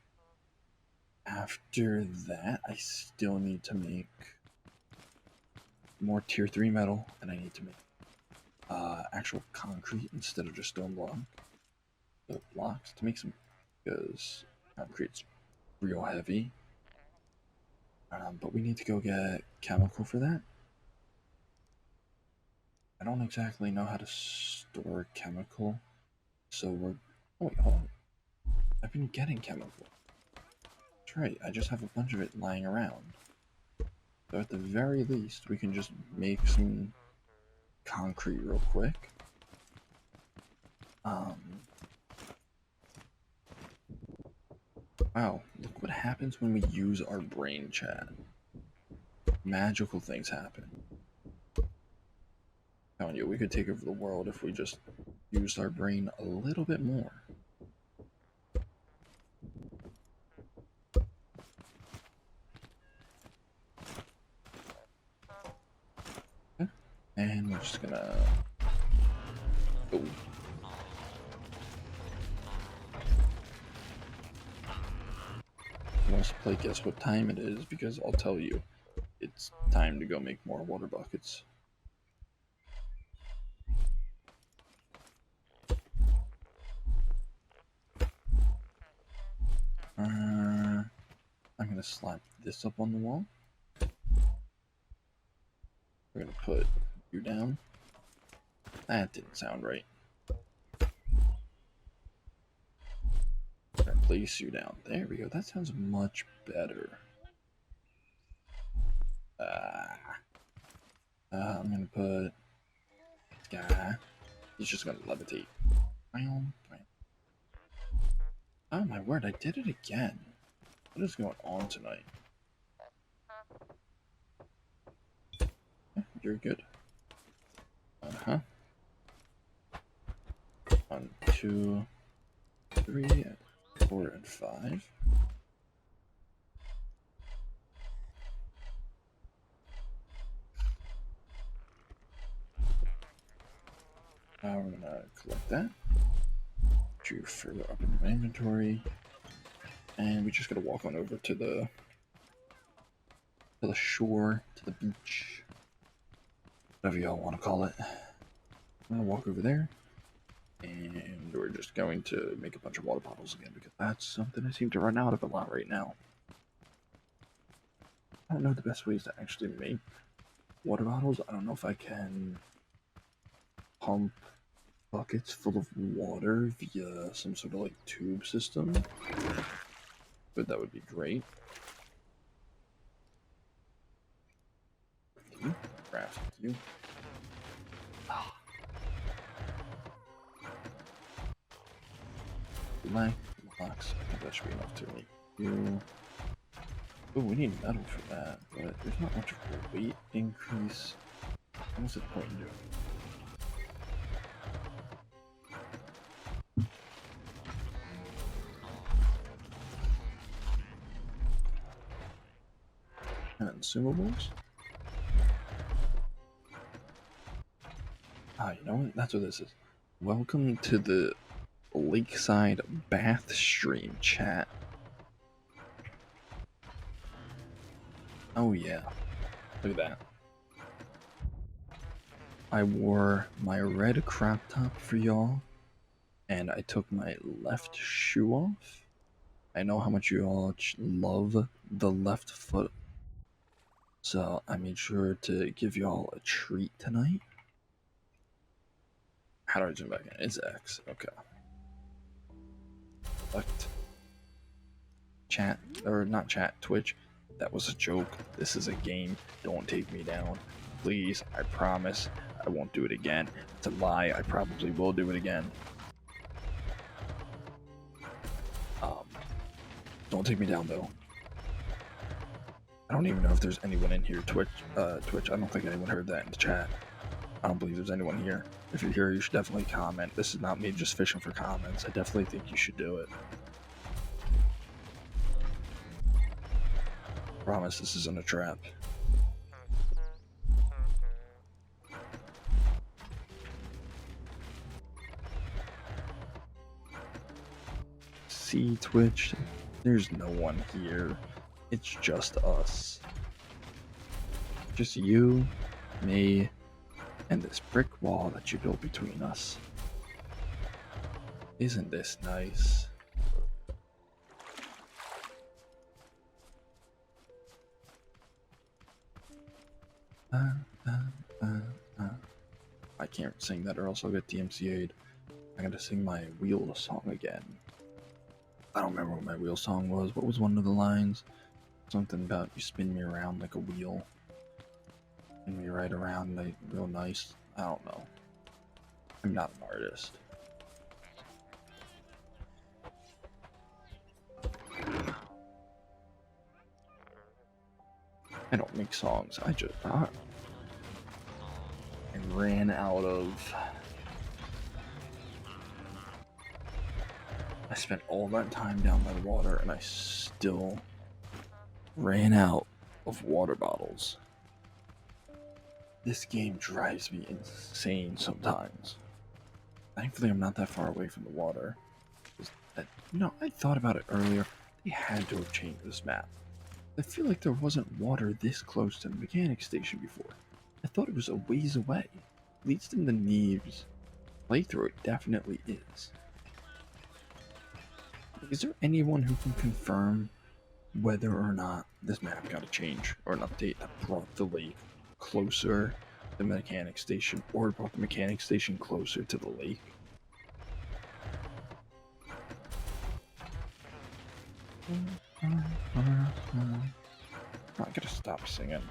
After that, I still need to make more tier 3 metal. And I need to make actual concrete instead of just stone blocks to make some, because concrete's real heavy. But we need to go get chemical for that. I don't exactly know how to store chemical, so we're. Oh wait, hold on. I've been getting chemical. That's right. I just have a bunch of it lying around. So at the very least, we can just make some concrete real quick. Wow, look what happens when we use our brain, chat. Magical things happen. Telling you, we could take over the world if we just used our brain a little bit more. Okay. And we're just gonna. Oh. Let's play guess what time it is, because I'll tell you, it's time to go make more water buckets. I'm gonna slap this up on the wall. We're gonna put you down. That didn't sound right. We're gonna place you down. There we go. That sounds much better. I'm gonna put this guy. He's just gonna levitate. Oh my word! I did it again. What is going on tonight? Yeah, you're good. 1, 2, 3, 4, and 5. We're gonna collect that. Put you further up in my inventory, and we just gotta walk on over to the shore, to the beach. whatever y'all want to call it. I'm gonna walk over there, and we're just going to make a bunch of water bottles again because that's something I seem to run out of a lot right now. I don't know the best ways to actually make water bottles. I don't know if I can pump buckets full of water via some sort of like tube system, but that would be great. Craft you. Black blocks. I think that should be enough to make you. Oh, we need metal for that, but there's not much of a weight increase. What's the point in doing? Consumables? Ah, you know what? That's what this is. Welcome to the Lakeside Bath Stream chat. Oh yeah. Look at that. I wore my red crop top for y'all, and I took my left shoe off. I know how much you all love the left foot, so I made sure to give y'all a treat tonight. How do I zoom back in? It's X. Okay. Select chat, or not chat, Twitch. That was a joke. This is a game. Don't take me down. Please, I promise I won't do it again. It's a lie. I probably will do it again. Don't take me down though. I don't even know if there's anyone in here. Twitch. I don't think anyone heard that in the chat. I don't believe there's anyone here. If you're here, you should definitely comment. This is not me just fishing for comments. I definitely think you should do it. Promise this isn't a trap. See, Twitch, there's no one here. It's just us. Just you, me, and this brick wall that you built between us. Isn't this nice? I can't sing that or else I'll get DMCA'd. I gotta sing my wheel song again. I don't remember what my wheel song was. What was one of the lines? Something about you spin me around like a wheel. Spin me right around like real nice. I don't know. I'm not an artist. I don't make songs. I ran out of. I spent all that time down by the water and I still ran out of water bottles. This game drives me insane sometimes. Thankfully, I'm not that far away from the water. I thought about it earlier. They had to have changed this map. I feel like there wasn't water this close to the mechanic station before. I thought it was a ways away. At least in the Neves playthrough, it definitely is. Is there anyone who can confirm whether or not this map got a change or an update that brought the lake closer to the mechanic station or brought the mechanic station closer to the lake? I gotta stop singing.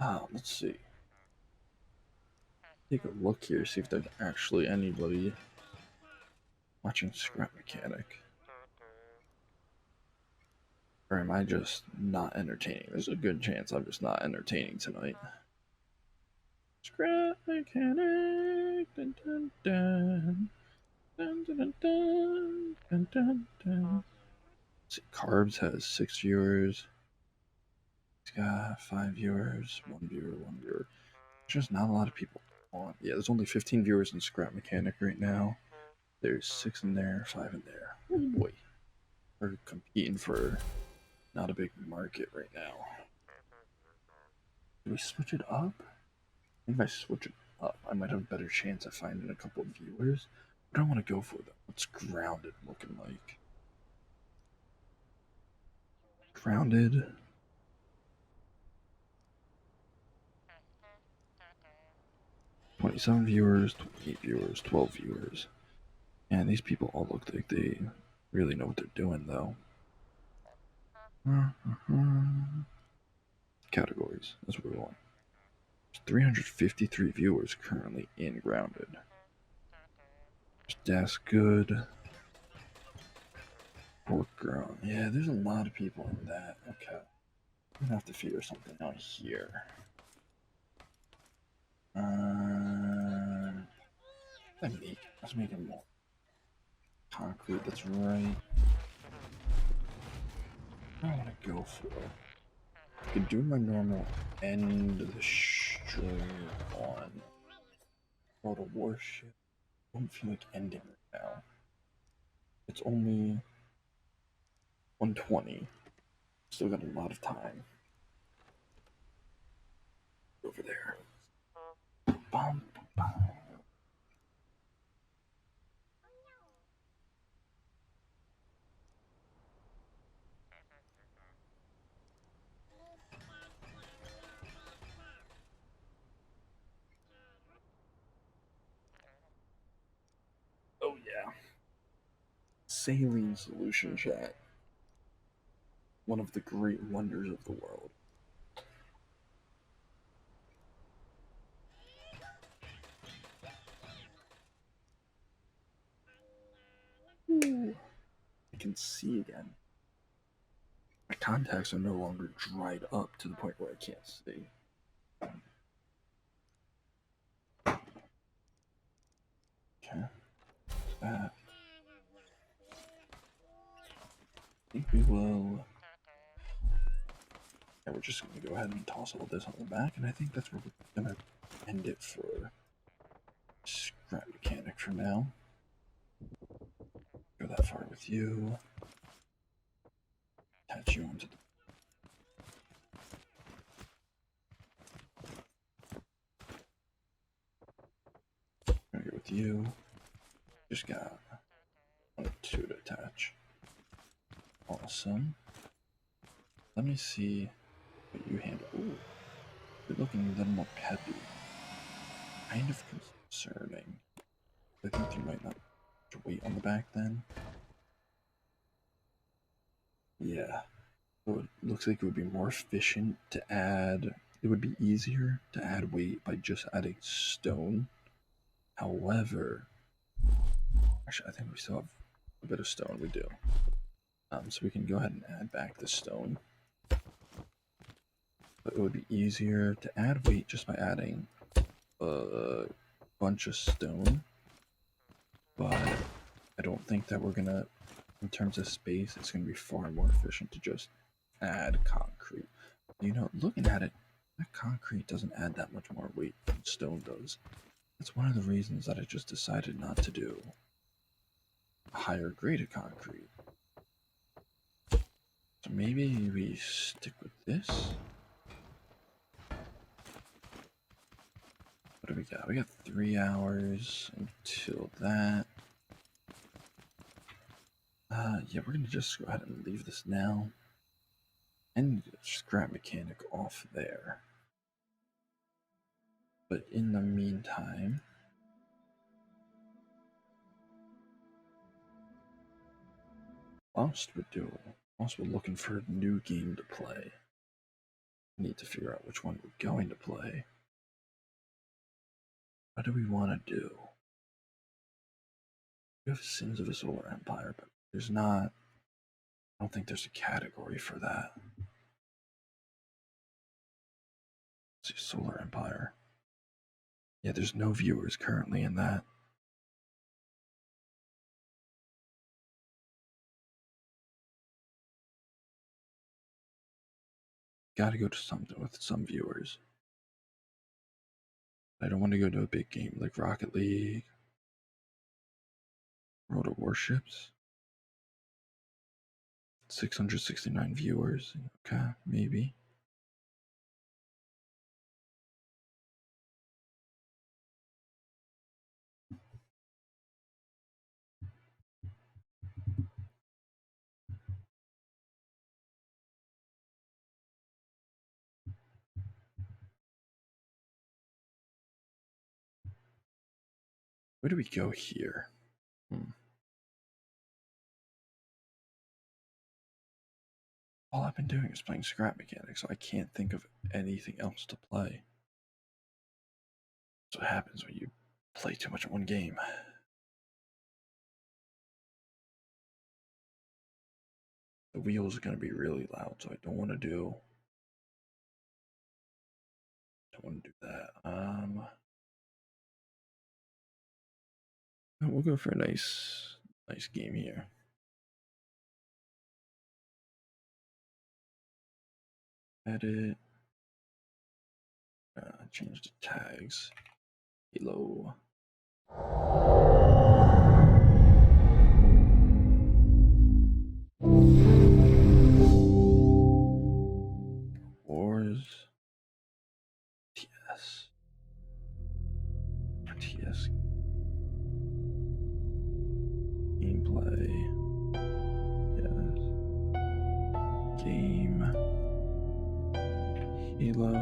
Let's see. Take a look here, see if there's actually anybody watching Scrap Mechanic. Or am I just not entertaining? There's a good chance I'm just not entertaining tonight. Scrap Mechanic. Dun, dun, dun. Dun, dun, dun, dun, dun, dun, dun. See, Carbs has 6 viewers. He's got 5 viewers, 1 viewer, 1 viewer. There's just not a lot of people on. Yeah, there's only 15 viewers in Scrap Mechanic right now. There's 6 in there, 5 in there. Oh boy. We're competing for not a big market right now. Do we switch it up? I think if I switch it up, I might have a better chance at finding a couple of viewers. What do I want to go for though? What's Grounded looking like? Grounded. 27 viewers, 28 viewers, 12 viewers. And these people all look like they really know what they're doing though. Categories. That's what we want. There's 353 viewers currently in Grounded. That's good. Pork girl. Yeah, there's a lot of people in that. Okay. I'm gonna have to figure something out here. Let's make it more concrete. That's right. What do I want to go for? I could do my normal end of the stream on World of Warship. I don't feel like ending right now. It's only 1:20. Still got a lot of time. Over there. Bum, bum. Oh yeah. Saline solution chat. One of the great wonders of the world. Ooh. I can see again. My contacts are no longer dried up to the point where I can't see. Okay. I think we will. Yeah, we're just gonna go ahead and toss all this on the back, and I think that's where we're gonna end it for Scrap Mechanic for now. Go that far with you. Attach you onto the. Gonna go with you. Just got 1 or 2 to attach. Awesome. Let me see what you handle. Ooh, you're looking a little more peppy. Kind of concerning. I think you might not have to wait on the back then. Yeah. So it looks like it would be more efficient to add. It would be easier to add weight by just adding stone. However, actually, I think we still have a bit of stone. We do. So we can go ahead and add back the stone. But it would be easier to add weight just by adding a bunch of stone. But I don't think that we're gonna, in terms of space, it's gonna be far more efficient to just add concrete. You know, looking at it, that concrete doesn't add that much more weight than stone does. That's one of the reasons that I just decided not to do a higher grade of concrete. So maybe we stick with this. What do we got? We got 3 hours until that. Yeah, we're gonna just go ahead and leave this now. And Scrap Mechanic off there. But in the meantime, whilst we're looking for a new game to play, Need to figure out which one we're going to play. What do we want to do? We have Sins of a Solar Empire, but there's not. I don't think there's a category for that. Let's see, Solar Empire. Yeah, there's no viewers currently in that. Gotta go to something with some viewers. I don't want to go to a big game like Rocket League, World of Warships. 669 viewers. Okay, maybe. Where do we go here? All I've been doing is playing scrap mechanics, so I can't think of anything else to play. That's what happens when you play too much in one game. The wheels are going to be really loud, so I don't want to do. Don't want to do that. We'll go for a nice game here. Edit. Change the tags. Halo. Wars. TS. TS. Gameplay. Yes. Game. Halo.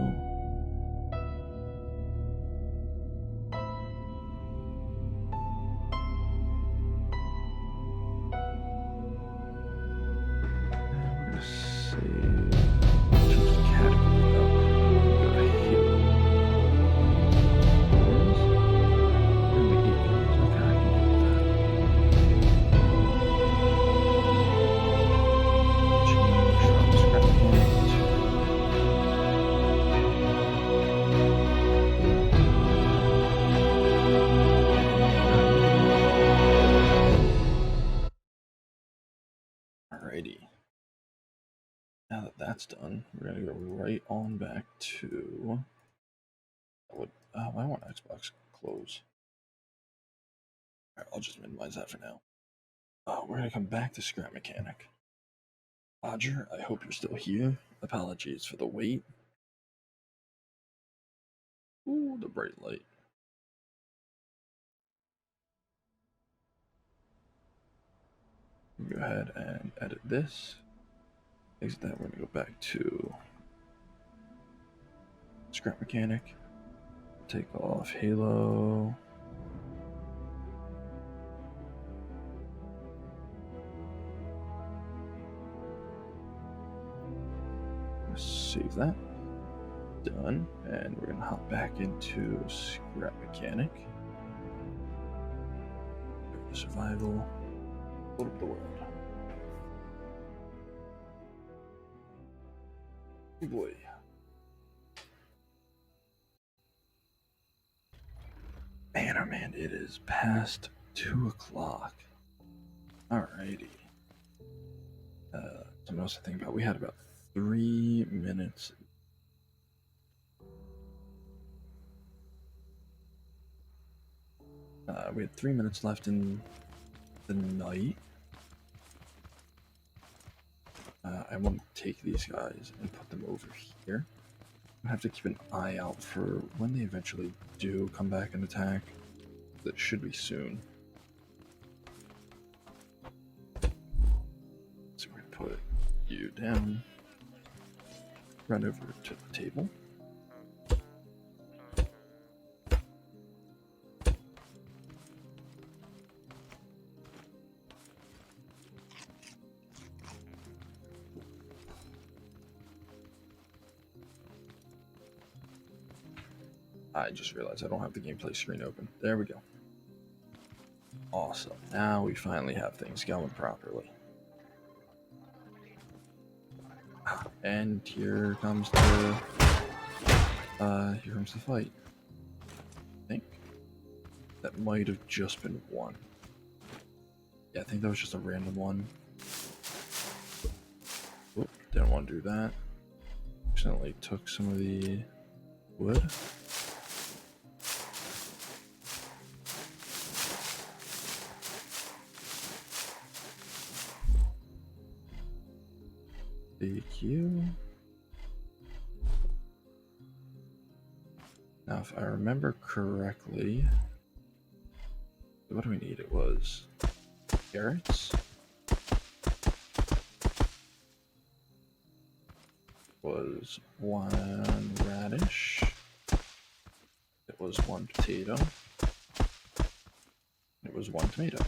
Alrighty. Now that that's done, we're gonna go right on back to. Why won't Xbox close? Alright, I'll just minimize that for now. We're gonna come back to Scrap Mechanic. Roger, I hope you're still here. Apologies for the wait. Ooh, the bright light. Go ahead and edit this. Exit that. We're gonna go back to Scrap Mechanic. Take off Halo. Save that. Done. And we're gonna hop back into Scrap Mechanic. Survival. Load up the world. Oh boy. Man, oh man, it is past 2 o'clock. Alrighty. Something else to think about. We had about 3 minutes. We had 3 minutes left in the night. I want to take these guys and put them over here. I have to keep an eye out for when they eventually do come back and attack. That should be soon. So we're gonna put you down. Run over to the table. I just realized I don't have the gameplay screen open. There we go. Awesome. Now we finally have things going properly. And here comes the fight. I think that might have just been one. Yeah, I think that was just a random one. Oop, didn't want to do that. Accidentally took some of the wood. DQ. Now, if I remember correctly, what do we need? It was carrots. Was one radish. It was one potato. It was one tomato.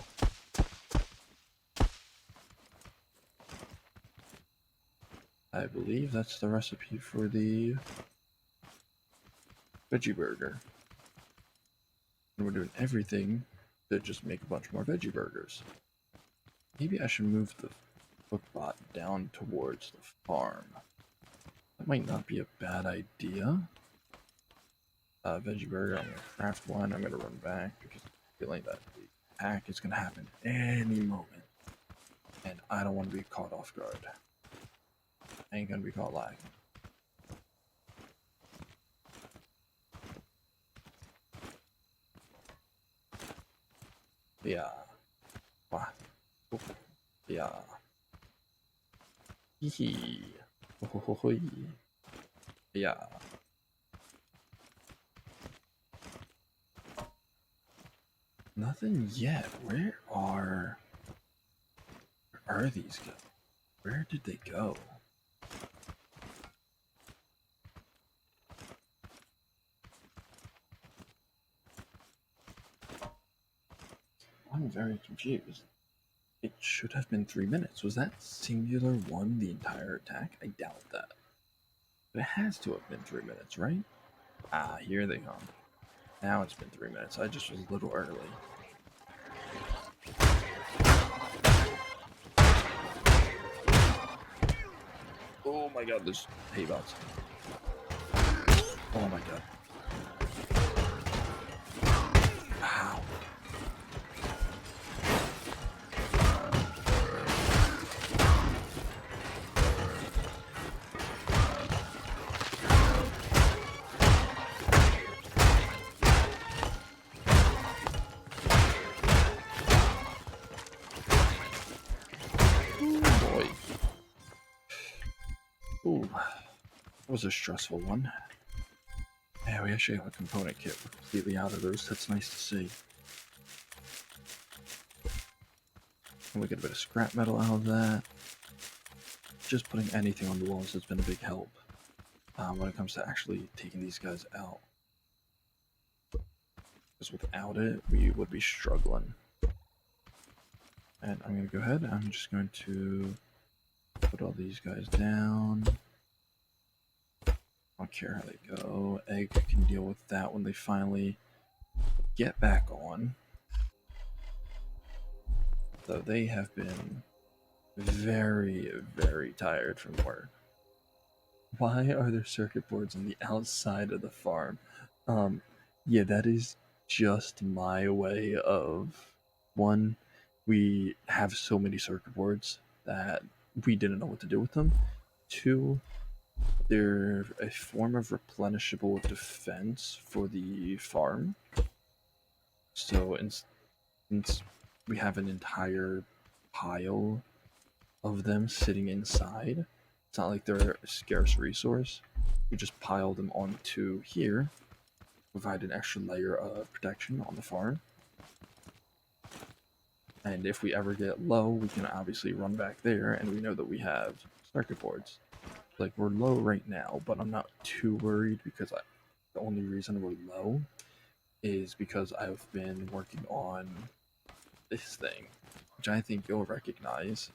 I believe that's the recipe for the veggie burger. And we're doing everything to just make a bunch more veggie burgers. Maybe I should move the cookbot down towards the farm. That might not be a bad idea. Veggie burger, I'm going to craft one. I'm going to run back because I'm feeling that the attack is going to happen any moment. And I don't want to be caught off guard. I ain't going to be caught lacking. Yeah. Wow. Yeah. Hee hee. Ho ho ho. Yeah. Nothing yet. Where are these guys? Where did they go? I'm very confused. It should have been 3 minutes. Was that singular one the entire attack? I doubt that. But it has to have been 3 minutes, right? Ah, here they come. Now it's been 3 minutes. I just was a little early. Oh my god, there's hay bots. Oh my god. Ow. Ooh, that was a stressful one. Yeah, we actually have a component kit. We're completely out of those. That's nice to see. And we get a bit of scrap metal out of that. Just putting anything on the walls has been a big help when it comes to actually taking these guys out. Because without it, we would be struggling. And I'm going to go ahead. I'm just going to put all these guys down. I don't care how they go. Egg can deal with that when they finally get back on. Though they have been very, very tired from work. Why are there circuit boards on the outside of the farm? Yeah, that is just my way of, one, we have so many circuit boards that we didn't know what to do with them. Two, they're a form of replenishable defense for the farm. So since we have an entire pile of them sitting inside, it's not like they're a scarce resource. We just pile them onto here, provide an extra layer of protection on the farm. And if we ever get low, we can obviously run back there, and we know that we have circuit boards. Like, we're low right now, but I'm not too worried because the only reason we're low is because I've been working on this thing, which I think you'll recognize.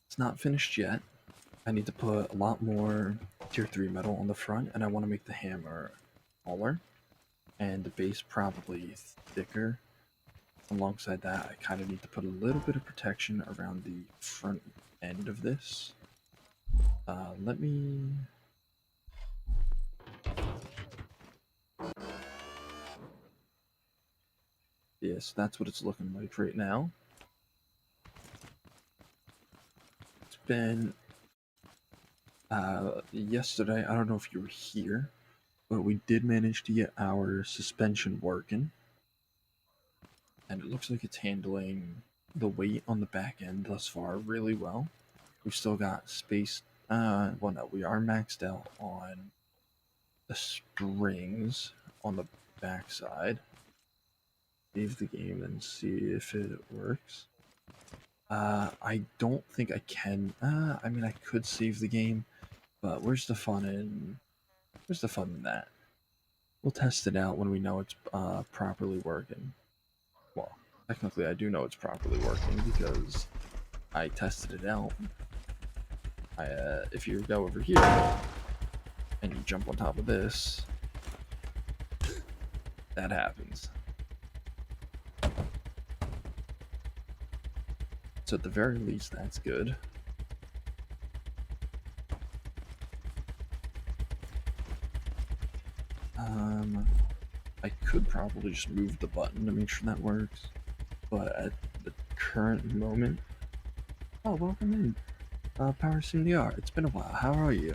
It's not finished yet. I need to put a lot more tier 3 metal on the front, and I want to make the hammer taller and the base probably thicker. Alongside that, I kind of need to put a little bit of protection around the front end of this. Let me... Yes, that's what it's looking like right now. It's been... yesterday, I don't know if you were here, but we did manage to get our suspension working. And it looks like it's handling the weight on the back end thus far really well. We've still got space. Well, no, we are maxed out on the springs on the backside. Save the game and see if it works. I don't think I can. I mean, I could save the game, but where's the fun in that? We'll test it out when we know it's properly working. Well, technically, I do know it's properly working because I tested it out. If you go over here and you jump on top of this, that happens. So at the very least, that's good. I could probably just move the button to make sure that works, but at the current moment... Oh, welcome in, Power Sim DR. It's been a while. How are you?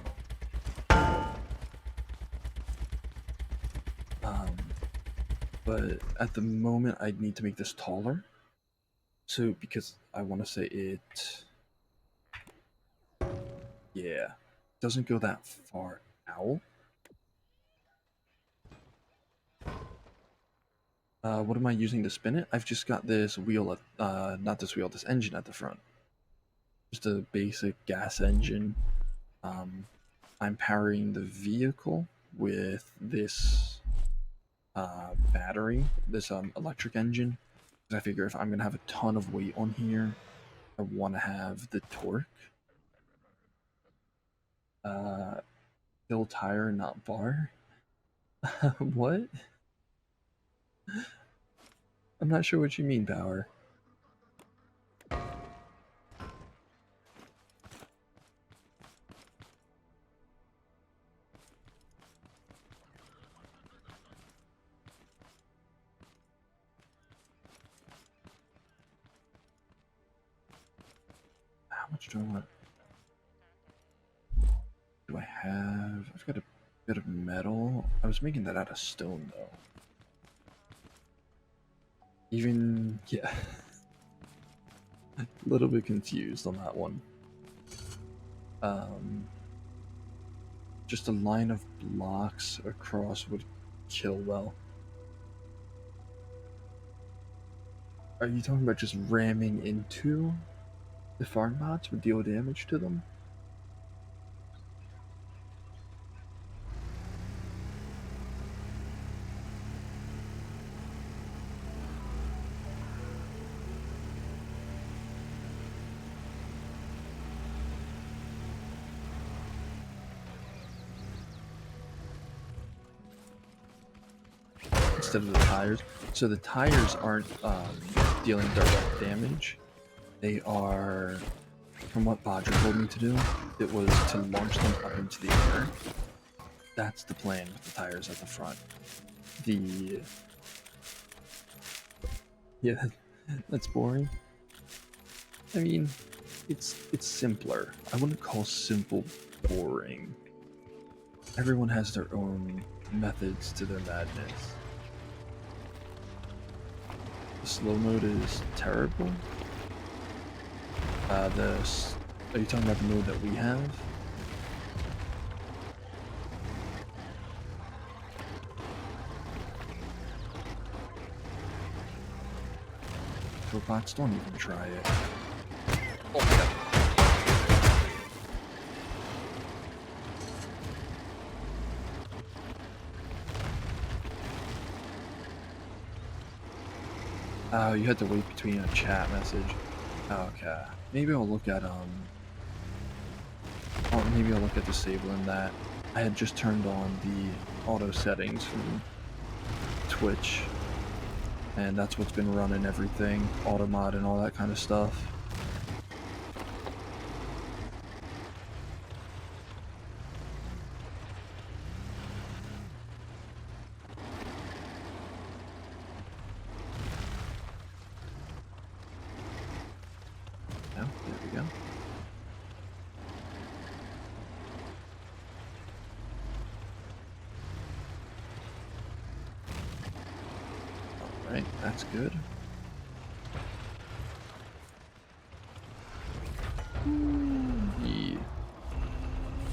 But at the moment, I need to make this taller. So, because I want to say it... Yeah, doesn't go that far out. What am I using to spin it? I've just got this wheel, not this wheel, this engine at the front. Just a basic gas engine. I'm powering the vehicle with this battery, this electric engine. I figure if I'm gonna have a ton of weight on here, I want to have the torque. Fill tire, not bar. What? I'm not sure what you mean, Power. How much do I want? Do I have? I've got a bit of metal. I was making that out of stone, though. Even, yeah. A little bit confused on that one. Just a line of blocks across would kill well. Are you talking about just ramming into the farm bots would deal damage to them? Instead of the tires. So the tires aren't dealing direct damage. They are, from what Bodger told me to do, it was to launch them up into the air. That's the plan with the tires at the front. Yeah, that's boring. I mean, it's simpler. I wouldn't call simple boring. Everyone has their own methods to their madness. The slow mode is terrible. Are you talking about the mode that we have? Robots, don't even try it. Oh my god. Oh, you had to wait between a chat message. Okay. Maybe I'll look at, maybe I'll look at disabling that. I had just turned on the auto settings from Twitch, and that's what's been running everything, auto mod and all that kind of stuff. Yeah, there we go. Alright, that's good. Yeah.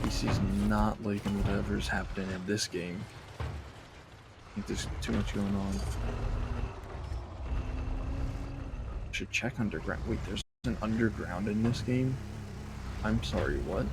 PC's not liking whatever's happening in this game. I think there's too much going on. Should check underground. Wait, there's an underground in this game? I'm sorry, what?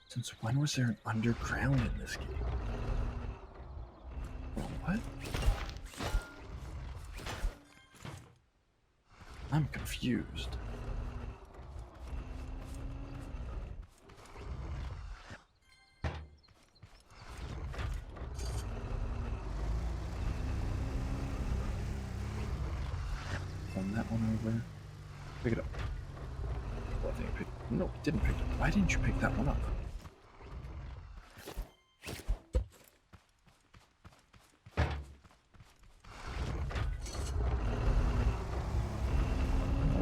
Since when was there an underground in this game? Oh, what? I'm confused. Turn that one over. Pick it up. Well, I think I picked. No, it didn't pick it up. Why didn't you pick that one up?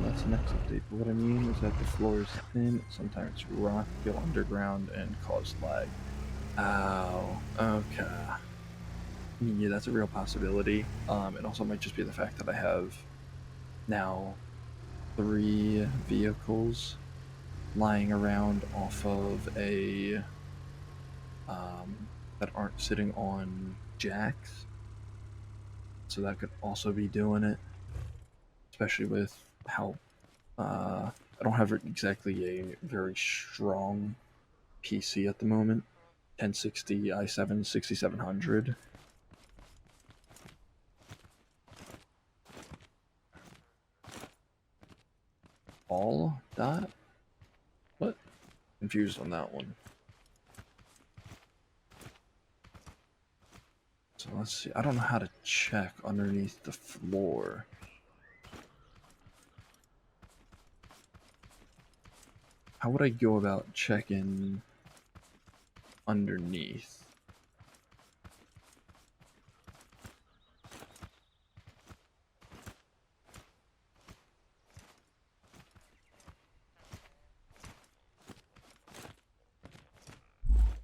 That's the next update. But what I mean is that the floor is thin, sometimes rock, go underground, and cause lag. Oh, okay. Yeah, that's a real possibility. It also might just be the fact that I have now 3 vehicles lying around off of a that aren't sitting on jacks, so that could also be doing it, especially with how I don't have exactly a very strong PC at the moment. 1060 i7 6700. All that? What? Confused on that one. So let's see. I don't know how to check underneath the floor. How would I go about checking underneath?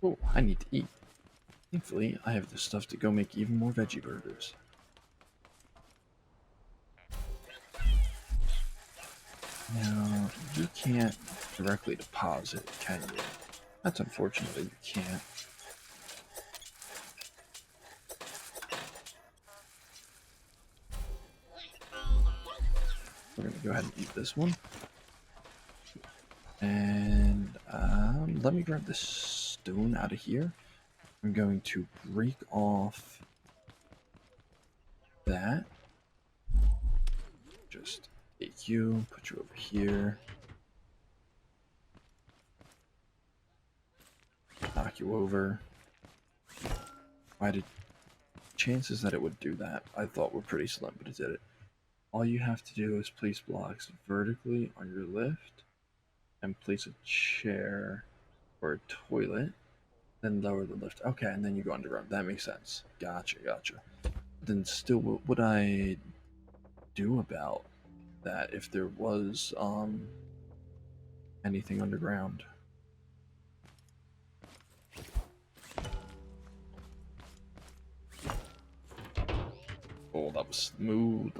Oh, I need to eat. Thankfully, I have the stuff to go make even more veggie burgers. Now, you can't directly deposit, can you? That's unfortunate that you can't. We're gonna go ahead and eat this one. And let me grab this stone out of here. I'm going to break off that. Just take you, put you over here. Knock you over. Why did chances that it would do that I thought were pretty slim, but it did it. All you have to do is place blocks vertically on your lift and place a chair or a toilet, then lower the lift. Okay, and then you go underground. That makes sense. Gotcha, gotcha. Then still, what would I do about that if there was anything underground? Oh, that was smooth.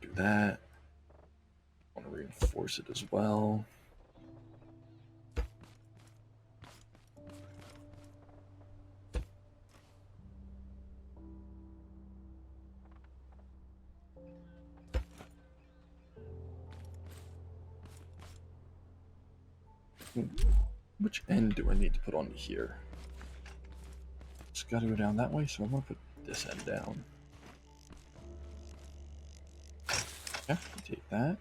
Do that. I want to reinforce it as well. Which end do I need to put on here? It's got to go down that way, so I'm going to put this end down. Yeah, take that.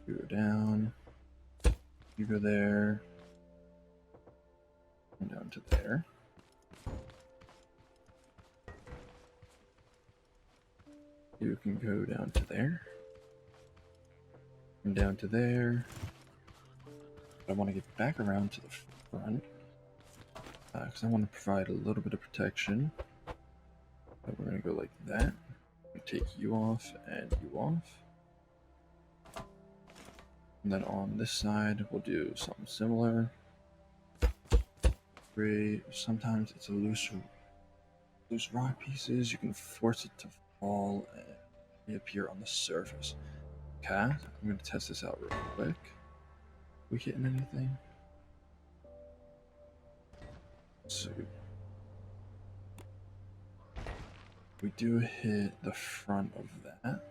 You go down. You go there. And down to there. You can go down to there. And down to there. But I want to get back around to the front. Because I want to provide a little bit of protection. So we're going to go like that. Take you off and you off. And then on this side, we'll do something similar. Sometimes it's a loose rock pieces. You can force it to fall and reappear on the surface. Okay, I'm going to test this out real quick. We hitting anything? So we do hit the front of that.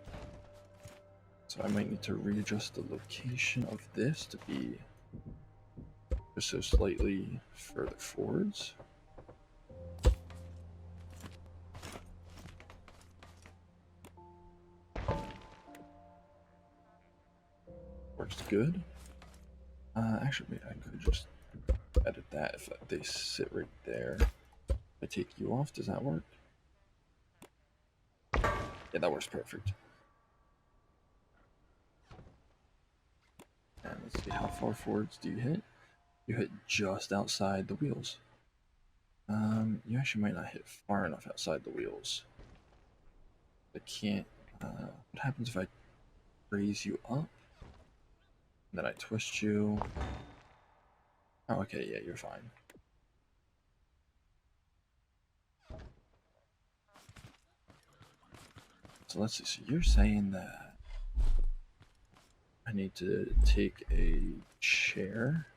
So I might need to readjust the location of this to be just so slightly further forwards. Works good. Actually, I could just edit that if they sit right there. If I take you off, does that work? Yeah, that works perfect. And let's see, how far forwards do you hit? You hit just outside the wheels. You actually might not hit far enough outside the wheels. I can't. What happens if I raise you up? Then I twist you. Oh, okay, yeah, you're fine. So let's see. So you're saying that I need to take a chair.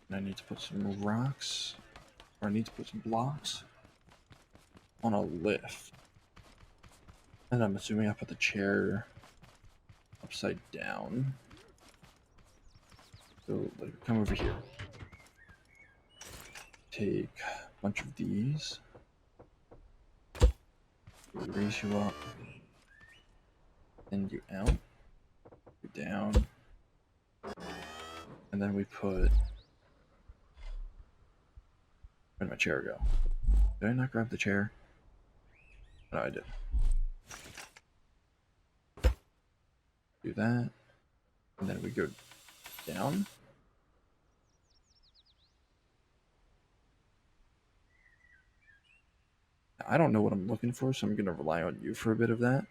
And I need to put some rocks. Or I need to put some blocks on a lift. And I'm assuming I put the chair upside down. So like, come over here. Take a bunch of these. Raise you up. Send you out. You down. And then we put. Where'd my chair go? Did I not grab the chair? No, I did. Do that. And then we go down. I don't know what I'm looking for, so I'm going to rely on you for a bit of that.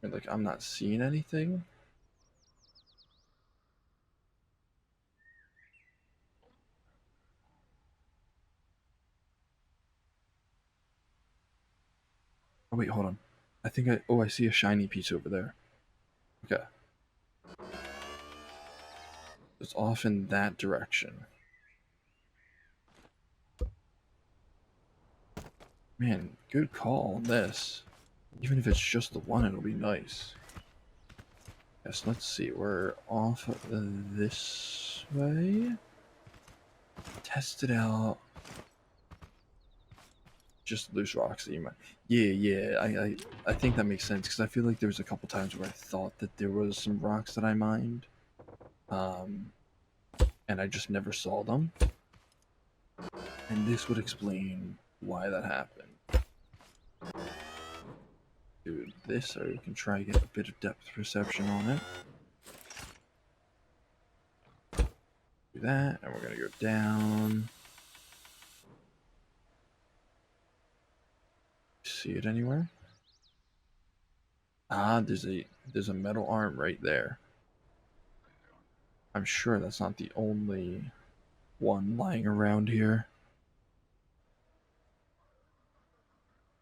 Like, I'm not seeing anything. Oh, wait, hold on. I think I see a shiny piece over there. Okay. It's off in that direction. Man, good call on this. Even if it's just the one, it'll be nice. Yes, let's see. We're off this way. Test it out. Just loose rocks that you might. Yeah. I think that makes sense because I feel like there was a couple times where I thought that there was some rocks that I mined, and I just never saw them. And this would explain why that happened. Do this, or we can try to get a bit of depth perception on it. Do that, and we're gonna go down. See it anywhere? Ah, there's a metal arm right there. I'm sure that's not the only one lying around here.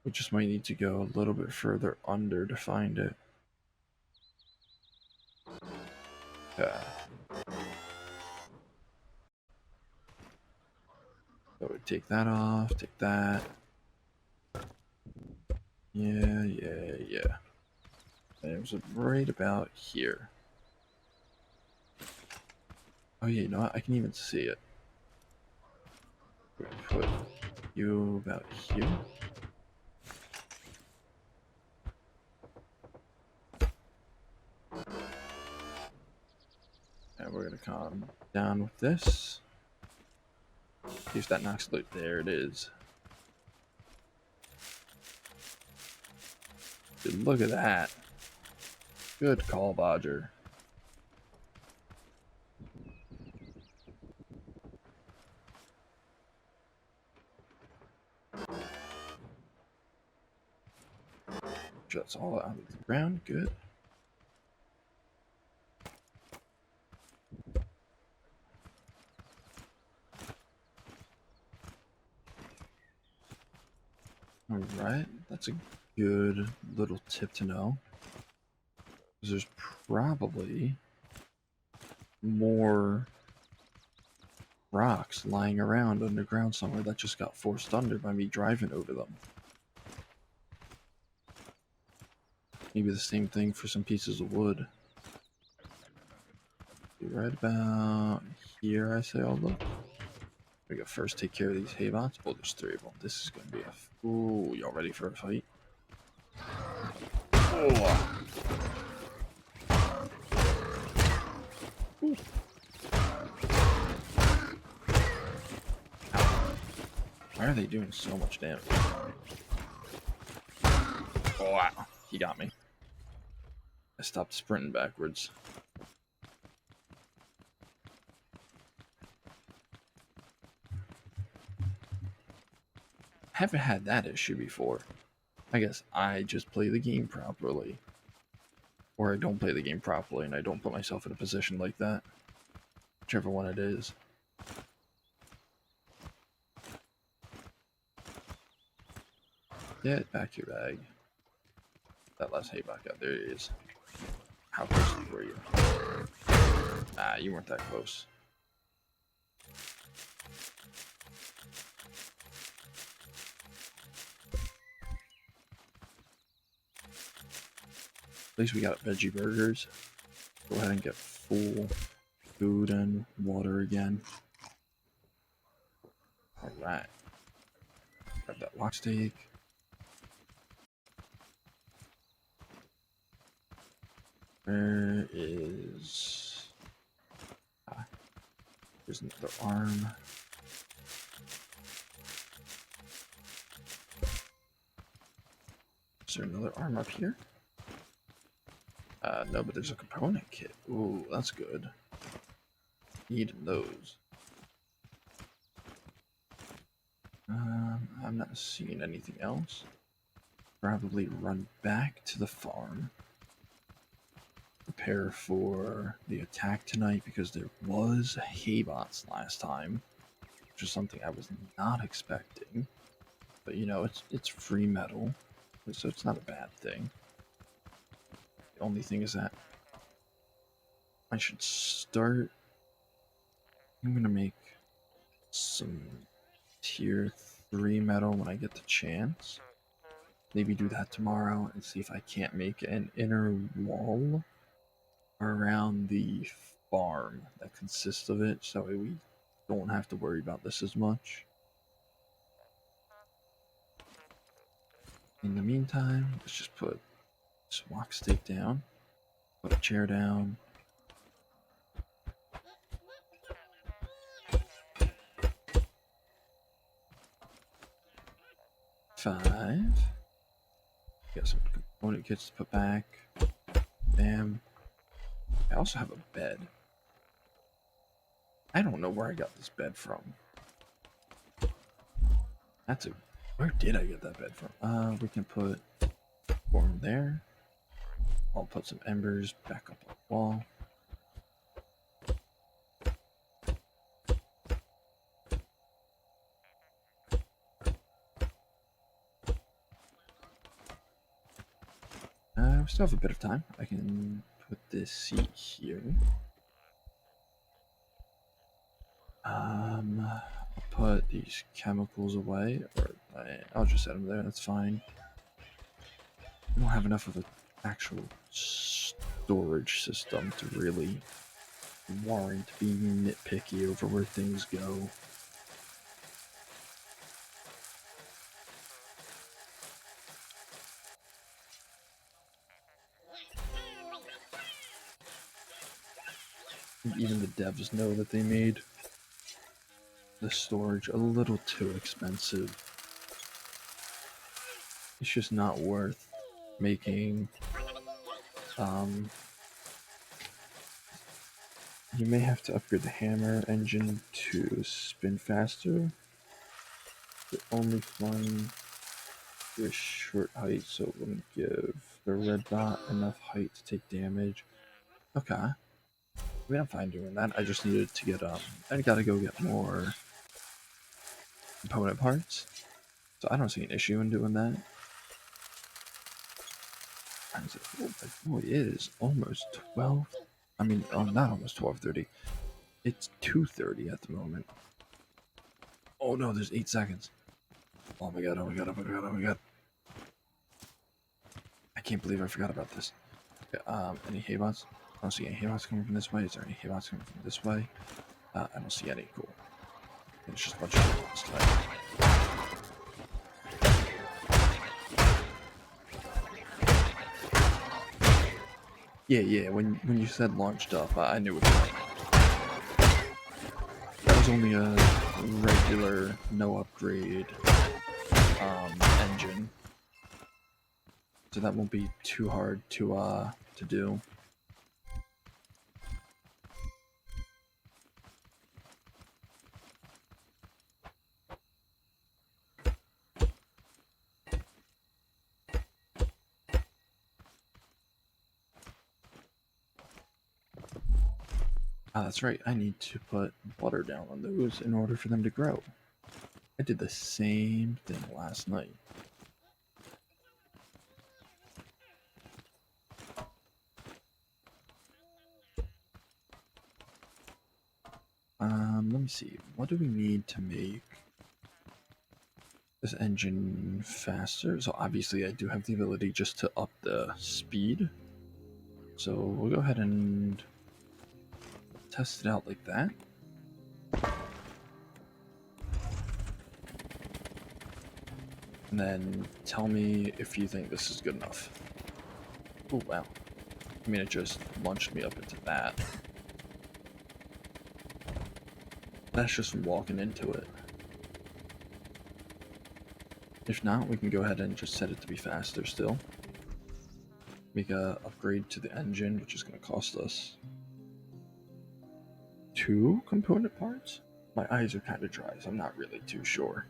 We just might need to go a little bit further under to find it. Yeah. So take that off, take that. Yeah. And it was right about here. Oh yeah, you know what? I can even see it. We're gonna put you about here. And we're gonna come down with this. See if that knocks loot. There it is. Dude, look at that. Good call, Bodger. That's all out of the ground. Good. Alright, that's a good little tip to know. Because there's probably more rocks lying around underground somewhere that just got forced under by me driving over them. Maybe the same thing for some pieces of wood. Be right about here, I say I'll look. We gotta first take care of these haybots. Oh, there's 3 of them. This is gonna be a... Ooh, y'all ready for a fight? Oh. Ooh. Why are they doing so much damage? Oh, wow. He got me. I stopped sprinting backwards. Haven't had that issue before. I guess I just play the game properly. Or I don't play the game properly and I don't put myself in a position like that. Whichever one it is. Get back your bag. That last hayback out there it is. How close were you? Ah, you weren't that close. At least we got veggie burgers. Go ahead and get full food and water again. Alright. Grab that lock steak. Where is... Ah, there's another arm. Is there another arm up here? No, but there's a component kit. Ooh, that's good. Need those. I'm not seeing anything else. Probably run back to the farm. Prepare for the attack tonight because there was haybots last time, which is something I was not expecting. But you know, it's free metal, so it's not a bad thing. The only thing is that I should start. I'm gonna make some tier 3 metal when I get the chance. Maybe do that tomorrow and see if I can't make an inner wall around the farm that consists of it, so we don't have to worry about this as much. In the meantime, let's just put this walk stick down, put a chair down. Five. Got some component kits to put back. Bam. I also have a bed. I don't know where I got this bed from. Where did I get that bed from? We can put form there. I'll put some embers back up on the wall. We still have a bit of time. I can put this seat here. put these chemicals away, or I'll just set them there, that's fine. I don't have enough of an actual storage system to really warrant being nitpicky over where things go. Even the devs know that they made the storage a little too expensive. It's just not worth making. You may have to upgrade the hammer engine to spin faster, but only flying to a short height, so it wouldn't give the red dot enough height to take damage. Okay. I mean, I'm fine doing that. I just needed to get, I gotta go get more component parts. So I don't see an issue in doing that. Oh, it is almost 12. I mean, oh, not almost 12:30. It's 2:30 at the moment. Oh no, there's 8 seconds. Oh my god, oh my god, oh my god, oh my god. I can't believe I forgot about this. Okay, any haybots? I don't see any haybots coming from this way. Is there any haybots coming from this way? I don't see any. Cool. It's just a bunch of haybots tonight. Yeah, when you said launched up, I knew it. That was only a regular, no upgrade engine. So that won't be too hard to do. Ah, that's right. I need to put butter down on those in order for them to grow. I did the same thing last night. Let me see. What do we need to make this engine faster? So obviously I do have the ability just to up the speed. So we'll go ahead and test it out like that. And then tell me if you think this is good enough. Oh, wow. I mean, it just launched me up into that. That's just from walking into it. If not, we can go ahead and just set it to be faster still. Make a upgrade to the engine, which is going to cost us 2 component parts? My eyes are kind of dry, so I'm not really too sure.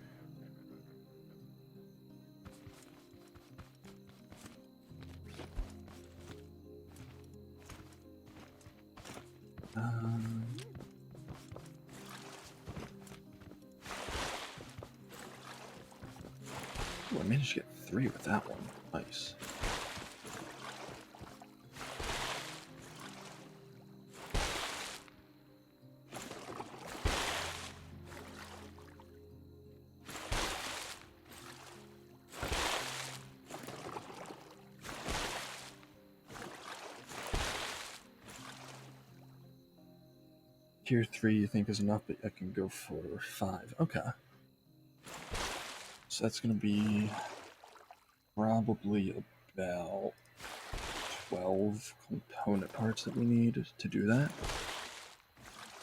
Oh, I managed to get 3 with that one. Nice. Tier 3 you think is enough, but I can go for 5. Okay. So that's going to be probably about 12 component parts that we need to do that.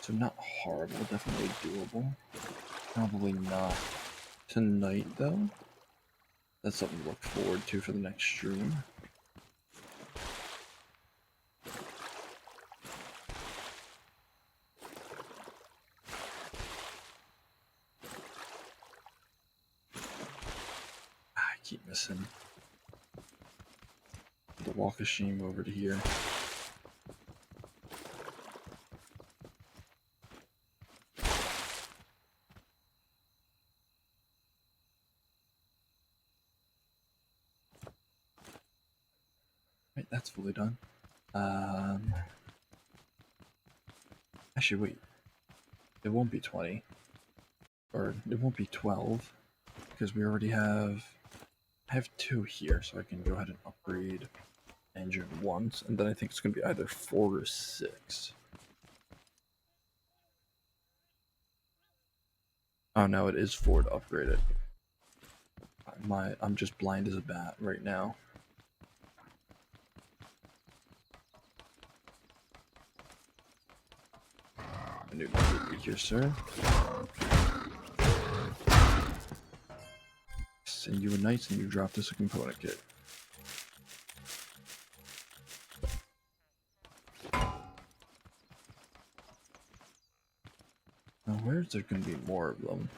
So not horrible, definitely doable. Probably not tonight though. That's something to look forward to for the next stream. I keep missing. The walk of shame over to here. Right, that's fully done. Actually, wait. It won't be 20. or it won't be 12, because we already have, I have 2 here, so I can go ahead and upgrade engine once, and then I think it's going to be either 4 or 6. Oh no, it is 4 to upgrade it. I'm just blind as a bat right now. A new number here, sir. Send you a nice, and you dropped us a component kit. Now, where's there going to be more of them?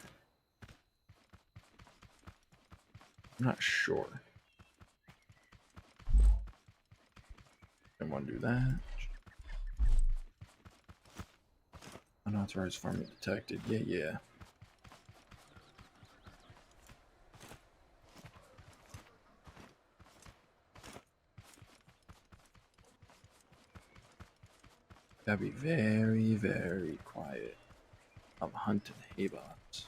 I'm not sure. I want to do that. Unauthorized farming detected. Yeah. Gotta be very, very quiet. I'm hunting haybots.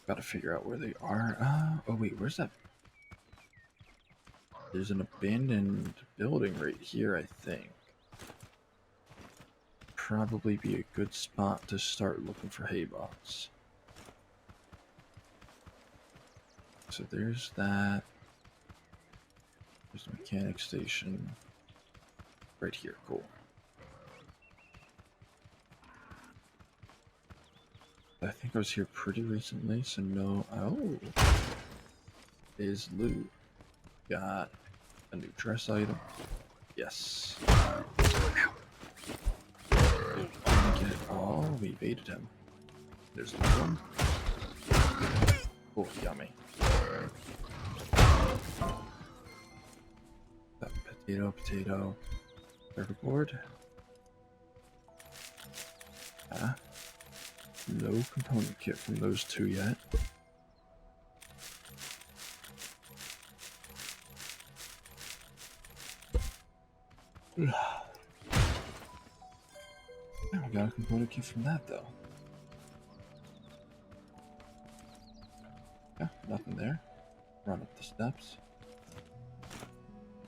Gotta figure out where they are. Oh wait, where's that? There's an abandoned building right here, I think. Probably be a good spot to start looking for haybots. So there's that. There's the mechanic station. Right here, cool. I think I was here pretty recently, so no. Oh, is loot. Got a new dress item. Yes. Oh, we evaded him. There's another one. Oh, yummy. Potato. Circuit board. No component kit from those 2 yet. Now we got a component kit from that though. Yeah, nothing there. Run up the steps.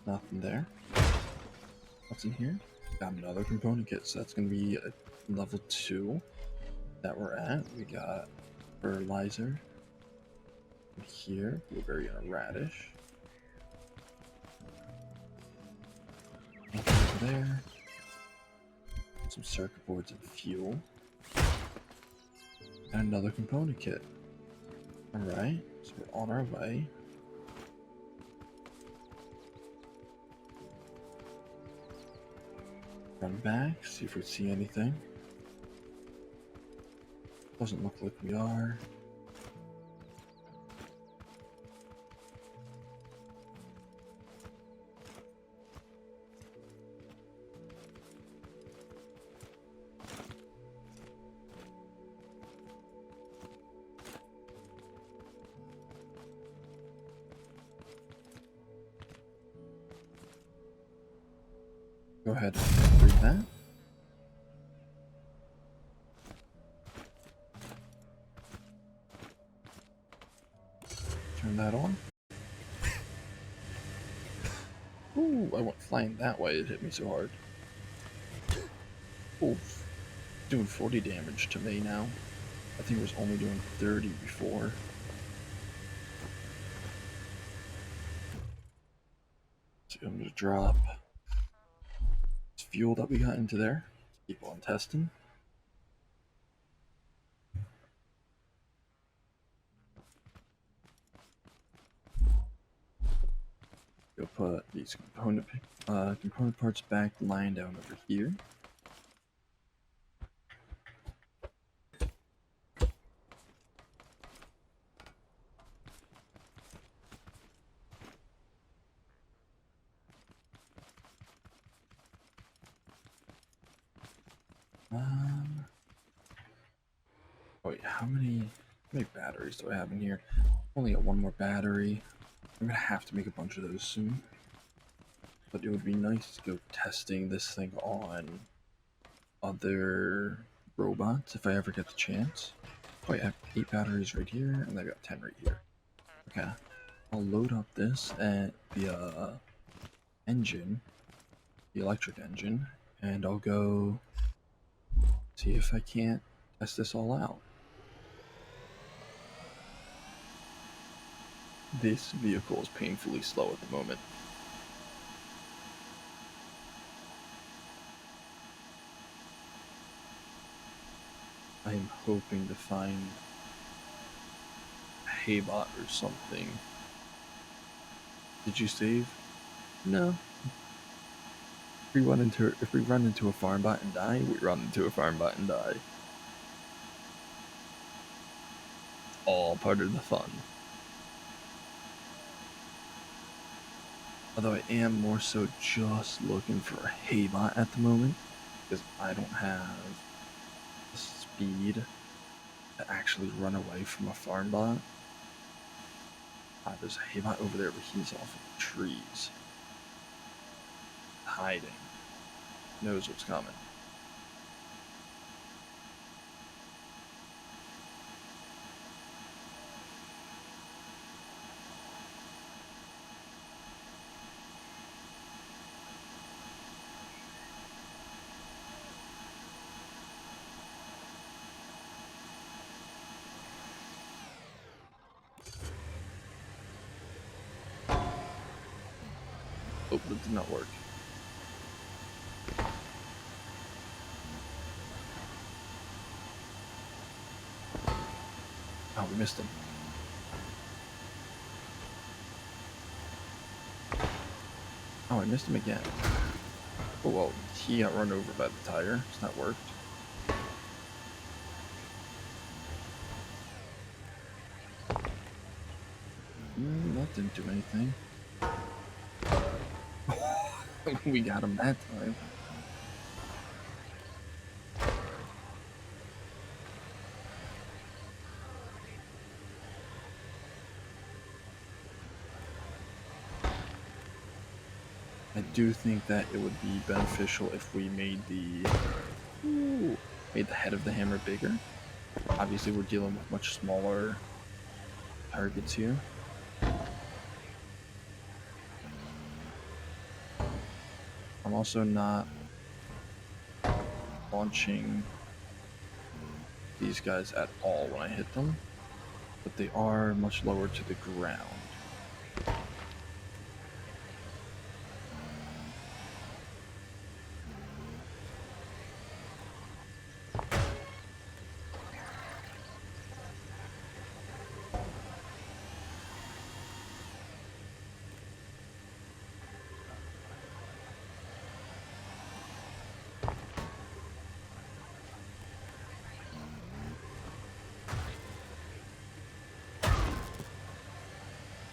Nothing there. What's in here? Got another component kit, so that's gonna be a level 2 that we're at. We got fertilizer here, blueberry and a radish. Nothing over there. Some circuit boards and fuel. And another component kit. Alright, so we're on our way. Run back, see if we see anything. Doesn't look like we are. Go ahead and read that. Turn that on. Ooh, I went flying that way, it hit me so hard. Ooh, doing 40 damage to me now. I think it was only doing 30 before. So I'm gonna drop this fuel that we got into there. Keep on testing. Go put these component parts back lying down over here. Wait, how many batteries do I have in here? Only got 1 more battery. I'm gonna have to make a bunch of those soon. But it would be nice to go testing this thing on other robots if I ever get the chance. Oh, I have 8 batteries right here, and I got 10 right here. Okay, I'll load up this at the engine, the electric engine, and I'll go see if I can't test this all out. This vehicle is painfully slow at the moment. I am hoping to find a haybot or something. Did you save? No. If we run into a farm bot and die, we run into a farm bot and die. All part of the fun. Although I am more so just looking for a haybot at the moment, because I don't have the speed to actually run away from a farm bot. There's a haybot over there, but he's off in the trees. Hiding. Knows what's coming. Oh, that did not work. Oh, we missed him. Oh, I missed him again. Oh, well, he got run over by the tire, so that worked. That didn't do anything. We got him that time. I do think that it would be beneficial if we made the head of the hammer bigger. Obviously, we're dealing with much smaller targets here. I'm also not launching these guys at all when I hit them, but they are much lower to the ground.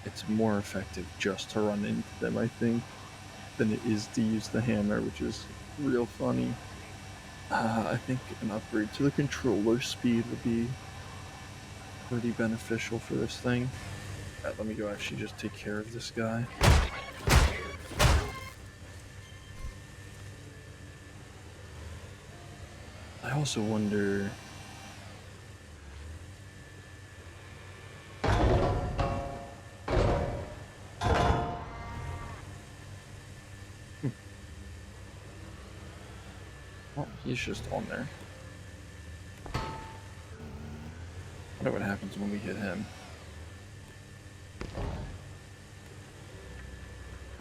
It's more effective just to run into them, I think, than it is to use the hammer, which is real funny. I think an upgrade to the controller speed would be pretty beneficial for this thing. Alright, let me go actually just take care of this guy. I also wonder... Well, he's just on there. I wonder what happens when we hit him.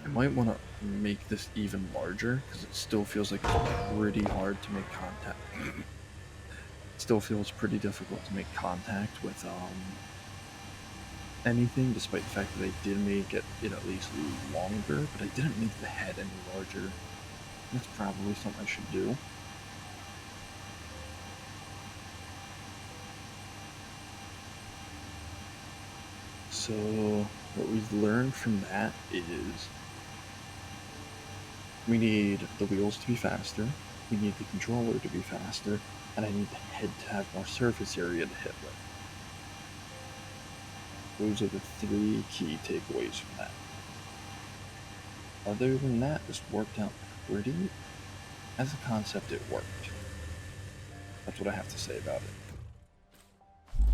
I might want to make this even larger, because it still feels like it's pretty hard to make contact. It still feels pretty difficult to make contact with anything, despite the fact that I did make it at least longer, but I didn't make the head any larger. That's probably something I should do. So what we've learned from that is we need the wheels to be faster, we need the controller to be faster, and I need the head to have more surface area to hit with. Those are the 3 key takeaways from that. Other than that, this worked out pretty. As a concept, it worked. That's what I have to say about it.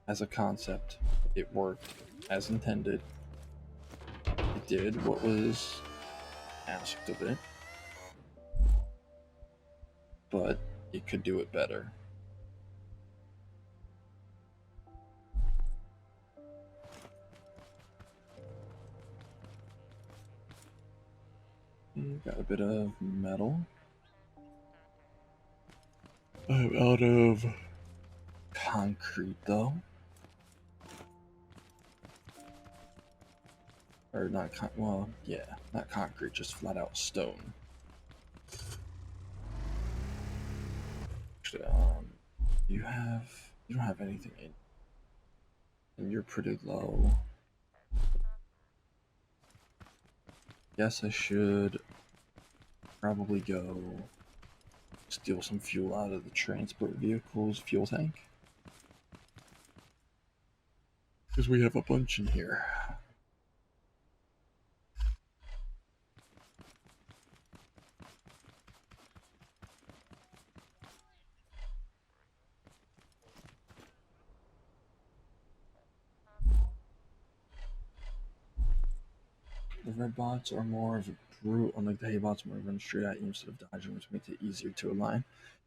As a concept, it worked as intended. It did what was asked of it, but it could do it better. Got a bit of metal. I'm out of concrete though. Or not well, yeah, not concrete, just flat out stone. Actually, you don't have anything in, and you're pretty low. Guess I should probably go steal some fuel out of the transport vehicle's fuel tank. Because we have a bunch in here. The red bots are more of a brute, unlike the hay bots, more run straight at you instead of dodging, which makes it easier to align.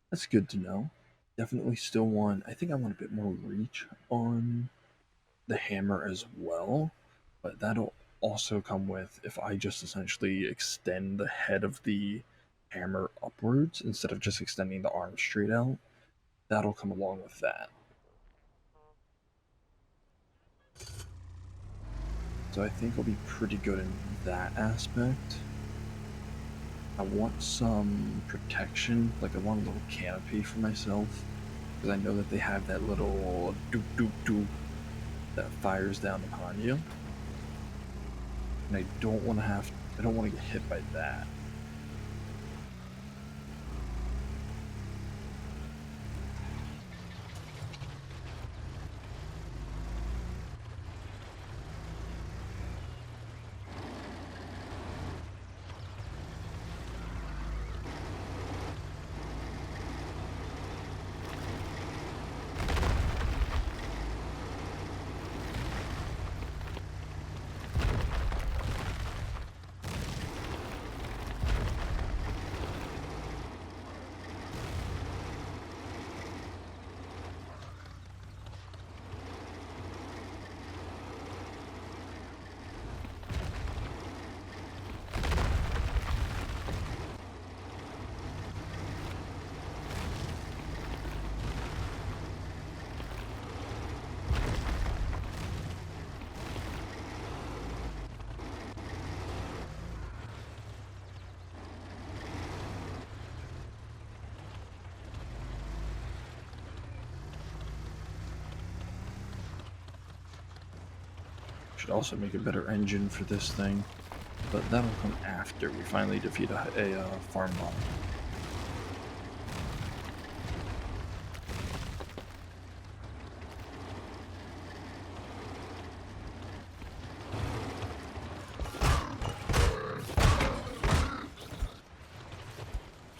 That's good to know. Definitely still want, I think I want a bit more reach on the hammer as well, but that'll also come with if I just essentially extend the head of the hammer upwards instead of just extending the arm straight out. That'll come along with that. So I think I'll be pretty good in that aspect. I want some protection, like I want a little canopy for myself, because I know that they have that little doop doop doop that fires down upon you, and I don't want to get hit by that. Should also make a better engine for this thing, but that'll come after we finally defeat a farm bot.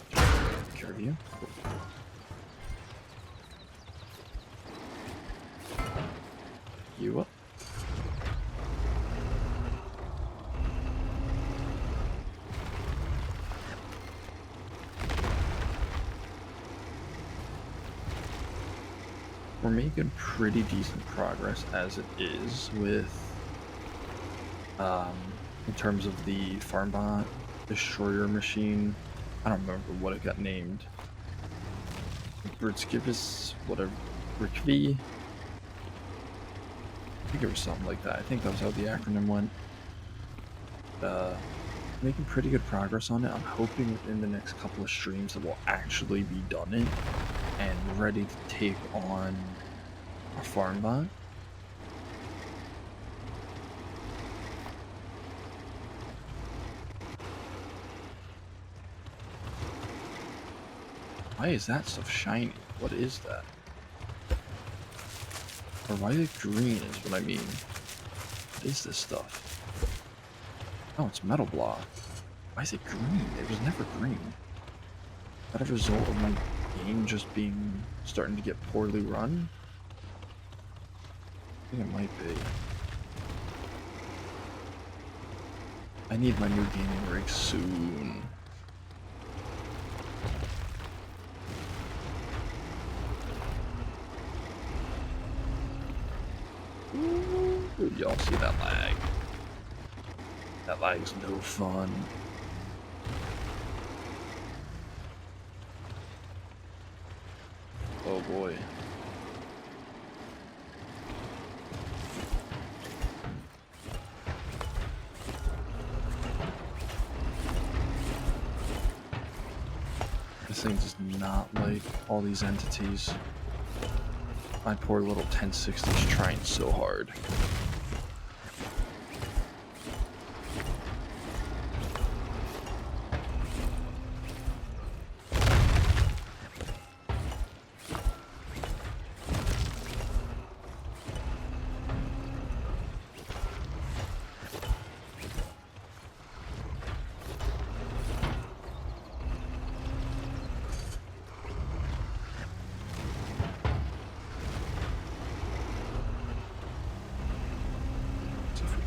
Take care of you. You up. We're making pretty decent progress as it is with, in terms of the farmbot destroyer machine. I don't remember what it got named. Britzkibis, whatever, Brickv. I think it was something like that. I think that was how the acronym went. Making pretty good progress on it. I'm hoping within the next couple of streams that we'll actually be done it and ready to take on a farm bot. Why is that stuff shiny? What is that? Or why is it green is what I mean. What is this stuff? Oh, it's metal block. Why is it green? It was never green. Is that a result of my game just starting to get poorly run? I think it might be. I need my new gaming rig soon. Ooh, y'all see that lag? That lag's no fun. Oh boy. This thing does not like all these entities. My poor little 1060 is trying so hard.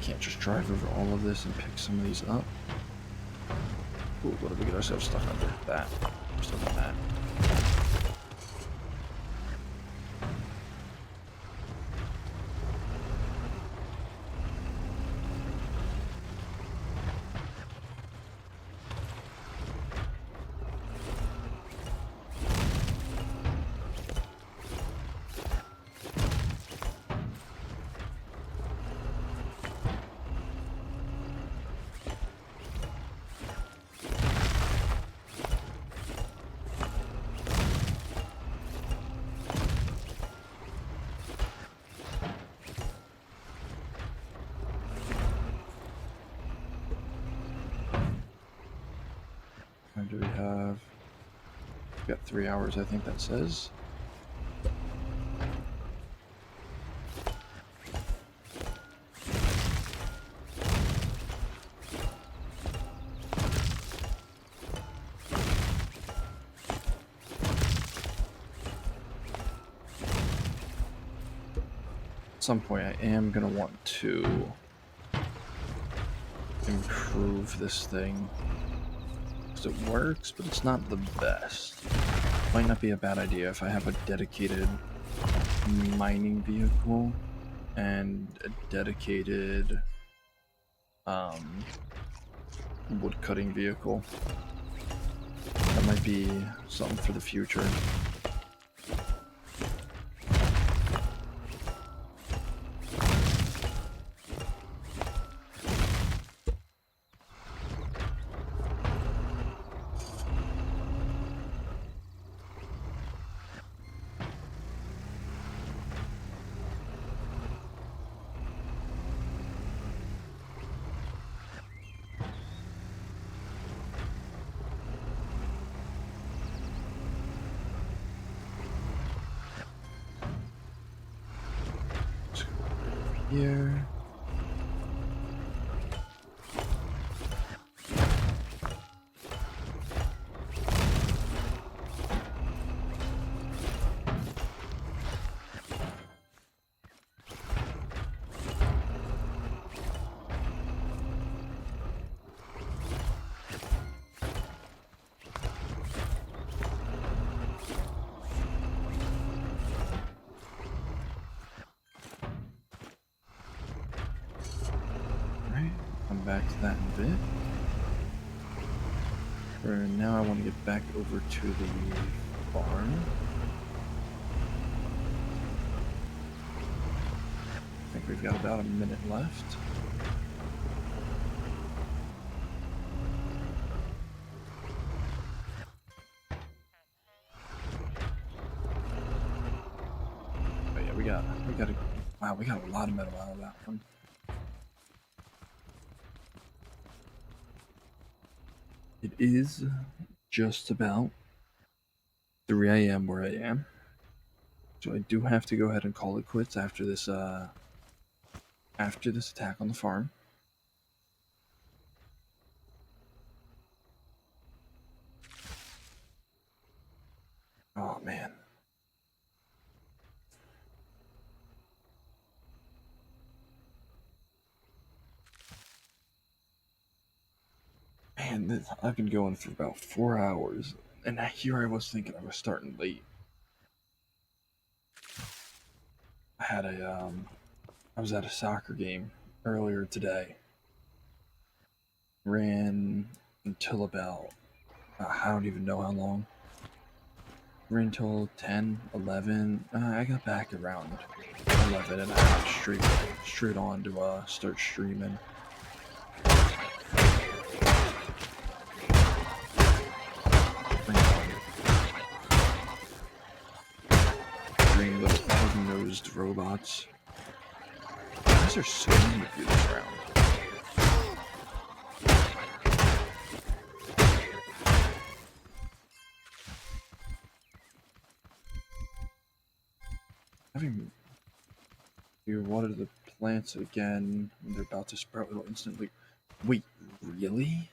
Can't just drive over all of this and pick some of these up. Ooh, what did we get ourselves stuck under? That. We're stuck on that. How do we have? We got 3 hours, I think that says. At some point, I am gonna want to improve this thing. It works, but it's not the best. Might not be a bad idea if I have a dedicated mining vehicle and a dedicated wood cutting vehicle. That might be something for the future. Here. Come back to that in a bit. For now, I want to get back over to the farm. I think we've got about a minute left. But yeah, we got a lot of metal out of that one. It is just about 3 a.m. where I am. So I do have to go ahead and call it quits after this attack on the farm. man. Man, I've been going for about 4 hours, and here I was thinking I was starting late. I had I was at a soccer game earlier today. Ran until about, I don't even know how long. Ran until 10, 11. I got back around 11 and a half straight on to start streaming. Green little hug-nosed robots. Why is there so many of you this round? Having you water the plants again when they're about to sprout, it'll instantly. Wait, really?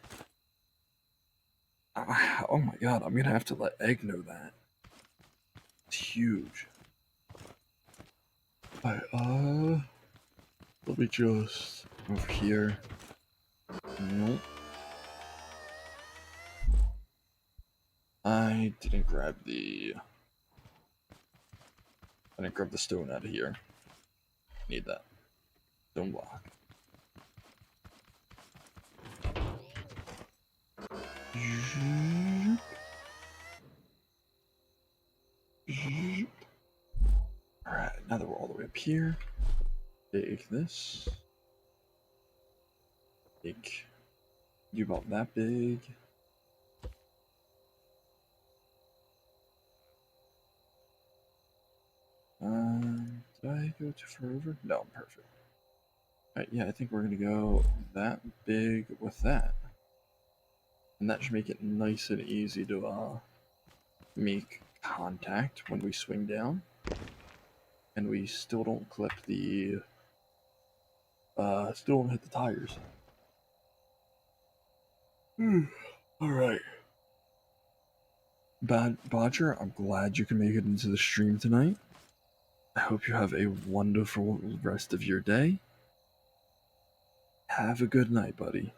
Oh my god, I'm gonna have to let Egg know that. It's huge. Alright, let me just over here. Nope. I didn't grab the stone out of here. Need that. Stone block. Alright, now that we're all the way up here, take this. Take you about that big. Did I go too far over? No, I'm perfect. Alright, yeah, I think we're gonna go that big with that. And that should make it nice and easy to make contact when we swing down. And we still don't clip the still don't hit the tires. Alright. Bodger, I'm glad you can make it into the stream tonight. I hope you have a wonderful rest of your day. Have a good night, buddy.